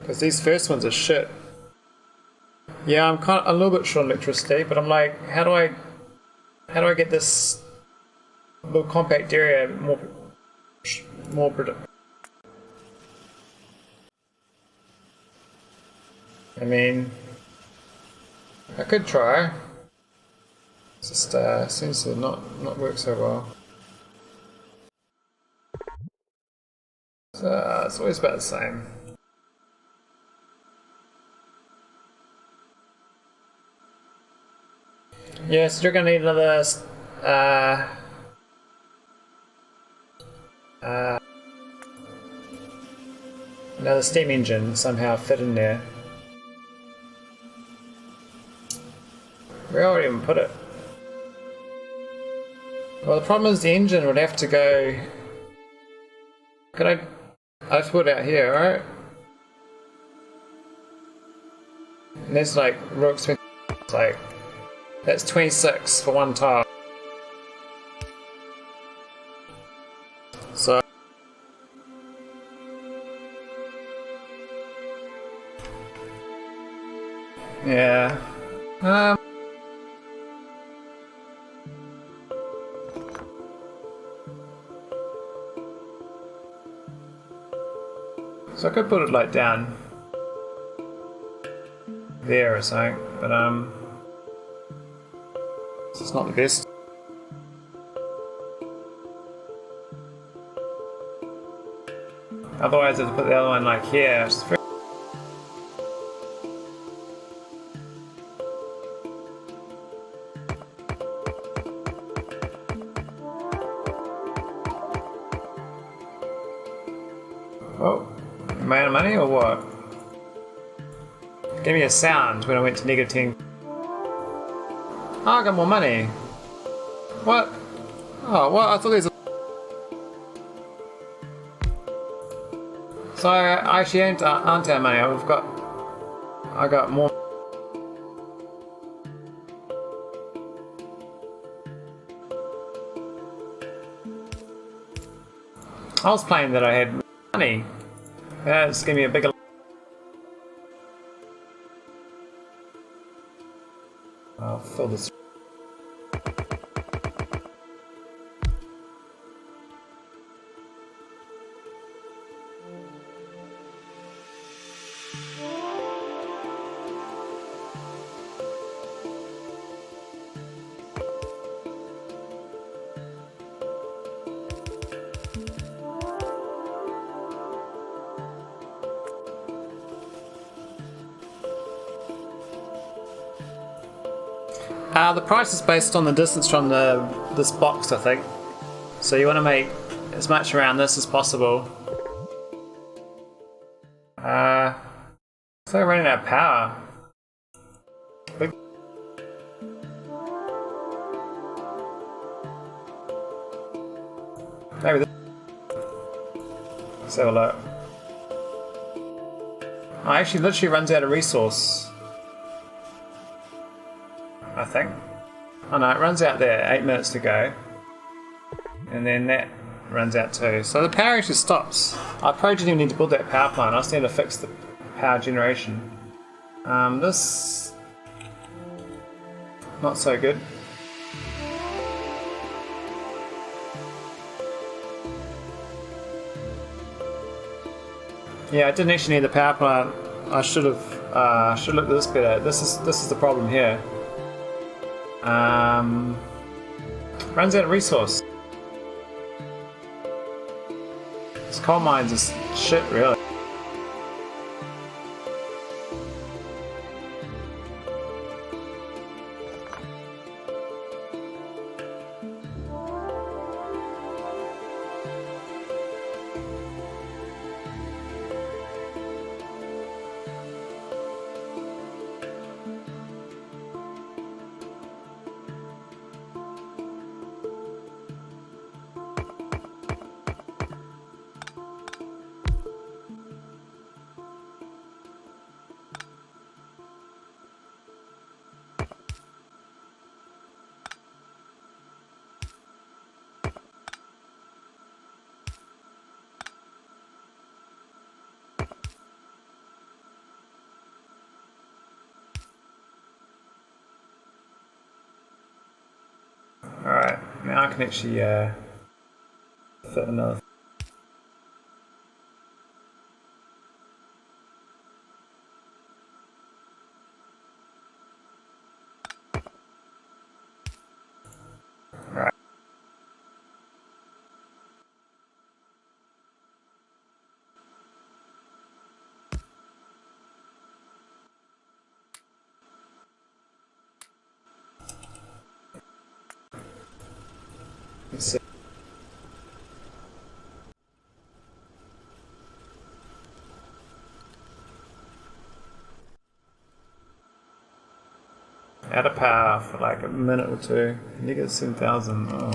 Because these first ones are shit. Yeah, I'm kind of a little bit short on electricity, but I'm like, how do I get this little compact area more productive? I mean, I could try. It just seems to not work so well. So it's always about the same. Yeah, so you're gonna need another another steam engine somehow fit in there. Where would I even put it? Well, the problem is the engine would have to go. Could I just put it out here, right? And there's like real expensive. It's like that's 26 for one tile. So yeah. So I could put it like down there or something, but it's not the best. Otherwise I have to put the other one like here. Which is very oh, am I out of money or what? Give me a sound when I went to negative 10. Oh, I got more money. What? Oh, what? I thought these. So I actually aren't out of money. I got more. I was playing that I had money. It's giving me a bigger. I'll fill this. The price is based on the distance from this box, I think. So you want to make as much around this as possible. So we're running out of power. Big. Maybe this. Let's have a look. Oh, actually literally runs out of resource. I think. Oh no, it runs out there, 8 minutes to go. And then that runs out too. So the power actually stops. I probably didn't even need to build that power plant, I just need to fix the power generation. This... not so good. Yeah, I didn't actually need the power plant. I should have looked at this better. This is the problem here. Runs out of resource. This coal mines is shit, really. Alright, now I can actually fit another. Right. Let's see. Out of power for like a minute or two. Negative 7,000. Oh.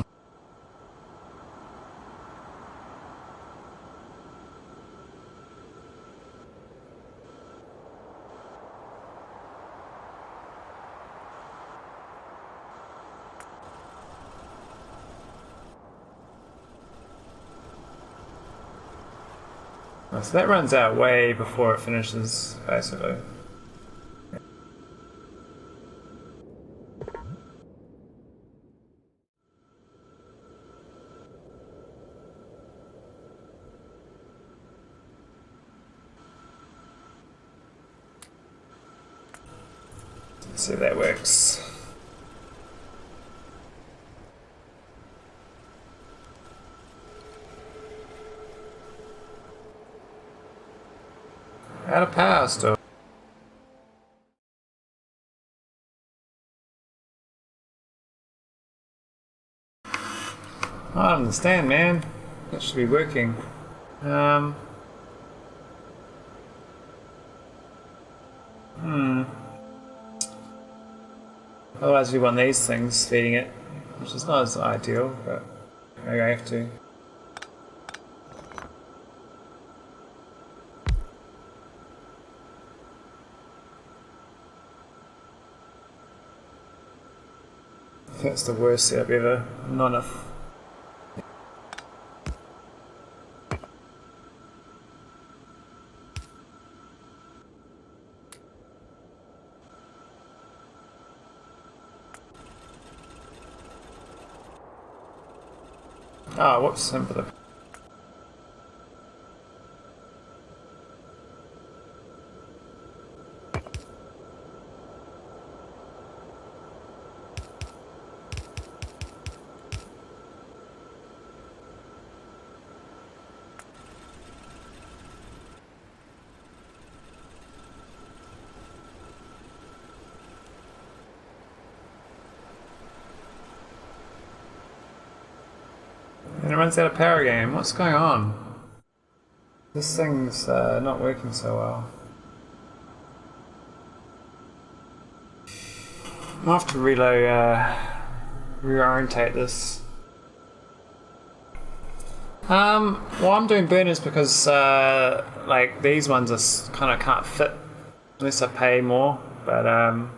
So that runs out way before it finishes, basically. Let's see if that works. Out of power still. I don't understand, man. That should be working. Otherwise we want these things feeding it, which is not as ideal, but maybe I have to. That's the worst setup ever. Not enough. Ah, whoops, input. And it runs out of power again. What's going on? This thing's not working so well. I'll have to reorientate this. Well, I'm doing burners because like these ones are kind of can't fit unless I pay more, but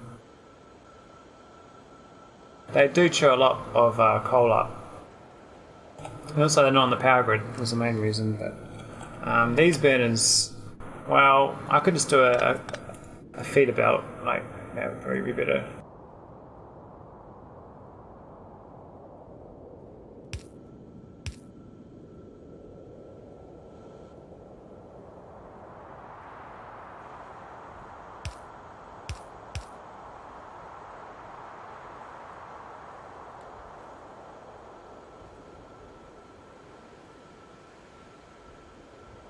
they do chew a lot of coal up. And also they're not on the power grid was the main reason, but these burners, well, I could just do a feeder belt, like that would probably be better.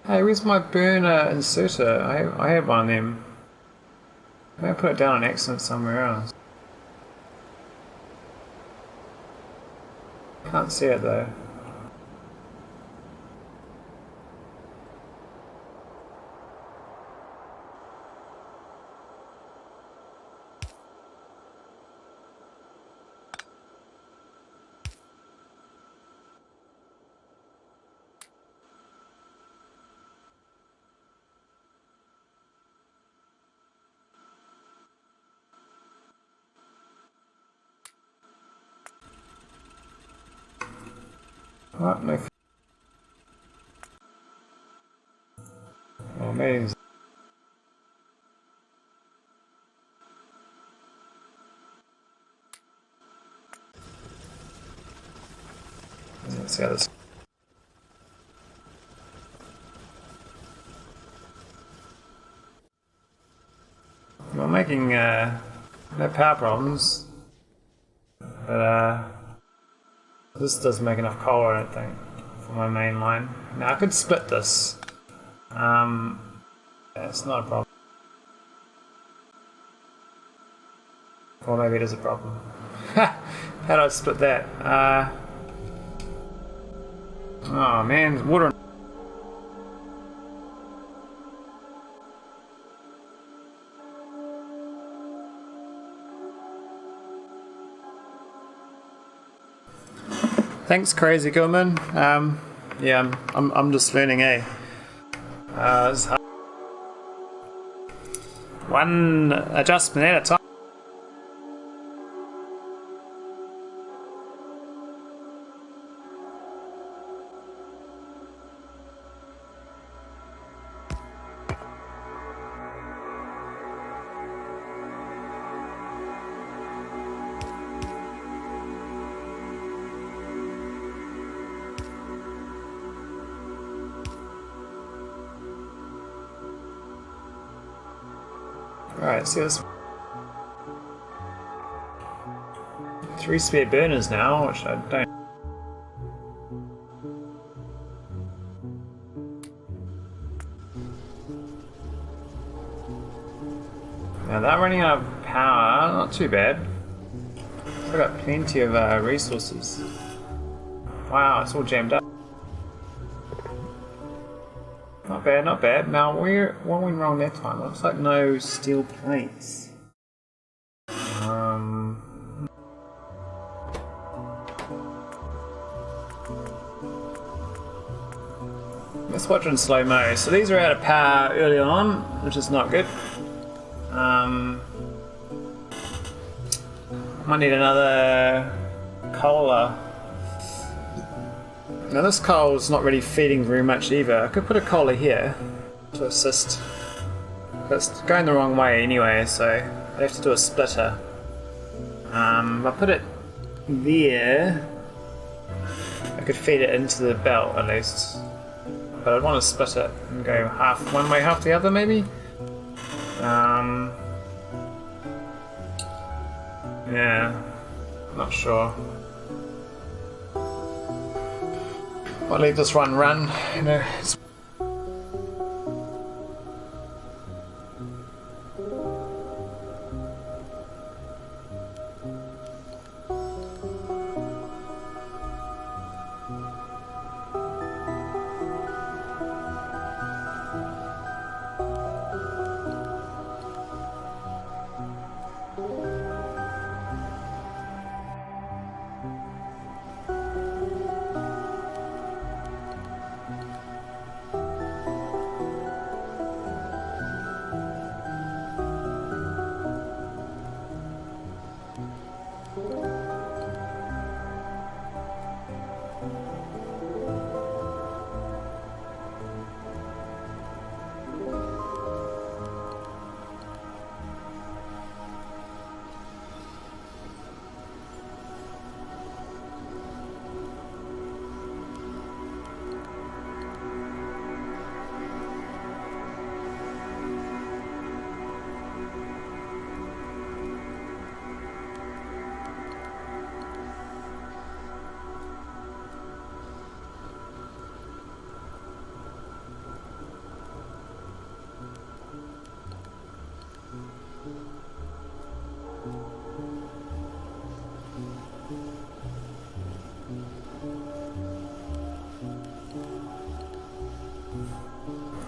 Hey, where's my burner inserter? I had one of them. Maybe I put it down on accident somewhere else. Can't see it though. Oh, no. Oh, maybe. Let's see how this. We're making no power problems, but this doesn't make enough coal, I don't think, for my main line. Now I could split this. It's not a problem. Or maybe it is a problem. How do I split that? Oh man, there's water. Thanks, Crazy Gilman. Yeah, I'm just learning, eh? It's hard. One adjustment at a time. Alright, see this. 3 spare burners now, which I don't. Now they're running out of power, not too bad. I've got plenty of resources. Wow, it's all jammed up. Not bad, not bad. Now, what went wrong that time? Looks like no steel plates. Let's watch it in slow mo. So these are out of power early on, which is not good. Might need another cola. Now this coal is not really feeding very much either. I could put a cola here to assist. But it's going the wrong way anyway, so I have to do a splitter. If I put it there, I could feed it into the belt at least. But I'd want to split it and go half one way, half the other maybe? Yeah, not sure. I'll leave this one run, you know.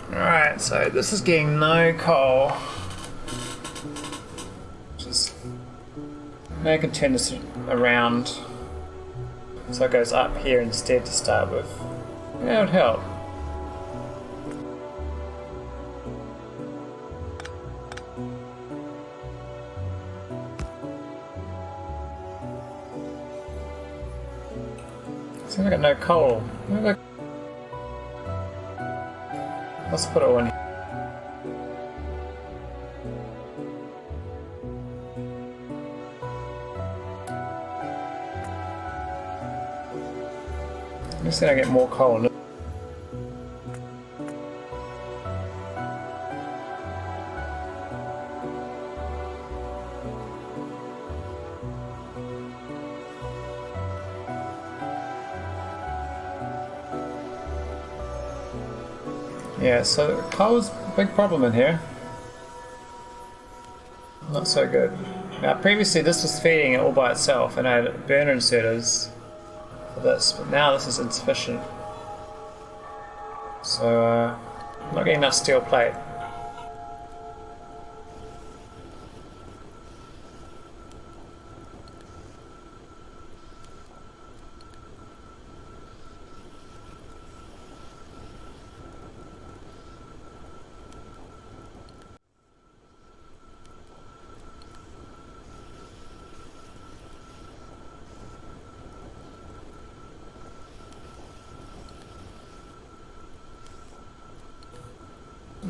Alright, so this is getting no coal. Just I can turn this around so it goes up here instead to start with. That would help. Seems like I got no coal. Let's put it all in here. I'm just gonna get more coal. Yeah, so coal's a big problem in here. Not so good. Now previously this was feeding it all by itself and I had burner inserters for this, but now this is insufficient. So I'm not getting enough steel plate.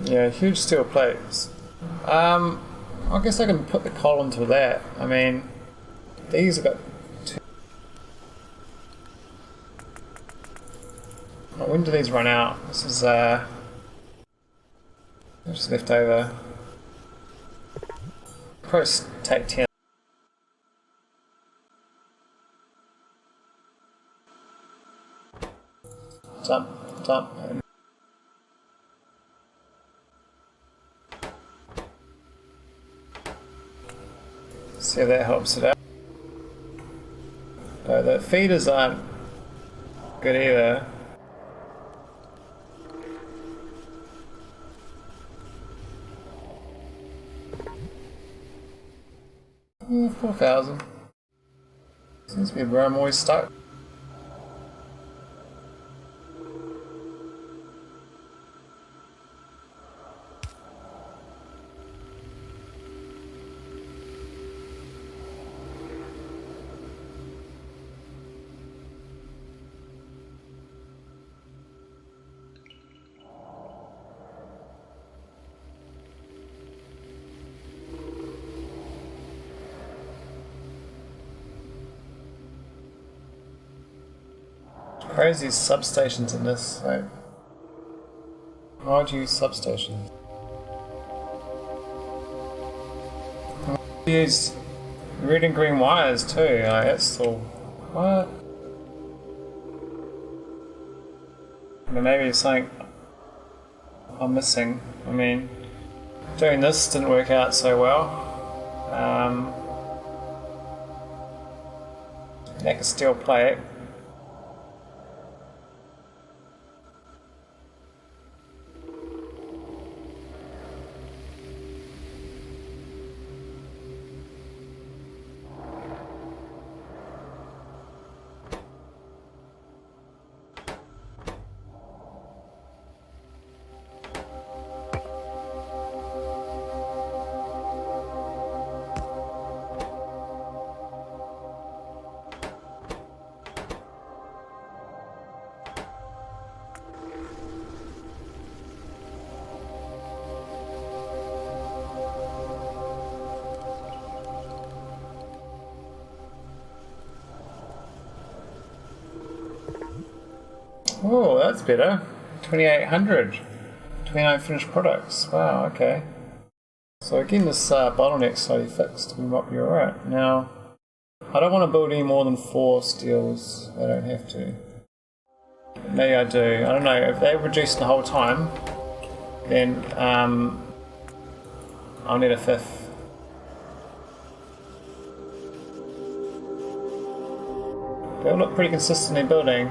Yeah, huge steel plates. I guess I can put the coal into that. I mean, these have got two. Well, when do these run out? This is just left over. Probably take 10. Dump. See if that helps it out. The feeders aren't good either. Oh, 4,000. Seems to be where I'm always stuck. Crazy substations in this, like, why would you use substations? Use red and green wires too, like that's all. What? But maybe it's something I'm missing. I mean, doing this didn't work out so well. Lack of steel plate. Oh, that's better. 2,800. 29 finished products. Wow, okay. So again, this bottleneck's slightly fixed. We might be alright. Now, I don't want to build any more than 4 steels. I don't have to. Maybe I do. I don't know. If they reduce the whole time, then I I'll need a fifth. They all look pretty consistently building.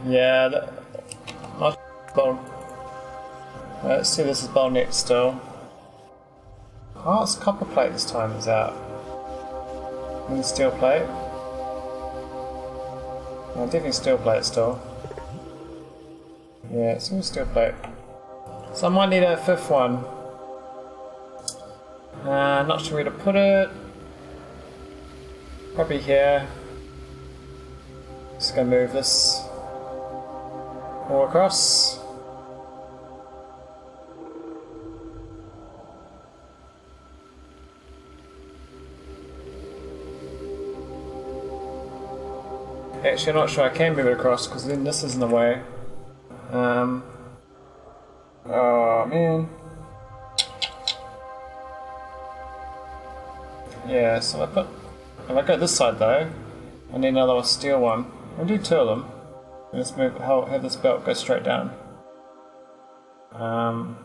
Yeah, I'll build. Let's see, this is bottleneck still. Oh, it's copper plate this time is out. And steel plate. Oh, definitely steel plate still. Yeah, it's all steel plate. So I might need a fifth one. Not sure where to put it. Probably here. Just gonna move this all across. Actually, I'm not sure I can move it across because then this is in the way. Oh man. Yeah, so if I go this side though, I need another steel one. I'll do two of them. Let's move. Have this belt go straight down. That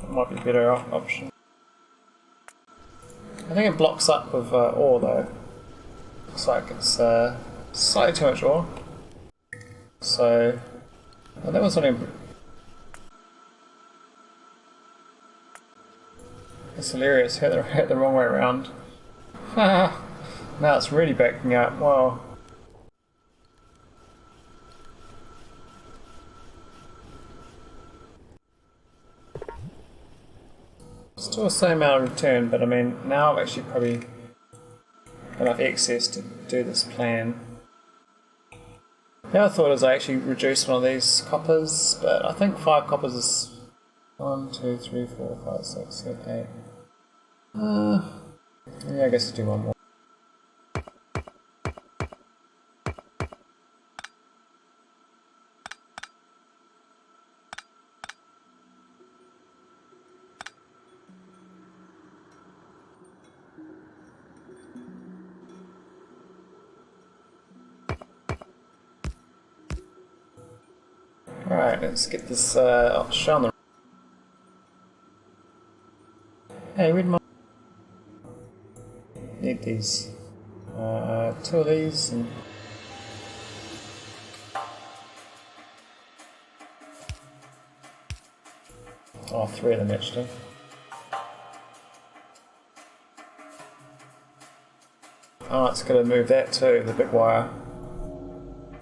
might be a better option. I think it blocks up with ore though. Looks like it's slightly too much ore. So that was only. It's hilarious. Hit the wrong way around. Now it's really backing up. Wow. Still the same amount of return, but I mean now I've actually probably enough excess to do this plan. The other thought is I actually reduce one of these coppers, but I think 5 coppers is 1, 2, 3, 4, 5, 6, 7, 8. Yeah, I guess I'll do one more. Alright, let's get this show on the. Hey, where'd my. Need these. 2 of these and. Oh, 3 of them actually. Oh, it's gonna move that too, the big wire.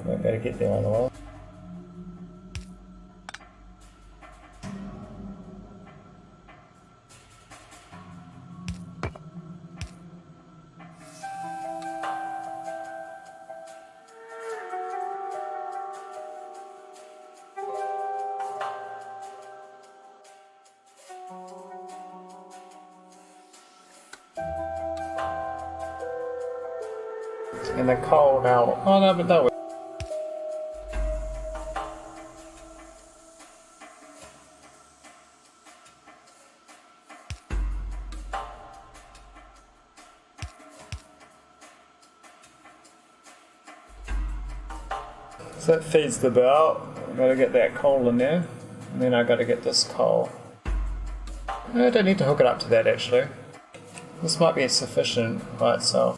Won't be able to get there otherwise. And the coal now. Oh no, but that was. So that feeds the belt. I've got to get that coal in there. And then I've got to get this coal. I don't need to hook it up to that actually. This might be sufficient by itself.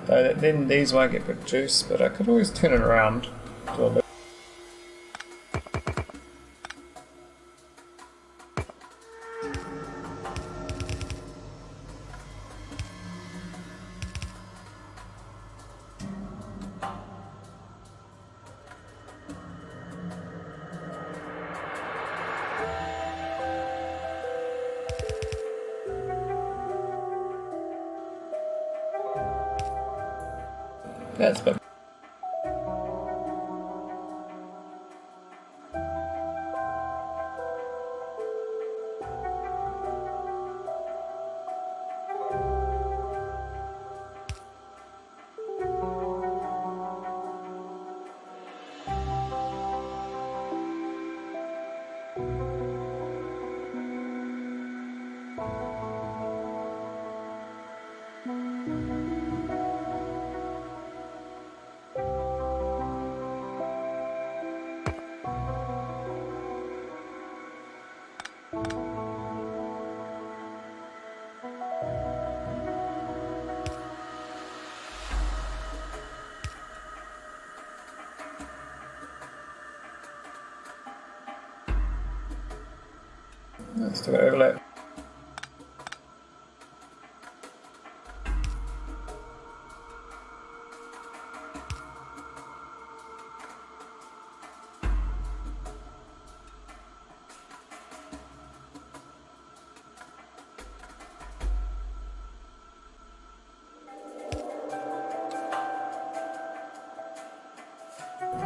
So then these won't get produced, but I could always turn it around to a bit. That's better. Still got overlap.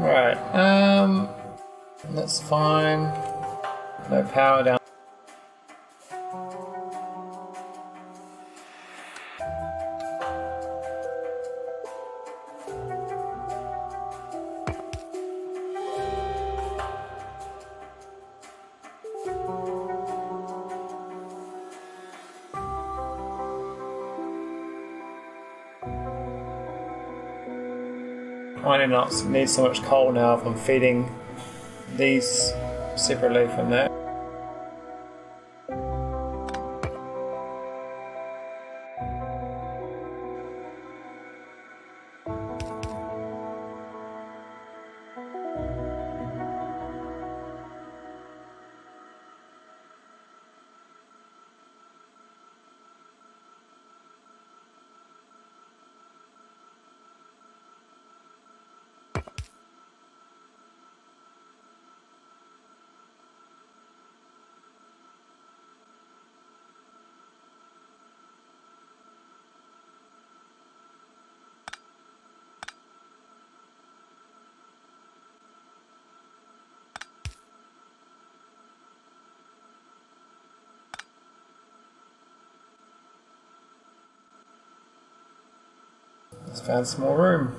Right, that's fine. No power down. I do not need so much coal now if I'm feeding these separately from that. Just found some more room.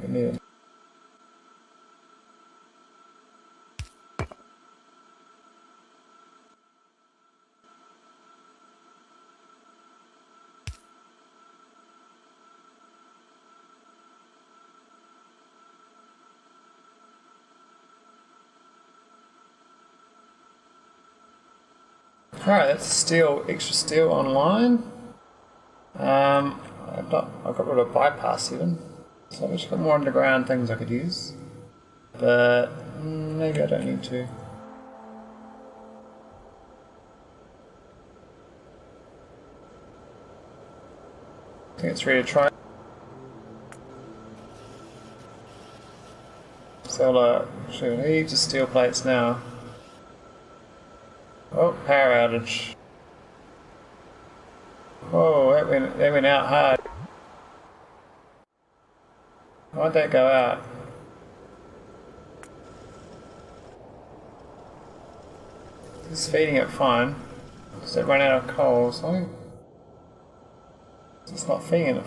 We need it. Alright, that's steel, extra steel online. I've got rid of bypass even. So I've just got more underground things I could use. But maybe I don't need to. I think it's ready to try. So shoot, heaps of steel plates now. Oh, power outage. Oh, that went out hard. Why'd that go out? It's feeding it fine. Does it run out of coal or something? It's not feeding it.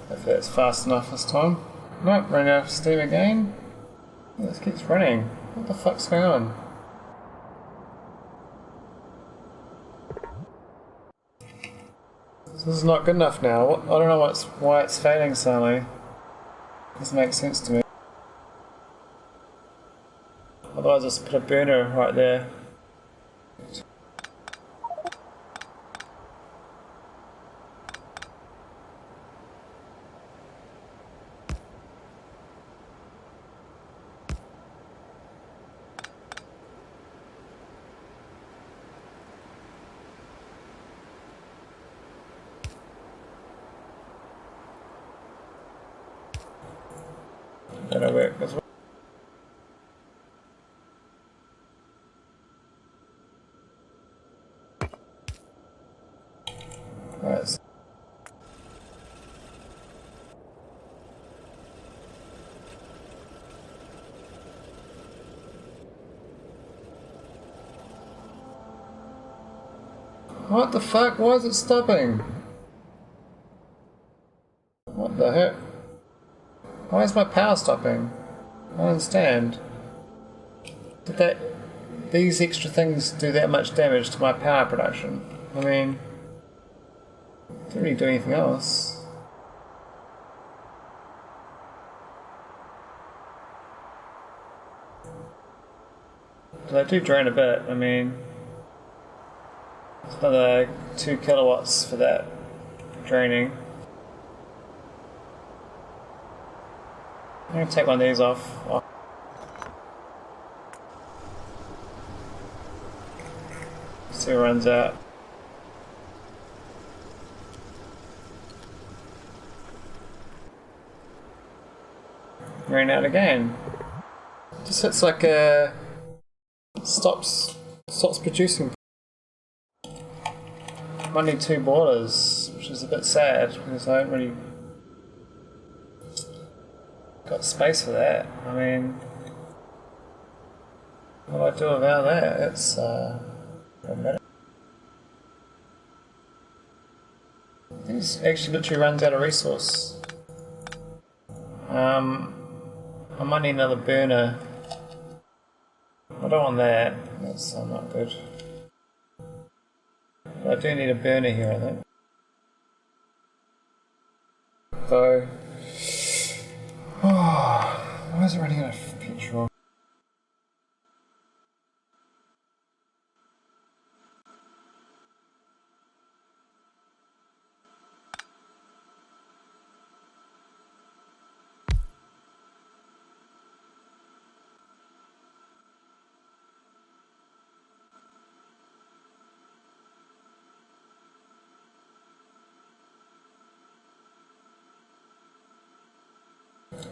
Hopefully that's fast enough this time. Nope, running out of steam again. This keeps running. What the fuck's going on? This is not good enough now. I don't know why it's failing suddenly. Doesn't make sense to me. Otherwise I'll just put a burner right there. That'll work as well. Right. What the fuck? Why is it stopping? What the heck? Why is my power stopping? I don't understand. Did these extra things do that much damage to my power production? I mean, didn't really do anything else. They do drain a bit. I mean, it's another 2 kilowatts for that draining. I'm going to take one of these off. See who runs out. Ran out again. Just hits like a stops producing. I'm only 2 boilers, which is a bit sad because I don't really got space for that. I mean, what do I do about that? It's problematic. I think this actually literally runs out of resource. I might need another burner. I don't want that. That's not good. But I do need a burner here, I think. So, why is it running out of petrol?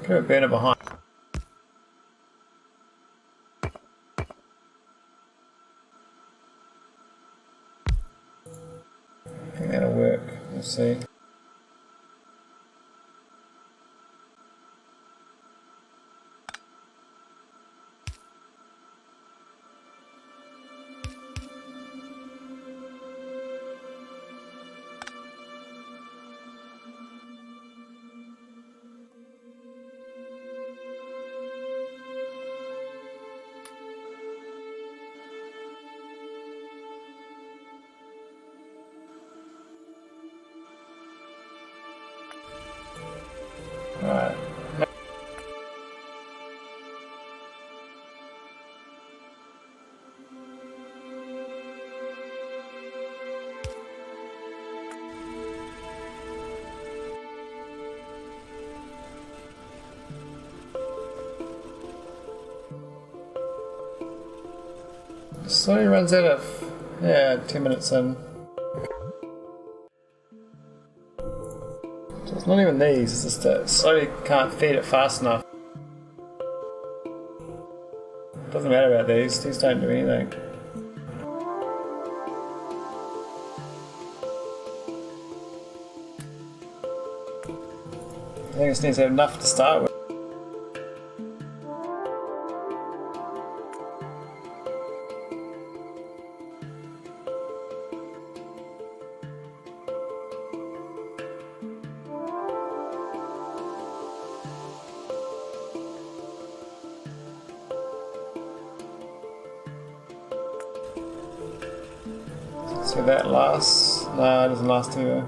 Put a burner behind. I think that'll work. We'll see. Alright. Slowly runs out of, 10 minutes in. So it's not even these, it's just that slowly can't feed it fast enough. Doesn't matter about these don't do anything. I think it just needs to have enough to start with. See if that lasts. No, it doesn't last either.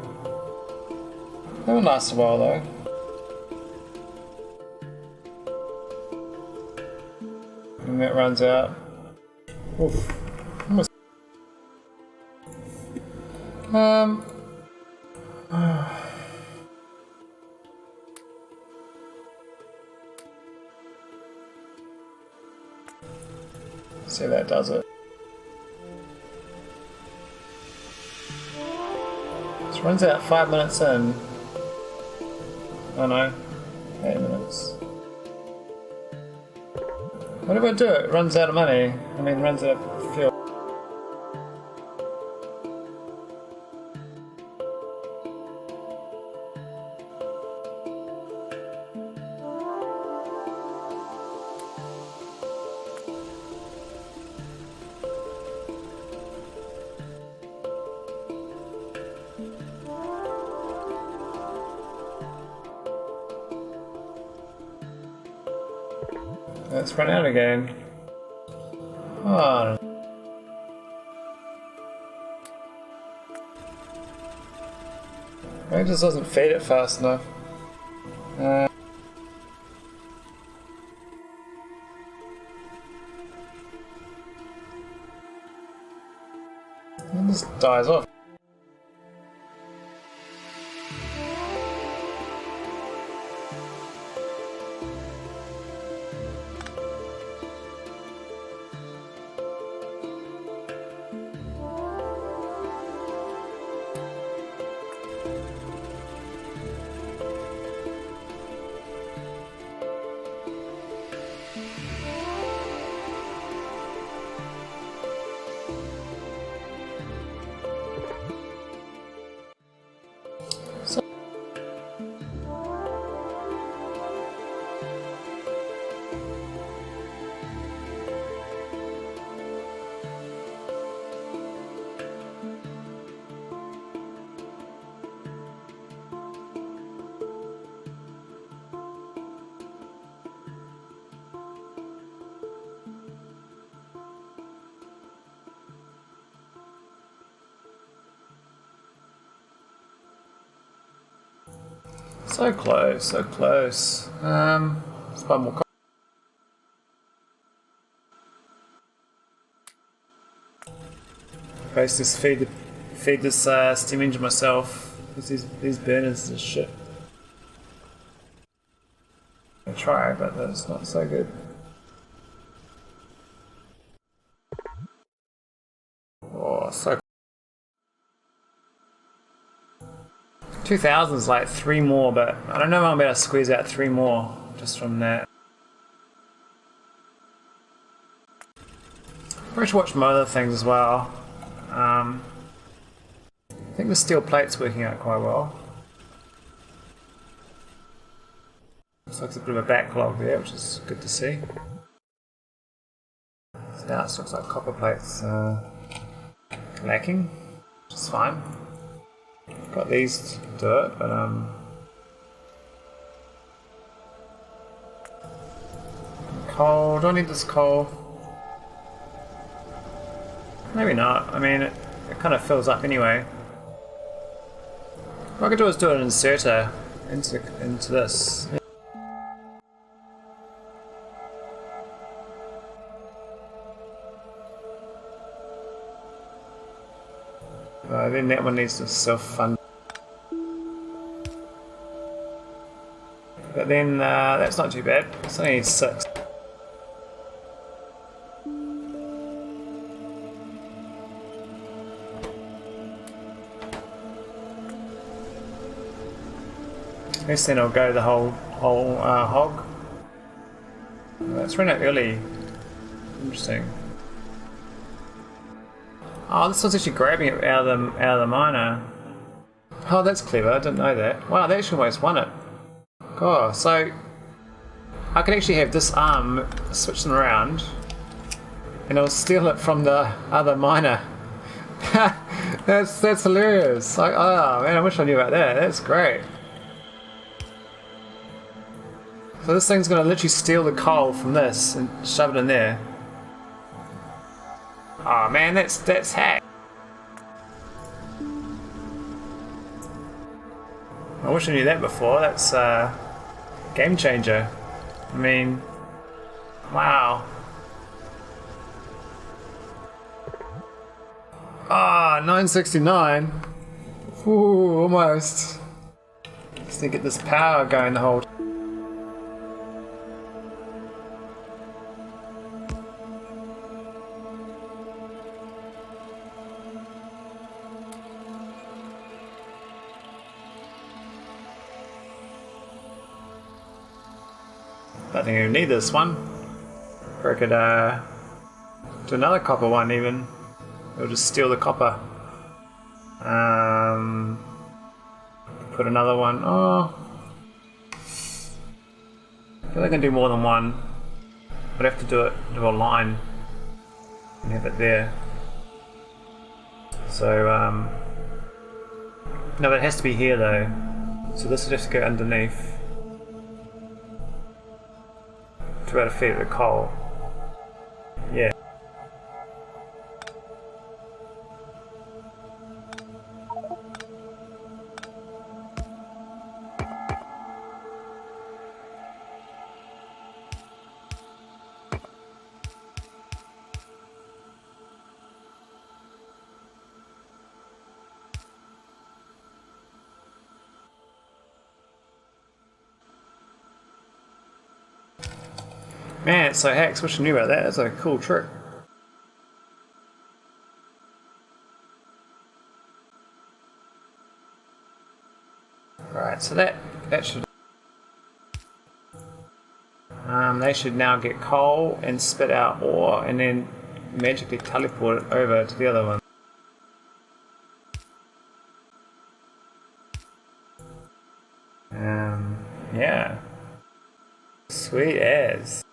That will last a while though. And that runs out. Oof. Almost. See if that does it. This runs out 5 minutes in. Oh no, 8 minutes. What if I do it? It runs out of money. I mean, runs out of fuel. Let's run out again. Oh. It just doesn't feed it fast enough. It just dies off. So close, so close. Let's buy more. Post this feed this steam engine myself. These burners are shit. I try, but that's not so good. Oh, so 2000 is like 3 more, but I don't know if I'm able to squeeze out 3 more just from that. Probably should watch more other things as well. I think the steel plate's working out quite well. Looks like there's a bit of a backlog there, which is good to see. So now it looks like copper plate's lacking, which is fine. Got these to do it, but coal, do I need this coal? Maybe not, I mean it kind of fills up anyway. What I could do is do an inserter into this. Then that one needs to self-fund. But then that's not too bad. It's only 6. I guess then I'll go the whole hog. It's run out early. Interesting. Oh, this one's actually grabbing it out of the miner. Oh, that's clever. I didn't know that. Wow, they actually almost won it. God, so I can actually have this arm, switch them around, and I'll steal it from the other miner. that's hilarious. Like, oh man, I wish I knew about that. That's great. So this thing's gonna literally steal the coal from this and shove it in there. Oh man, that's hack. I wish I knew that before. That's game changer. I mean, wow. Ah, 969. Ooh, almost. Just need to get this power going the whole time. I don't think I need this one. Or I could do another copper one even. It'll just steal the copper. Put another one. Oh, I feel like I can do more than one. I'd have to do a line and have it there. So no, it has to be here though. So this would have to go underneath to be able to feed it the coal. Yeah. Man, it's so hacks. Wish I knew about that. That's a cool trick. Right, so that should. They should now get coal and spit out ore, and then magically teleport it over to the other one. Yeah. Sweet as.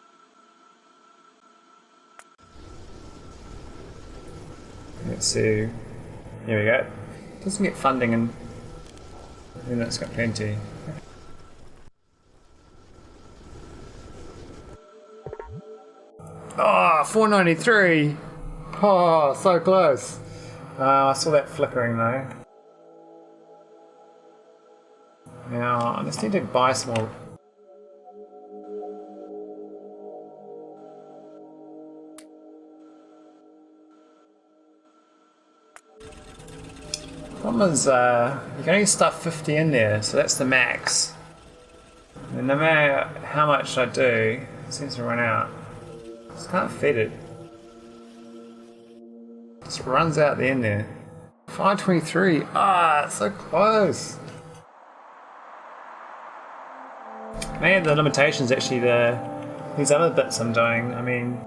Let's see. Here we go. Doesn't get funding and then it's got plenty. Oh, 493! Oh, so close. I saw that flickering though. Now, I just need to buy some more. Problem is, you can only stuff 50 in there, so that's the max. And no matter how much I do, it seems to run out. Just can't feed it. Just runs out the end there. 523. Ah, it's so close. Maybe the limitation's actually these other bits I'm doing. I mean,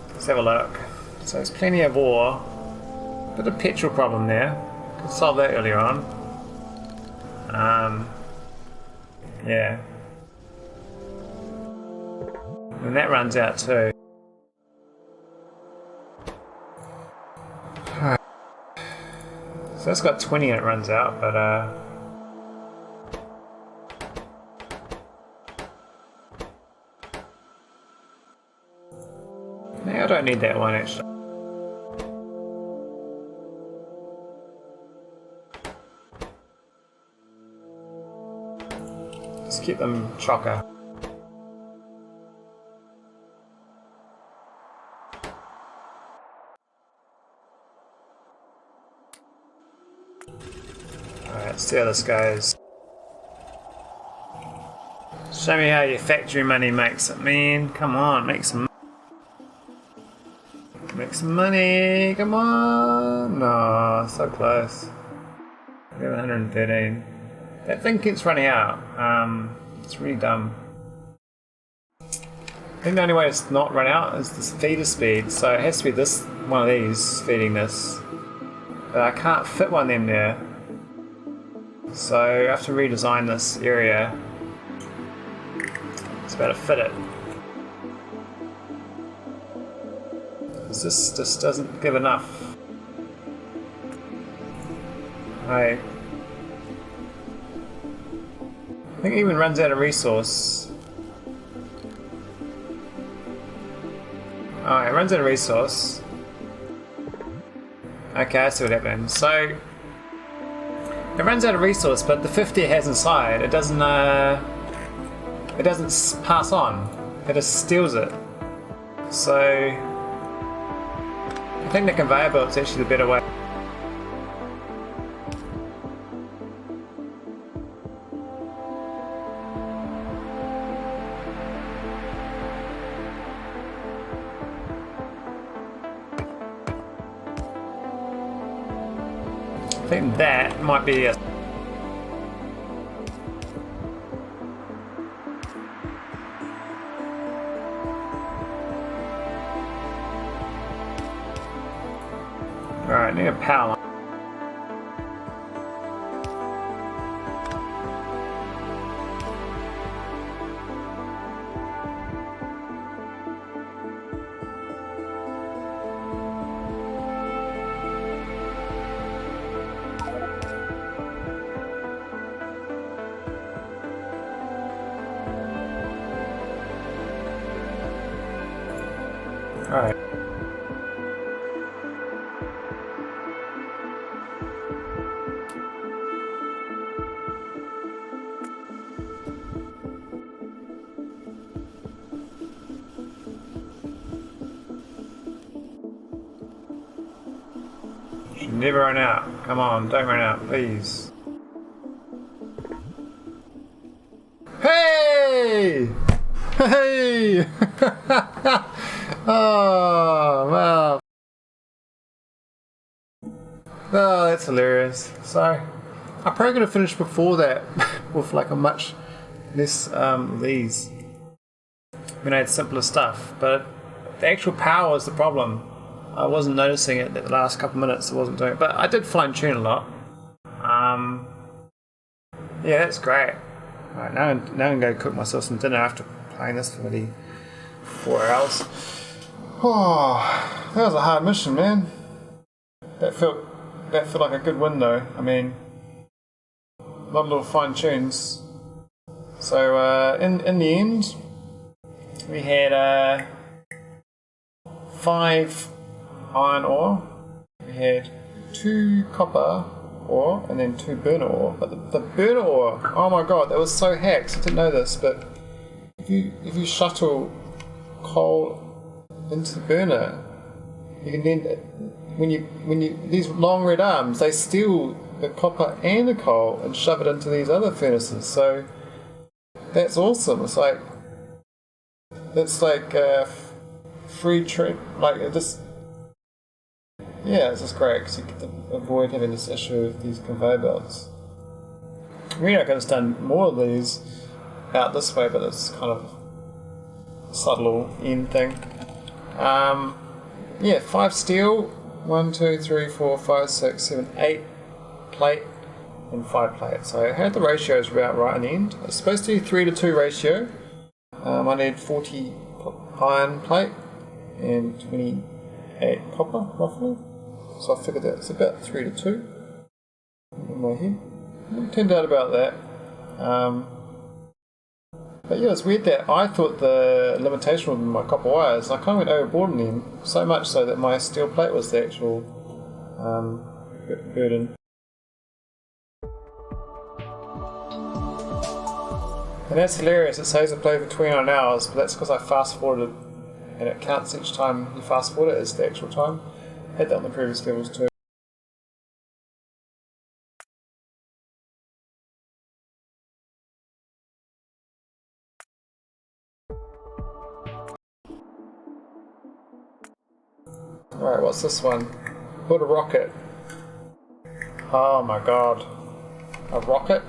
let's have a look. So there's plenty of ore. Bit of petrol problem there. Could solve that earlier on. Yeah. And that runs out too. So that's got 20 and it runs out, but maybe I don't need that one actually. Let's keep them chocker. Alright, let's see how this goes. Show me how your factory money makes it, man. Come on, make some money. Come on. No, so close. 1113. That thing keeps running out. It's really dumb. I think the only way it's not run out is this feeder speed, so it has to be this one of these feeding this. But I can't fit one of them there. So I have to redesign this area. It's about to fit it. This just doesn't give enough. I think it even runs out of resource. Oh, it runs out of resource. Okay, I see what happened. So it runs out of resource, but the 50 it has inside, it doesn't pass on. It just steals it. So I think the conveyor belt's actually the better way. I think that might be a Alright, need a power line. Alright. Should never run out. Come on, don't run out, please. Hey! Hey! Oh, wow. Oh, that's hilarious. So, I probably could have finished before that with like a much less these. I mean, I had simpler stuff, but the actual power is the problem. I wasn't noticing it the last couple of minutes. I wasn't doing it, but I did fine tune a lot. Yeah, that's great. Alright, now I'm going to go cook myself some dinner after playing this for maybe 4 hours. Oh, that was a hard mission, man. That felt like a good win, though. I mean, a lot of little fine tunes. So in the end, we had 5 iron ore. We had 2 copper ore and then 2 burner ore. But the burner ore, oh my god, that was so hacks. I didn't know this, but if you shuttle coal into the burner, you can then when you these long red arms, they steal the copper and the coal and shove it into these other furnaces. So that's awesome. It's like free trade, like it just. Yeah, it's just great because you get to avoid having this issue with these conveyor belts. Really, I could have done more of these out this way, but it's kind of a subtle end thing. Yeah, 5 steel, 1, 2, 3, 4, 5, 6, 7, 8 plate, and 5 plate. So I had the ratios about right in the end. It's supposed to be 3:2 ratio. I need 40 iron plate and 28 copper, roughly. So I figured that it's about 3:2 in my head. It turned out about that. But yeah, it's weird that I thought the limitation was my copper wires. I kind of went overboard in them, so much so that my steel plate was the actual burden. And that's hilarious. It says I played for 29 hours, but that's because I fast forwarded, and it counts each time you fast forward it as the actual time. I had that on the previous levels too. Alright, what's this one? Build a rocket. Oh my god. A rocket?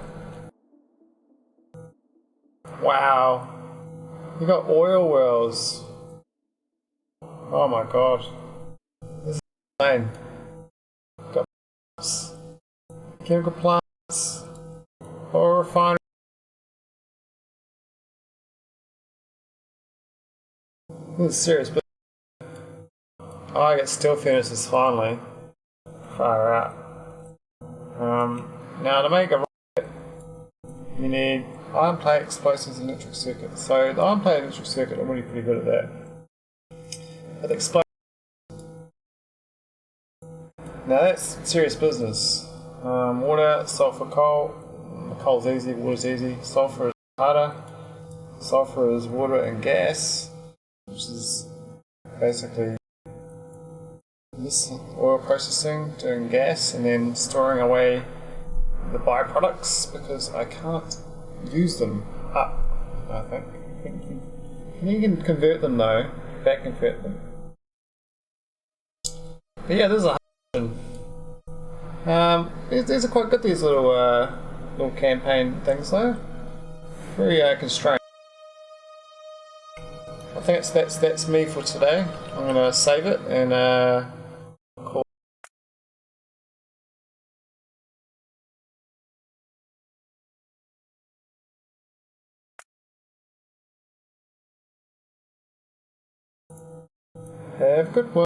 Wow. You got oil wells. Oh my god. This is insane. Got chemical plants. Oil refinery. This is serious, but oh, I get steel furnaces finally. Far out. Now to make a rocket, you need iron plate, explosives, and electric circuit. So the iron plate and electric circuit, I'm really pretty good at that. But the explosives, now that's serious business. Water, sulfur, coal. Coal's easy, water's easy. Sulfur is harder. Sulfur is water and gas, which is basically this oil processing, doing gas, and then storing away the byproducts because I can't use them up, I think. You can convert them though, back convert them. But yeah, this is a these are quite good, these little campaign things though. Very constrained. I think that's me for today. I'm gonna save it and have a good one.